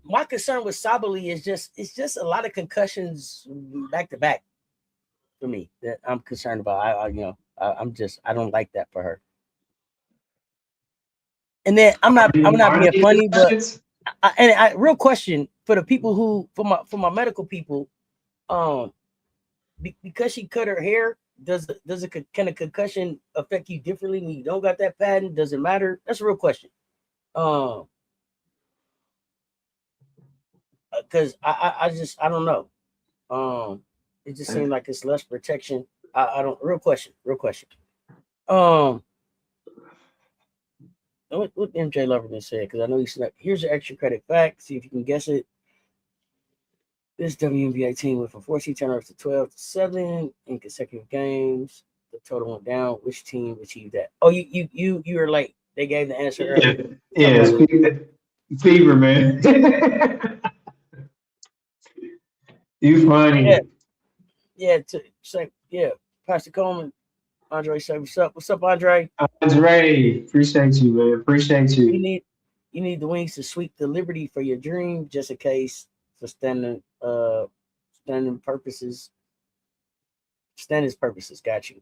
my concern with Sabali is it's just a lot of concussions back to back for me that I'm concerned about. I don't like that for her. And then I'm not being funny, but real question for the people who for my medical people, because she cut her hair, can a concussion affect you differently when you don't got that pattern? Does it matter? That's a real question. Because I don't know. It just seems like it's less protection. I don't. Real question. What MJ Loverman said, because I know he's like, here's an extra credit fact. See if you can guess it. This WNBA team went from 14 turnovers to 12-7 in consecutive games. The total went down. Which team achieved that? Oh, you were late. They gave the answer earlier. Yeah, Fever, man. You funny. Yeah. Pastor Coleman. Andre said, "What's up? What's up, Andre? Appreciate you, man. Appreciate you. You need the wings to sweep the Liberty for your dream, just in case for standing purposes. Standards purposes. Got you.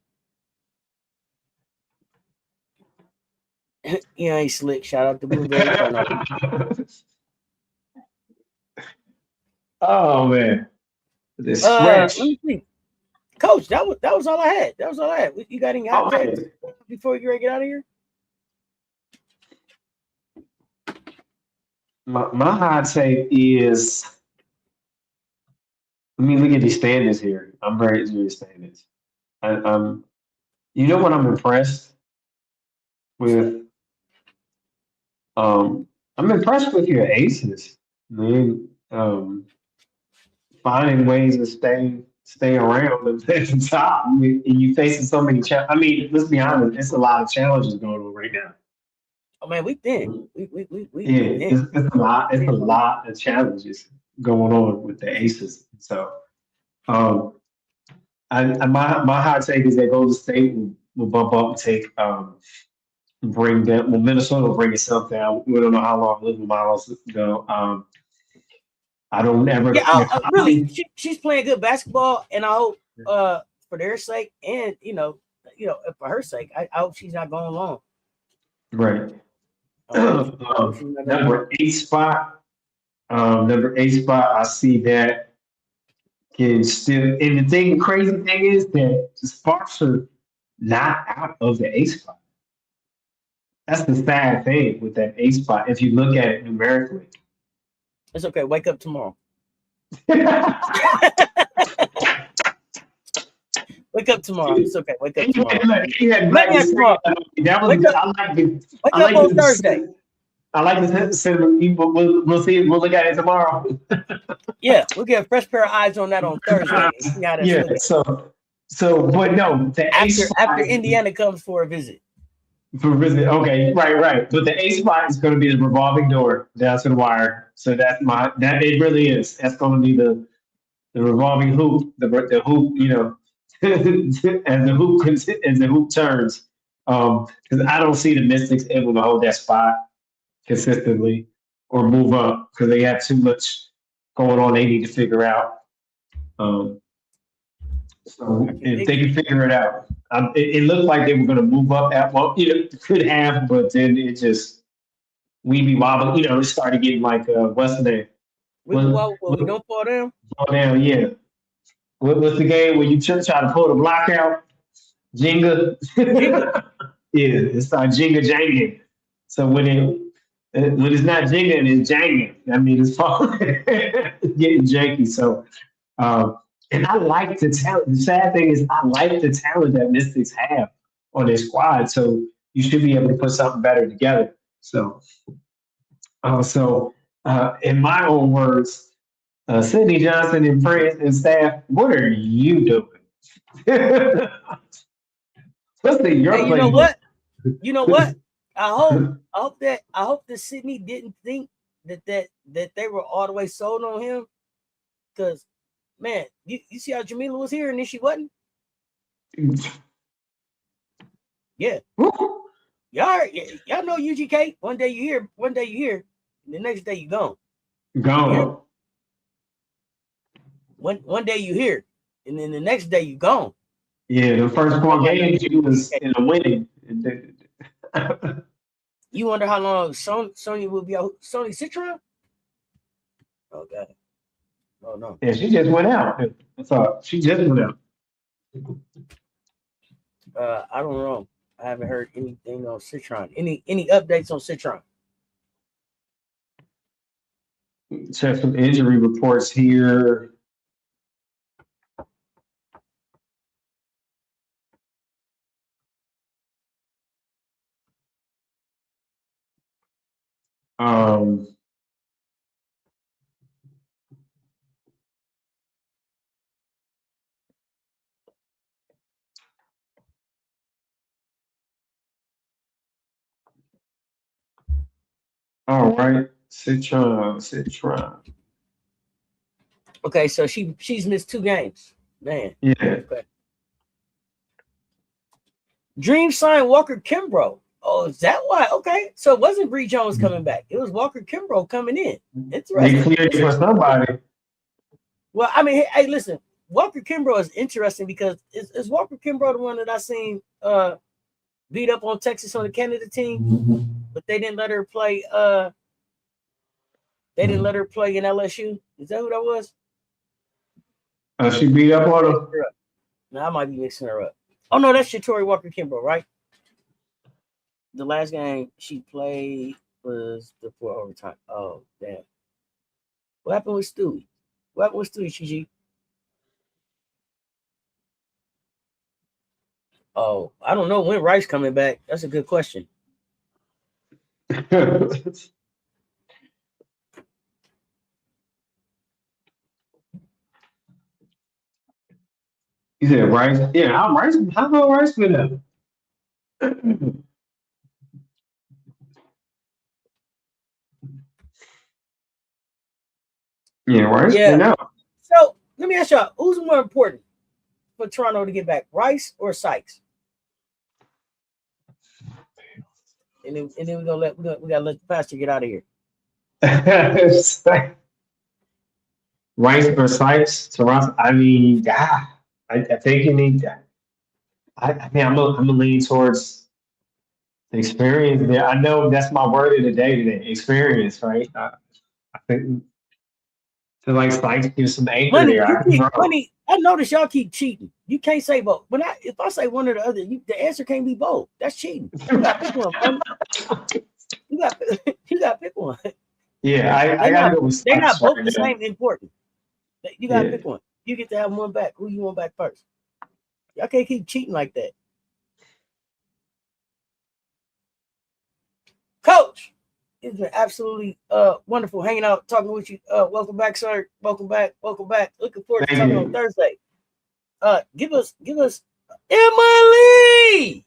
You ain't slick. Shout out to Blueberry Turnover. Oh man, this stretch. Let me see. Coach, that was all I had. You got any hot takes before you get out of here? My hot take is, let me look at these standards here. I'm very into these standards. You know what I'm impressed with? I'm impressed with your aces, man. Finding ways to stay around at the top. I mean, and you facing so many challenges. I mean, let's be honest, it's a lot of challenges going on right now. Oh man, we thin. It's a lot. It's a lot of challenges going on with the aces. So, my hot take is that Golden State will bump up and take bring them. Well, Minnesota will bring itself down. We don't know how long Olivia Miles go. I don't ever. Yeah, really, she's playing good basketball, and I hope for their sake, and for her sake, I hope she's not going long. Right. Number 8 spot. I see that can still. And the crazy thing is that the Sparks are not out of the 8 spot. That's the sad thing with that 8 spot. If you look at it numerically. It's okay. Wake up tomorrow. Wake up tomorrow. It's okay. Wake up tomorrow. Wake up on Thursday. I like this. We'll see. We'll look at it tomorrow. Yeah, we'll get a fresh pair of eyes on that on Thursday. Yeah. So, but no. After Indiana comes for a visit. For visit, okay, right. But the A spot is going to be the revolving door down to the wire. So that it really is. That's going to be the revolving hoop, the hoop, as the hoop turns. Because I don't see the Mystics able to hold that spot consistently or move up because they have too much going on. They need to figure out. Um, so I can if dig they it. can figure it out, it looked like they were going to move up at well, could have, but then it just weeby wobble. It started getting like what's the name? We be What, well, well, we what, don't fall down. oh, down, yeah. What's the game where you try to pull the block out? Jenga. Jingle. Yeah, it's not Jenga janging. So when it's not Jenga, it's janging. I mean, it's falling, getting janky. So, and I like the talent. The sad thing is, I like the talent that Mystics have on their squad. So you should be able to put something better together. In my own words, Sidney Johnson and friends and staff, what are you doing? What's your Hey, you know playbook? what? You know what? I hope that Sydney didn't think that they were all the way sold on him. Because man, you see how Jamila was here and then she wasn't? Yeah. Y'all know UGK. One day you hear, and the next day you gone. You hear? Gone. One day you hear, and then the next day you gone. Yeah, the first That's four how you games get you was UGK. in a winning. You wonder how long Sony will be out. Sony Citron? Oh god. Oh no. Yeah, she just went out. That's all. She just went out. I don't know. I haven't heard anything on Citron. Any updates on Citron? Check some injury reports here. Um, all right. Citron. Okay, so she's missed 2 games. Man. Yeah. Okay. Dream signed Walker Kimbrough. Oh, is that why? Okay. So it wasn't Bree Jones coming back. It was Walker Kimbrough coming in. They Interesting. cleared it for somebody. Well, I mean, hey, listen, Walker Kimbrough is interesting because is Walker Kimbrough the one that I seen beat up on Texas on the Canada team, but they didn't let her play in LSU? Is that who that was? She beat up on him. No, I might be mixing her up. Oh no, that's Shatori Walker Kimbrough, right? The last game she played was before overtime. Oh damn! What happened with Stewie? What happened with Stewie, Gigi? Oh, I don't know when Rice coming back. That's a good question. You said Rice? Yeah, how Rice? How long Rice been up? Yeah, Rice Yeah. been out. So let me ask y'all, who's more important for Toronto to get back, Rice or Sykes? And then we're gonna we gotta let the pastor get out of here. Rice or Sykes, Toronto. I mean, I think you need. I mean, I'm gonna lean towards experience there. I know that's my word of the day today. Experience, right? I think feel like Sykes gives some anchor Money, there. you I can keep grow. money. I notice y'all keep cheating. You can't say both. If I say one or the other, the answer can't be both. That's cheating. You got to pick one. Money. You got you got to pick one. Yeah, I They're gotta not go with they're Sykes not right both the now. same important. You got to Yeah. pick one. You get to have one back. Who you want back first? Y'all can't keep cheating like that. Coach, it's been absolutely wonderful hanging out, talking with you. Welcome back, sir. Welcome back. Welcome back. Looking forward to Thank talking on you. Thursday. Give us Emily.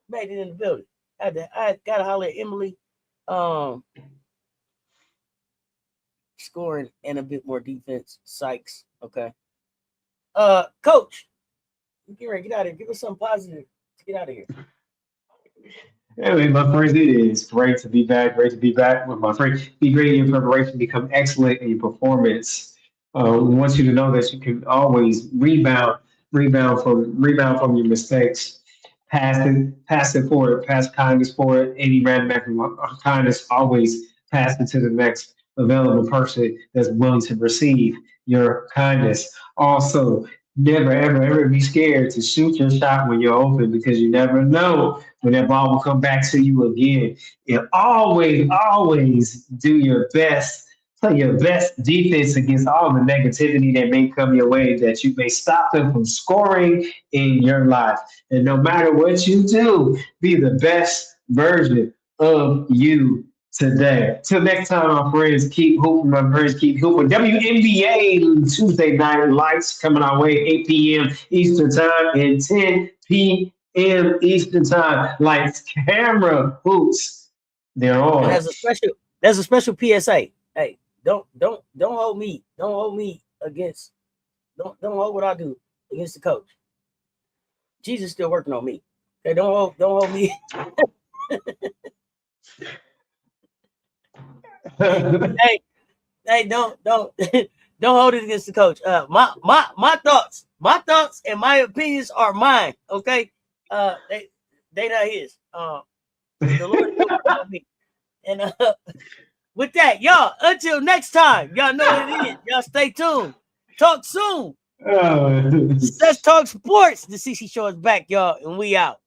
Made it in the building. I gotta holler at Emily. Scoring and a bit more defense. Sykes. Okay. Coach, get ready, get out of here. Give us something positive to get out of here. Anyway, my friends, it is great to be back. Great to be back with my friend. Be great in your preparation, become excellent in your performance. We want you to know that you can always rebound from your mistakes. Pass it forward, pass kindness forward. Any random act of kindness, always pass it to the next available person that's willing to receive your kindness. Also, never, ever, ever be scared to shoot your shot when you're open because you never know when that ball will come back to you again. And always, always do your best. Play your best defense against all the negativity that may come your way, that you may stop them from scoring in your life. And no matter what you do, be the best version of you today. Till next time, my friends, keep hooping. My friends, keep hooping. WNBA Tuesday night lights coming our way, 8 p.m. Eastern Time and 10 p.m. Eastern Time. Lights, camera, hoops. They're And on. there's a special PSA. Hey, don't hold me. Don't hold me against. Don't hold what I do against the coach. Jesus still working on me. Okay, don't hold me. Hey, hey, don't don't hold it against the coach. My thoughts and my opinions are mine. Okay, they not his. The Lord is still working on me. And with that, y'all, until next time, y'all know what it is. Y'all stay tuned. Talk soon. Oh. Let's talk sports. The CC Show is back, y'all, and we out.